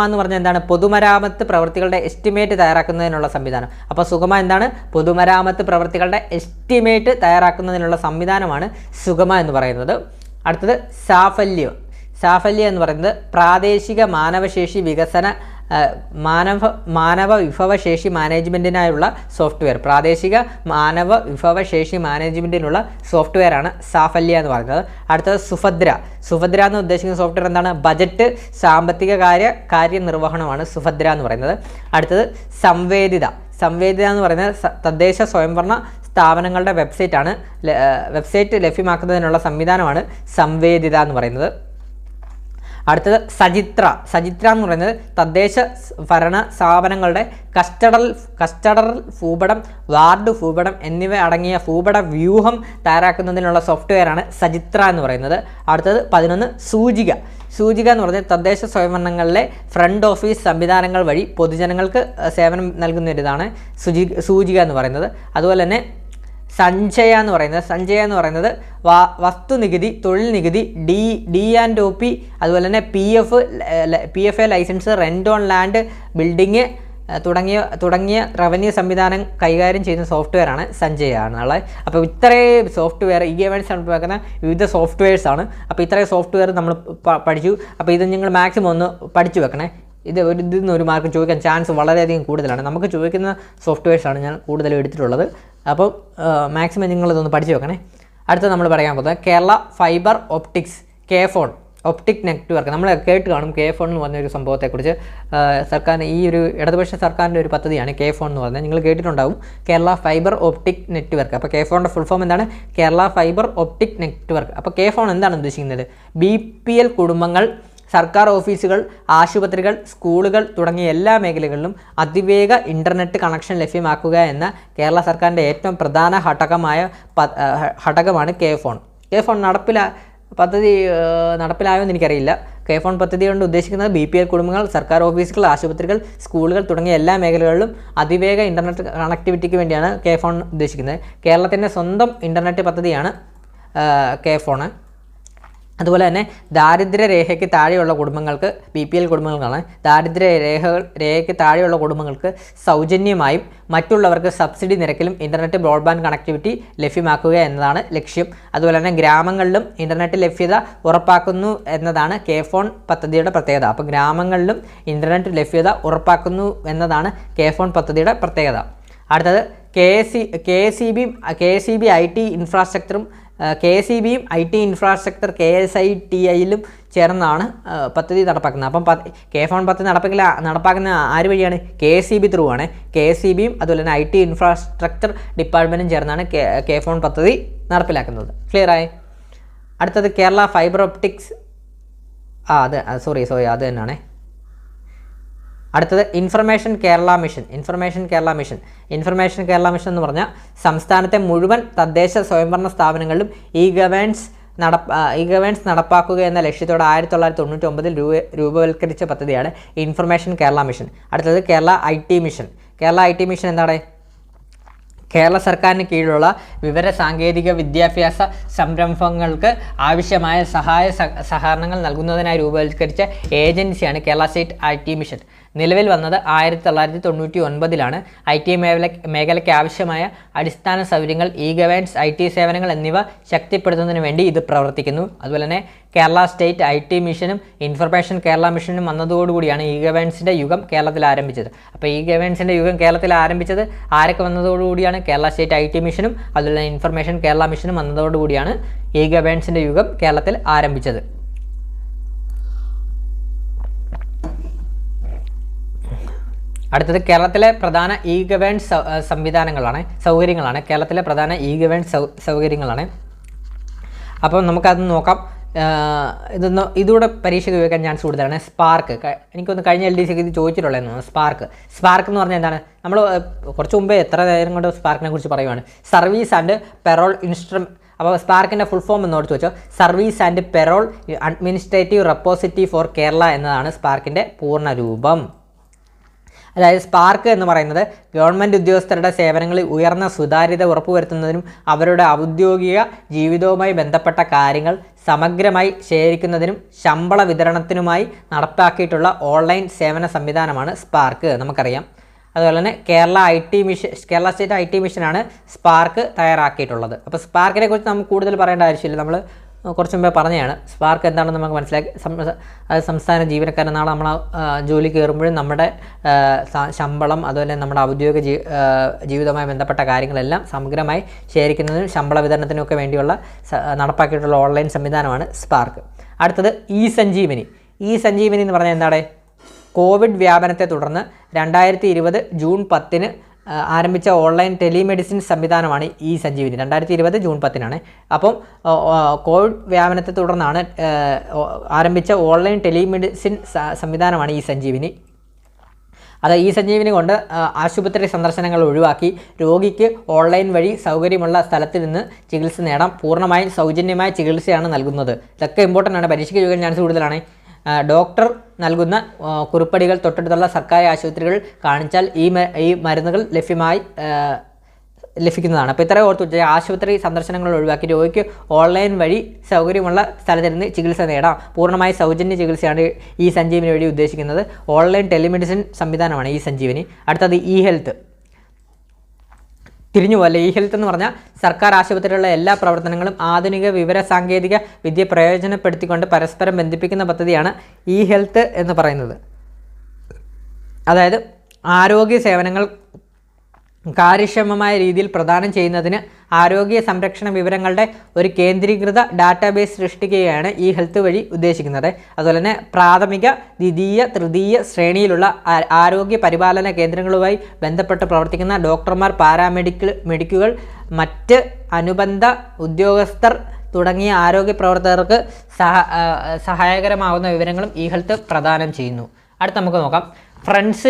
എന്ന് പറഞ്ഞാൽ എന്താണ്? പൊതുമരാമത്ത് പ്രവൃത്തികളുടെ എസ്റ്റിമേറ്റ് തയ്യാറാക്കുന്നതിനുള്ള സംവിധാനം. അപ്പോൾ സുഗമ എന്താണ്? പൊതുമരാമത്ത് പ്രവൃത്തികളുടെ എസ്റ്റിമേറ്റ് തയ്യാറാക്കുന്നതിനുള്ള സംവിധാനമാണ് സുഗമ എന്ന് പറയുന്നത്. അടുത്തത് സാഫല്യം എന്ന് പറയുന്നത് പ്രാദേശിക മാനവശേഷി വികസന മാനവ വിഭവശേഷി മാനേജ്മെൻറ്റിനായുള്ള സോഫ്റ്റ്വെയർ. പ്രാദേശിക മാനവ വിഭവശേഷി മാനേജ്മെൻറ്റിനുള്ള സോഫ്റ്റ്വെയറാണ് സാഫല്യ എന്ന് പറയുന്നത്. അടുത്തത് സുഭദ്ര എന്ന് ഉദ്ദേശിക്കുന്ന സോഫ്റ്റ്വെയർ എന്താണ്? ബജറ്റ് സാമ്പത്തിക കാര്യനിർവഹണമാണ് സുഭദ്ര എന്ന് പറയുന്നത്. അടുത്തത് സംവേദിത എന്ന് പറയുന്നത് തദ്ദേശ സ്വയംഭരണ സ്ഥാപനങ്ങളുടെ വെബ്സൈറ്റ് ലഭ്യമാക്കുന്നതിനുള്ള സംവിധാനമാണ് സംവേദിത എന്ന് പറയുന്നത്. അടുത്തത് സജിത്ര എന്ന് പറയുന്നത് തദ്ദേശ ഭരണ സ്ഥാപനങ്ങളുടെ കസ്റ്റഡറൽ ഭൂപടം, വാർഡ് ഭൂപടം എന്നിവ അടങ്ങിയ ഭൂപട വ്യൂഹം തയ്യാറാക്കുന്നതിനുള്ള സോഫ്റ്റ്വെയറാണ് സജിത്ര എന്ന് പറയുന്നത്. അടുത്തത് 11 സൂചിക എന്ന് പറഞ്ഞാൽ തദ്ദേശ സ്വയംഭരണങ്ങളിലെ ഫ്രണ്ട് ഓഫീസ് സംവിധാനങ്ങൾ വഴി പൊതുജനങ്ങൾക്ക് സേവനം നൽകുന്ന ഒരിതാണ് സൂചിക എന്ന് പറയുന്നത്. അതുപോലെ തന്നെ സഞ്ജയ എന്ന് പറയുന്നത് വസ്തുനികുതി, തൊഴിൽ നികുതി, D&OP, അതുപോലെ തന്നെ PFA licence, rent on land, building തുടങ്ങിയ റവന്യൂ സംവിധാനം കൈകാര്യം ചെയ്യുന്ന സോഫ്റ്റ്വെയറാണ് സഞ്ജയ എന്നുള്ളത്. അപ്പോൾ ഇത്രയും സോഫ്റ്റ്വെയർ ഗവേൺസ് നടപ്പാക്കുന്ന വിവിധ സോഫ്റ്റ്വെയർസാണ്. അപ്പോൾ ഇത്രയും സോഫ്റ്റ്വെയർ നമ്മൾ പഠിച്ചു. അപ്പോൾ ഇത് നിങ്ങൾ മാക്സിമം ഒന്ന് പഠിച്ചു വെക്കണേ. ഇതിൽ നിന്ന് ഒരു മാർക്ക് ചോദിക്കാൻ ചാൻസ് വളരെയധികം കൂടുതലാണ്. നമുക്ക് ചോദിക്കുന്ന സോഫ്റ്റ്വെയർസാണ് ഞാൻ കൂടുതലും എടുത്തിട്ടുള്ളത്. അപ്പോൾ മാക്സിമം നിങ്ങളിതൊന്ന് പഠിച്ചു വെക്കണേ. അടുത്ത നമ്മൾ പറയാൻ പോകുന്നത് Kerala fibre optics KFON optic network. നമ്മൾ കേട്ട് കാണും KFON എന്ന് പറഞ്ഞൊരു സംഭവത്തെക്കുറിച്ച്. സർക്കാരിന് ഈ ഒരു ഇടതുപക്ഷ സർക്കാരിൻ്റെ ഒരു പദ്ധതിയാണ് KFON എന്ന് പറഞ്ഞാൽ. നിങ്ങൾ കേട്ടിട്ടുണ്ടാവും കേരള ഫൈബർ ഒപ്റ്റിക് നെറ്റ്വർക്ക്. അപ്പോൾ KFONൻ്റെ ഫുൾ ഫോം എന്താണ്? Kerala fibre optic network. അപ്പോൾ KFON എന്താണ് ഉദ്ദേശിക്കുന്നത്? BPL കുടുംബങ്ങൾ, സർക്കാർ ഓഫീസുകൾ, ആശുപത്രികൾ, സ്കൂളുകൾ തുടങ്ങിയ എല്ലാ മേഖലകളിലും അതിവേഗ ഇൻ്റർനെറ്റ് കണക്ഷൻ ലഭ്യമാക്കുക എന്ന കേരള സർക്കാരിൻ്റെ ഏറ്റവും പ്രധാന ഘടകമാണ് KFON. പദ്ധതി നടപ്പിലായോന്ന് എനിക്കറിയില്ല. KFON പദ്ധതി കൊണ്ട് ഉദ്ദേശിക്കുന്നത് BPL കുടുംബങ്ങൾ, സർക്കാർ ഓഫീസുകൾ, ആശുപത്രികൾ, സ്കൂളുകൾ തുടങ്ങിയ എല്ലാ മേഖലകളിലും അതിവേഗ ഇൻ്റർനെറ്റ് കണക്ടിവിറ്റിക്ക് വേണ്ടിയാണ് KFON ഉദ്ദേശിക്കുന്നത്. കേരളത്തിൻ്റെ സ്വന്തം ഇൻ്റർനെറ്റ് പദ്ധതിയാണ് KFON. അതുപോലെ തന്നെ ദാരിദ്ര്യരേഖയ്ക്ക് താഴെയുള്ള കുടുംബങ്ങൾക്ക്, BPL കുടുംബങ്ങൾക്കാണ്, ദാരിദ്ര്യരേഖയ്ക്ക് താഴെയുള്ള കുടുംബങ്ങൾക്ക് സൗജന്യമായും മറ്റുള്ളവർക്ക് സബ്സിഡി നിരക്കിലും ഇൻ്റർനെറ്റ് ബ്രോഡ്ബാൻഡ് കണക്ടിവിറ്റി ലഭ്യമാക്കുക എന്നതാണ് ലക്ഷ്യം. അതുപോലെ തന്നെ ഗ്രാമങ്ങളിലും ഇൻ്റർനെറ്റ് ലഭ്യത ഉറപ്പാക്കുന്നു എന്നതാണ് KFON പദ്ധതിയുടെ പ്രത്യേകത. അപ്പോൾ ഗ്രാമങ്ങളിലും ഇൻ്റർനെറ്റ് ലഭ്യത ഉറപ്പാക്കുന്നു എന്നതാണ് KFON പദ്ധതിയുടെ പ്രത്യേകത. അടുത്തത് KSEB IT ഇൻഫ്രാസ്ട്രക്ചറും KSEBയും IT ഇൻഫ്രാസ്ട്രക്ചർ KSITIയിലും ചേർന്നാണ് പദ്ധതി നടപ്പാക്കുന്നത്. അപ്പം KFON പദ്ധതി നടപ്പാക്കുന്ന ആര് വഴിയാണ്? KSEB ത്രൂ ആണ്. KSEBയും അതുപോലെ തന്നെ IT ഇൻഫ്രാസ്ട്രക്ചർ ഡിപ്പാർട്ട്മെൻറ്റും ചേർന്നാണ് KFON പദ്ധതി നടപ്പിലാക്കുന്നത്. ക്ലിയറായി? അടുത്തത് കേരള ഫൈബർ ഒപ്റ്റിക്സ്. അത് തന്നെയാണ്. അടുത്തത് ഇൻഫർമേഷൻ കേരള മിഷൻ എന്ന് പറഞ്ഞാൽ സംസ്ഥാനത്തെ മുഴുവൻ തദ്ദേശ സ്വയംഭരണ സ്ഥാപനങ്ങളിലും ഇ ഗവേൺസ് നടപ്പാക്കുക എന്ന ലക്ഷ്യത്തോടെ 1999 രൂപവൽക്കരിച്ച പദ്ധതിയാണ് ഇൻഫർമേഷൻ കേരള മിഷൻ. അടുത്തത് കേരള IT മിഷൻ എന്താണ്? കേരള സർക്കാരിന് കീഴിലുള്ള വിവര സാങ്കേതിക വിദ്യാഭ്യാസ സംരംഭങ്ങൾക്ക് ആവശ്യമായ സഹകരണങ്ങൾ നൽകുന്നതിനായി രൂപവൽക്കരിച്ച ഏജൻസിയാണ് കേരള സ്റ്റേറ്റ് IT മിഷൻ. നിലവിൽ വന്നത് 1999 IT മേഖലയ്ക്ക് ആവശ്യമായ അടിസ്ഥാന സൗകര്യങ്ങൾ, ഗവേൺസ്, IT സേവനങ്ങൾ എന്നിവ ശക്തിപ്പെടുത്തുന്നതിന് വേണ്ടി ഇത് പ്രവർത്തിക്കുന്നു. അതുപോലെ തന്നെ കേരള സ്റ്റേറ്റ് IT മിഷനും ഇൻഫർമേഷൻ കേരള മിഷനും വന്നതോടുകൂടിയാണ് ഗവേൺസിൻ്റെ യുഗം കേരളത്തിൽ ആരംഭിച്ചത്. അപ്പോൾ ഗവേൺസിൻ്റെ യുഗം കേരളത്തിൽ ആരംഭിച്ചത് ആരൊക്കെ വന്നതോടുകൂടിയാണ്? കേരള സ്റ്റേറ്റ് IT മിഷനും അതുപോലെ തന്നെ ഇൻഫർമേഷൻ കേരള മിഷനും വന്നതോടുകൂടിയാണ് ഗവേൺസിൻ്റെ യുഗം കേരളത്തിൽ ആരംഭിച്ചത്. അടുത്തത് കേരളത്തിലെ പ്രധാന ഗവേൺസ് സൗകര്യങ്ങളാണ്. കേരളത്തിലെ പ്രധാന ഗവേൺസ് സൗകര്യങ്ങളാണ്. അപ്പം നമുക്കത് നോക്കാം. ഇതുകൂടെ പരീക്ഷയ്ക്ക് ഉപയോഗിക്കാൻ ചാൻസ് കൂടുതലാണ്. സ്പാർക്ക്, എനിക്കൊന്ന് കഴിഞ്ഞ LDCക്ക് ഇത് ചോദിച്ചിട്ടുള്ളതെന്ന്. സ്പാർക്ക് എന്ന് പറഞ്ഞാൽ എന്താണ്? നമ്മൾ കുറച്ച് മുമ്പേ എത്ര നേരം കൊണ്ട് സ്പാർക്കിനെ കുറിച്ച് പറയുവാണ്. സർവീസ് ആൻഡ് പെറോൾ അപ്പോൾ സ്പാർക്കിൻ്റെ ഫുൾ ഫോം എന്ന് ഓർത്ത് വെച്ചോ. Service and payroll administrative repository for Kerala എന്നതാണ് സ്പാർക്കിൻ്റെ പൂർണ്ണ രൂപം. അതായത് സ്പാർക്ക് എന്ന് പറയുന്നത് ഗവൺമെൻറ് ഉദ്യോഗസ്ഥരുടെ സേവനങ്ങളിൽ ഉയർന്ന സുതാര്യത ഉറപ്പുവരുത്തുന്നതിനും അവരുടെ ഔദ്യോഗിക ജീവിതവുമായി ബന്ധപ്പെട്ട കാര്യങ്ങൾ സമഗ്രമായി ശേഖരിക്കുന്നതിനും ശമ്പള വിതരണത്തിനുമായി നടപ്പാക്കിയിട്ടുള്ള ഓൺലൈൻ സേവന സംവിധാനമാണ് സ്പാർക്ക്, നമുക്കറിയാം. അതുപോലെ തന്നെ കേരള സ്റ്റേറ്റ് IT മിഷനാണ് സ്പാർക്ക് തയ്യാറാക്കിയിട്ടുള്ളത്. അപ്പോൾ സ്പാർക്കിനെ കുറിച്ച് നമുക്ക് കൂടുതൽ പറയേണ്ട ആവശ്യമില്ല. നമ്മൾ കുറച്ച് മുമ്പേ പറഞ്ഞതാണ്. സ്പാർക്ക് എന്താണെന്ന് നമുക്ക് മനസ്സിലാക്കി. സംസ്ഥാന ജീവനക്കാരൻ നാളെ നമ്മൾ ജോലി കയറുമ്പോഴും നമ്മുടെ ശമ്പളം അതുപോലെ നമ്മുടെ ഔദ്യോഗിക ജീവിതവുമായി ബന്ധപ്പെട്ട കാര്യങ്ങളെല്ലാം സമഗ്രമായി ശേഖരിക്കുന്നതിനും ശമ്പള വിതരണത്തിനുമൊക്കെ വേണ്ടിയുള്ള നടപ്പാക്കിയിട്ടുള്ള ഓൺലൈൻ സംവിധാനമാണ് സ്പാർക്ക്. അടുത്തത് ഇ-സഞ്ജീവനി എന്ന് പറഞ്ഞാൽ എന്താണ്? കോവിഡ് വ്യാപനത്തെ തുടർന്ന് 2020 ജൂൺ 10 ആരംഭിച്ച ഓൺലൈൻ ടെലിമെഡിസിൻ സംവിധാനമാണ് ഇ സഞ്ജീവനി. 2020 ജൂൺ 10 അപ്പം കോവിഡ് വ്യാപനത്തെ തുടർന്നാണ് ആരംഭിച്ച ഓൺലൈൻ ടെലിമെഡിസിൻ സംവിധാനമാണ് ഇ സഞ്ജീവനി. അത് ഇ സഞ്ജീവനി കൊണ്ട് ആശുപത്രി സന്ദർശനങ്ങൾ ഒഴിവാക്കി രോഗിക്ക് ഓൺലൈൻ വഴി സൗകര്യമുള്ള സ്ഥലത്ത് നിന്ന് ചികിത്സ നേടാം. പൂർണ്ണമായും സൗജന്യമായ ചികിത്സയാണ് നൽകുന്നത്. ഇതൊക്കെ ഇമ്പോർട്ടൻ്റ് ആണ്, പരീക്ഷയ്ക്ക് ചോദിക്കാൻ ചാൻസ് കൂടുതലാണ്. ഡോക്ടർ നൽകുന്ന കുറിപ്പടികൾ തൊട്ടടുത്തുള്ള സർക്കാർ ആശുപത്രികൾ കാണിച്ചാൽ ഈ മരുന്നുകൾ ലഭിക്കുന്നതാണ്. അപ്പോൾ ഇത്രയും ഓർത്ത് വെച്ചാൽ ആശുപത്രി സന്ദർശനങ്ങൾ ഒഴിവാക്കി രോഗിക്ക് ഓൺലൈൻ വഴി സൗകര്യമുള്ള സ്ഥലത്തിരുന്ന് ചികിത്സ നേടാം. പൂർണ്ണമായി സൗജന്യ ചികിത്സയാണ് ഈ സഞ്ജീവനി വഴി ഉദ്ദേശിക്കുന്നത്. ഓൺലൈൻ ടെലിമെഡിസിൻ സംവിധാനമാണ് ഈ സഞ്ജീവനി. അടുത്തത് ഇ ഹെൽത്ത്. തിരിഞ്ഞുപോലെ ഇ ഹെൽത്ത് എന്ന് പറഞ്ഞാൽ സർക്കാർ ആശുപത്രികളിലെ എല്ലാ പ്രവർത്തനങ്ങളും ആധുനിക വിവര സാങ്കേതിക വിദ്യ പ്രയോജനപ്പെടുത്തിക്കൊണ്ട് പരസ്പരം ബന്ധിപ്പിക്കുന്ന പദ്ധതിയാണ് ഇ ഹെൽത്ത് എന്ന് പറയുന്നത്. അതായത് ആരോഗ്യ സേവനങ്ങൾ കാര്യക്ഷമമായ രീതിയിൽ പ്രദാനം ചെയ്യുന്നതിന് ആരോഗ്യ സംരക്ഷണ വിവരങ്ങളുടെ ഒരു കേന്ദ്രീകൃത ഡാറ്റാബേസ് സൃഷ്ടിക്കുകയാണ് ഈ ഹെൽത്ത് വഴി ഉദ്ദേശിക്കുന്നത്. അതുപോലെ തന്നെ പ്രാഥമിക, ദ്വിതീയ, തൃതീയ ശ്രേണിയിലുള്ള ആരോഗ്യ പരിപാലന കേന്ദ്രങ്ങളുമായി ബന്ധപ്പെട്ട് പ്രവർത്തിക്കുന്ന ഡോക്ടർമാർ, പാരാമെഡിക്കുകൾ, മറ്റ് അനുബന്ധ ഉദ്യോഗസ്ഥർ തുടങ്ങിയ ആരോഗ്യ പ്രവർത്തകർക്ക് സഹായകരമാവുന്ന വിവരങ്ങളും ഈ ഹെൽത്ത് പ്രദാനം ചെയ്യുന്നു. അടുത്ത നമുക്ക് നോക്കാം ഫ്രണ്ട്സ്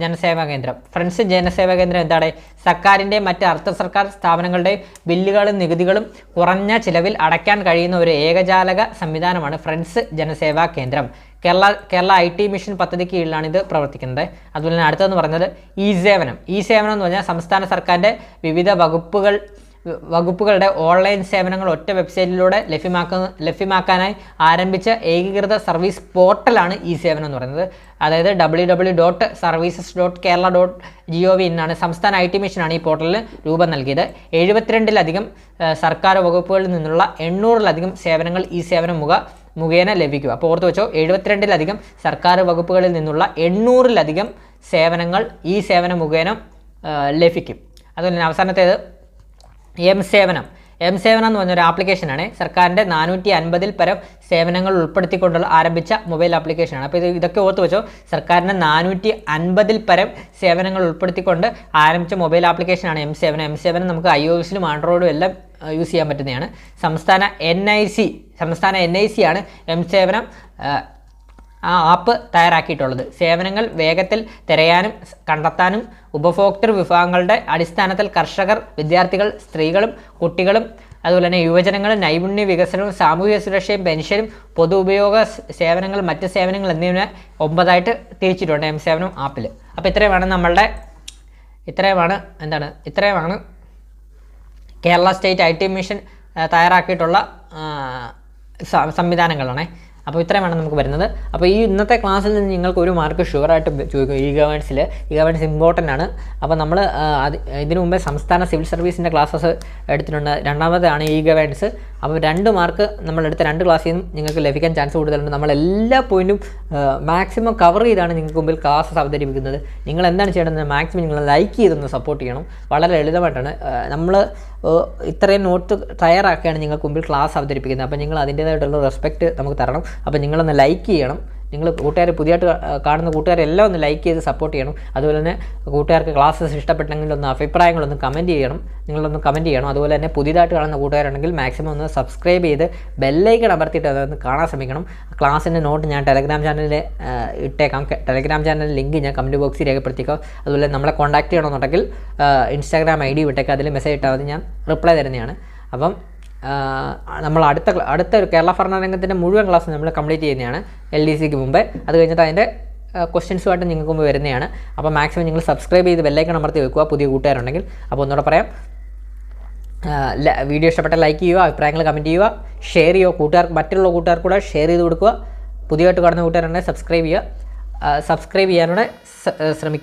ജനസേവാ കേന്ദ്രം. ഫ്രണ്ട്സ് ജനസേവാ കേന്ദ്രം എന്താണ്? സർക്കാരിൻ്റെ മറ്റ് അർദ്ധ സർക്കാർ സ്ഥാപനങ്ങളുടെയും ബില്ലുകളും നികുതികളും കുറഞ്ഞ ചിലവിൽ അടയ്ക്കാൻ കഴിയുന്ന ഒരു ഏകജാലക സംവിധാനമാണ് ഫ്രണ്ട്സ് ജനസേവാ കേന്ദ്രം. കേരള IT മിഷൻ പദ്ധതിക്ക് കീഴിലാണ് ഇത് പ്രവർത്തിക്കുന്നത്. അതുപോലെ തന്നെ അടുത്തതെന്ന് പറഞ്ഞത് ഇ സേവനം. ഇ സേവനം എന്ന് പറഞ്ഞാൽ സംസ്ഥാന സർക്കാരിൻ്റെ വിവിധ വകുപ്പുകളുടെ ഓൺലൈൻ സേവനങ്ങൾ ഒറ്റ വെബ്സൈറ്റിലൂടെ ലഭ്യമാക്കാനായി ആരംഭിച്ച ഏകീകൃത സർവീസ് പോർട്ടലാണ് ഇ സേവനം എന്ന് പറയുന്നത്. അതായത് www.services.kerala.gov എന്നാണ് സംസ്ഥാന IT മിഷനാണ് ഈ പോർട്ടലിന് രൂപം നൽകിയത്. 72ലധികം സർക്കാർ വകുപ്പുകളിൽ നിന്നുള്ള 800ലധികം സേവനങ്ങൾ ഈ സേവനം മുഖേന ലഭിക്കും. അപ്പോൾ ഓർത്ത് വെച്ചോ, 72ലധികം സർക്കാർ വകുപ്പുകളിൽ നിന്നുള്ള 800ലധികം സേവനങ്ങൾ ഈ സേവനം മുഖേന ലഭിക്കും. അതുപോലെ തന്നെ അവസാനത്തേത് എം സേവനം എന്ന് പറഞ്ഞൊരു ആപ്ലിക്കേഷനാണ്. സർക്കാരിൻ്റെ 450ൽ പരം സേവനങ്ങൾ ഉൾപ്പെടുത്തിക്കൊണ്ടുള്ള ആരംഭിച്ച മൊബൈൽ ആപ്ലിക്കേഷനാണ്. അപ്പോൾ ഇതൊക്കെ ഓർത്ത് വെച്ചോ, സർക്കാരിൻ്റെ 450ൽ പരം സേവനങ്ങൾ ഉൾപ്പെടുത്തിക്കൊണ്ട് ആരംഭിച്ച മൊബൈൽ ആപ്ലിക്കേഷനാണ് എം സേവനം. നമുക്ക് iOSലും ആൻഡ്രോയിഡും എല്ലാം യൂസ് ചെയ്യാൻ പറ്റുന്നതാണ്. സംസ്ഥാന NIC ആണ് എം സേവനം ആപ്പ് തയ്യാറാക്കിയിട്ടുള്ളത്. സേവനങ്ങൾ വേഗത്തിൽ തിരയാനും കണ്ടെത്താനും ഉപഭോക്തൃ വിഭാഗങ്ങളുടെ അടിസ്ഥാനത്തിൽ കർഷകർ, വിദ്യാർത്ഥികൾ, സ്ത്രീകളും കുട്ടികളും അതുപോലെ തന്നെ യുവജനങ്ങളും നൈപുണ്യ വികസനവും സാമൂഹിക സുരക്ഷയും പെൻഷനും പൊതു ഉപയോഗ സേവനങ്ങൾ, മറ്റ് സേവനങ്ങൾ എന്നിവ 9ആയിട്ട് തിരിച്ചിട്ടുണ്ട് എം സേവനം ആപ്പിൽ. അപ്പോൾ ഇത്രയുമാണ് കേരള സ്റ്റേറ്റ് IT മിഷൻ തയ്യാറാക്കിയിട്ടുള്ള സംവിധാനങ്ങളാണ്. അപ്പോൾ ഇത്രയുമാണ് നമുക്ക് വരുന്നത്. അപ്പോൾ ഈ ഇന്നത്തെ ക്ലാസ്സിൽ നിന്ന് നിങ്ങൾക്ക് ഒരു മാർക്ക് ഷുവറായിട്ട് ചോദിക്കും. ഇ ഗവേണൻസ് ഇമ്പോർട്ടൻ്റ് ആണ്. അപ്പോൾ നമ്മൾ ഇതിനു മുമ്പേ സംസ്ഥാന സിവിൽ സർവീസിൻ്റെ ക്ലാസ്സസ് എടുത്തിട്ടുണ്ട്. രണ്ടാമതാണ് ഇ ഗവേണൻസ്. അപ്പോൾ 2 മാർക്ക് നമ്മളെടുത്ത 2 ക്ലാസ്സിൽ നിന്നും നിങ്ങൾക്ക് ലഭിക്കാൻ ചാൻസ് കൂടുതലുണ്ട്. നമ്മളെല്ലാ പോയിൻറ്റും മാക്സിമം കവർ ചെയ്താണ് നിങ്ങൾക്ക് മുമ്പിൽ ക്ലാസ്സസ് അവതരിപ്പിക്കുന്നത്. നിങ്ങൾ എന്താണ് ചെയ്യേണ്ടത്? മാക്സിമം നിങ്ങൾ ലൈക്ക് ചെയ്തൊന്ന് സപ്പോർട്ട് ചെയ്യണം. വളരെ ലളിതമായിട്ടാണ് നമ്മൾ ഇത്രയും നോട്ട് തയ്യാറാക്കിയാണ് നിങ്ങൾക്ക് മുമ്പിൽ ക്ലാസ് അവതരിപ്പിക്കുന്നത്. അപ്പോൾ നിങ്ങൾ അതിൻ്റേതായിട്ടുള്ള റെസ്പെക്റ്റ് നമുക്ക് തരണം. അപ്പോൾ നിങ്ങളൊന്ന് ലൈക്ക് ചെയ്യണം. നിങ്ങൾ പുതിയതായിട്ട് കാണുന്ന കൂട്ടുകാരെല്ലാം ഒന്ന് ലൈക്ക് ചെയ്ത് സപ്പോർട്ട് ചെയ്യണം. അതുപോലെ തന്നെ കൂട്ടുകാർക്ക് ക്ലാസ്സസ് ഇഷ്ടപ്പെട്ടെങ്കിൽ അഭിപ്രായങ്ങളൊന്ന് കമൻറ്റ് ചെയ്യണം. അതുപോലെ തന്നെ പുതിയതായിട്ട് കാണുന്ന കൂട്ടുകാരുണ്ടെങ്കിൽ മാക്സിമം ഒന്ന് സബ്സ്ക്രൈബ് ചെയ്ത് ബെല്ലൈക്കൺ അമർത്തിയിട്ട് അതൊന്ന് കാണാൻ ശ്രമിക്കണം. ക്ലാസ്സിൻ്റെ നോട്ട് ഞാൻ ടെലഗ്രാം ചാനലിൽ ഇട്ടേക്കാം. ടെലഗ്രാം ചാനൽ ലിങ്ക് ഞാൻ കമൻറ്റ് ബോക്സിൽ രേഖപ്പെടുത്തിയേക്കാം. അതുപോലെ നമ്മളെ കോൺടാക്ട് ചെയ്യണമെന്നുണ്ടെങ്കിൽ Instagram ID വിട്ടേക്കാം. അതിൽ മെസ്സേജ് ഇട്ടാൽ മതി, ഞാൻ റിപ്ലൈ തരുന്നതാണ്. അപ്പം നമ്മൾ അടുത്ത ഒരു കേരള ഭരണരംഗത്തിൻ്റെ മുഴുവൻ ക്ലാസ് നമ്മൾ കംപ്ലീറ്റ് ചെയ്യുന്നതാണ് LDCക്ക് മുമ്പേ. അത് കഴിഞ്ഞിട്ട് അതിൻ്റെ ക്വസ്റ്റ്യൻസുമായിട്ട് നിങ്ങൾക്ക് മുമ്പ് വരുന്നതാണ്. അപ്പോൾ മാക്സിമം നിങ്ങൾ സബ്സ്ക്രൈബ് ചെയ്ത് ബെല്ലൈക്കൺ അമർത്തി വെക്കുക പുതിയ കൂട്ടുകാരുണ്ടെങ്കിൽ. അപ്പോൾ ഒന്നുകൂടെ പറയാം, വീഡിയോ ഇഷ്ടപ്പെട്ട ലൈക്ക് ചെയ്യുക, അഭിപ്രായങ്ങൾ കമൻറ്റ് ചെയ്യുക, ഷെയർ ചെയ്യുക, മറ്റുള്ള കൂട്ടുകാർക്ക് കൂടെ ഷെയർ ചെയ്ത് കൊടുക്കുക. പുതിയതായിട്ട് കാണുന്ന കൂട്ടുകാരുണ്ടെങ്കിൽ സബ്സ്ക്രൈബ് ചെയ്യാനൂടെ ശ്രമിക്കുക.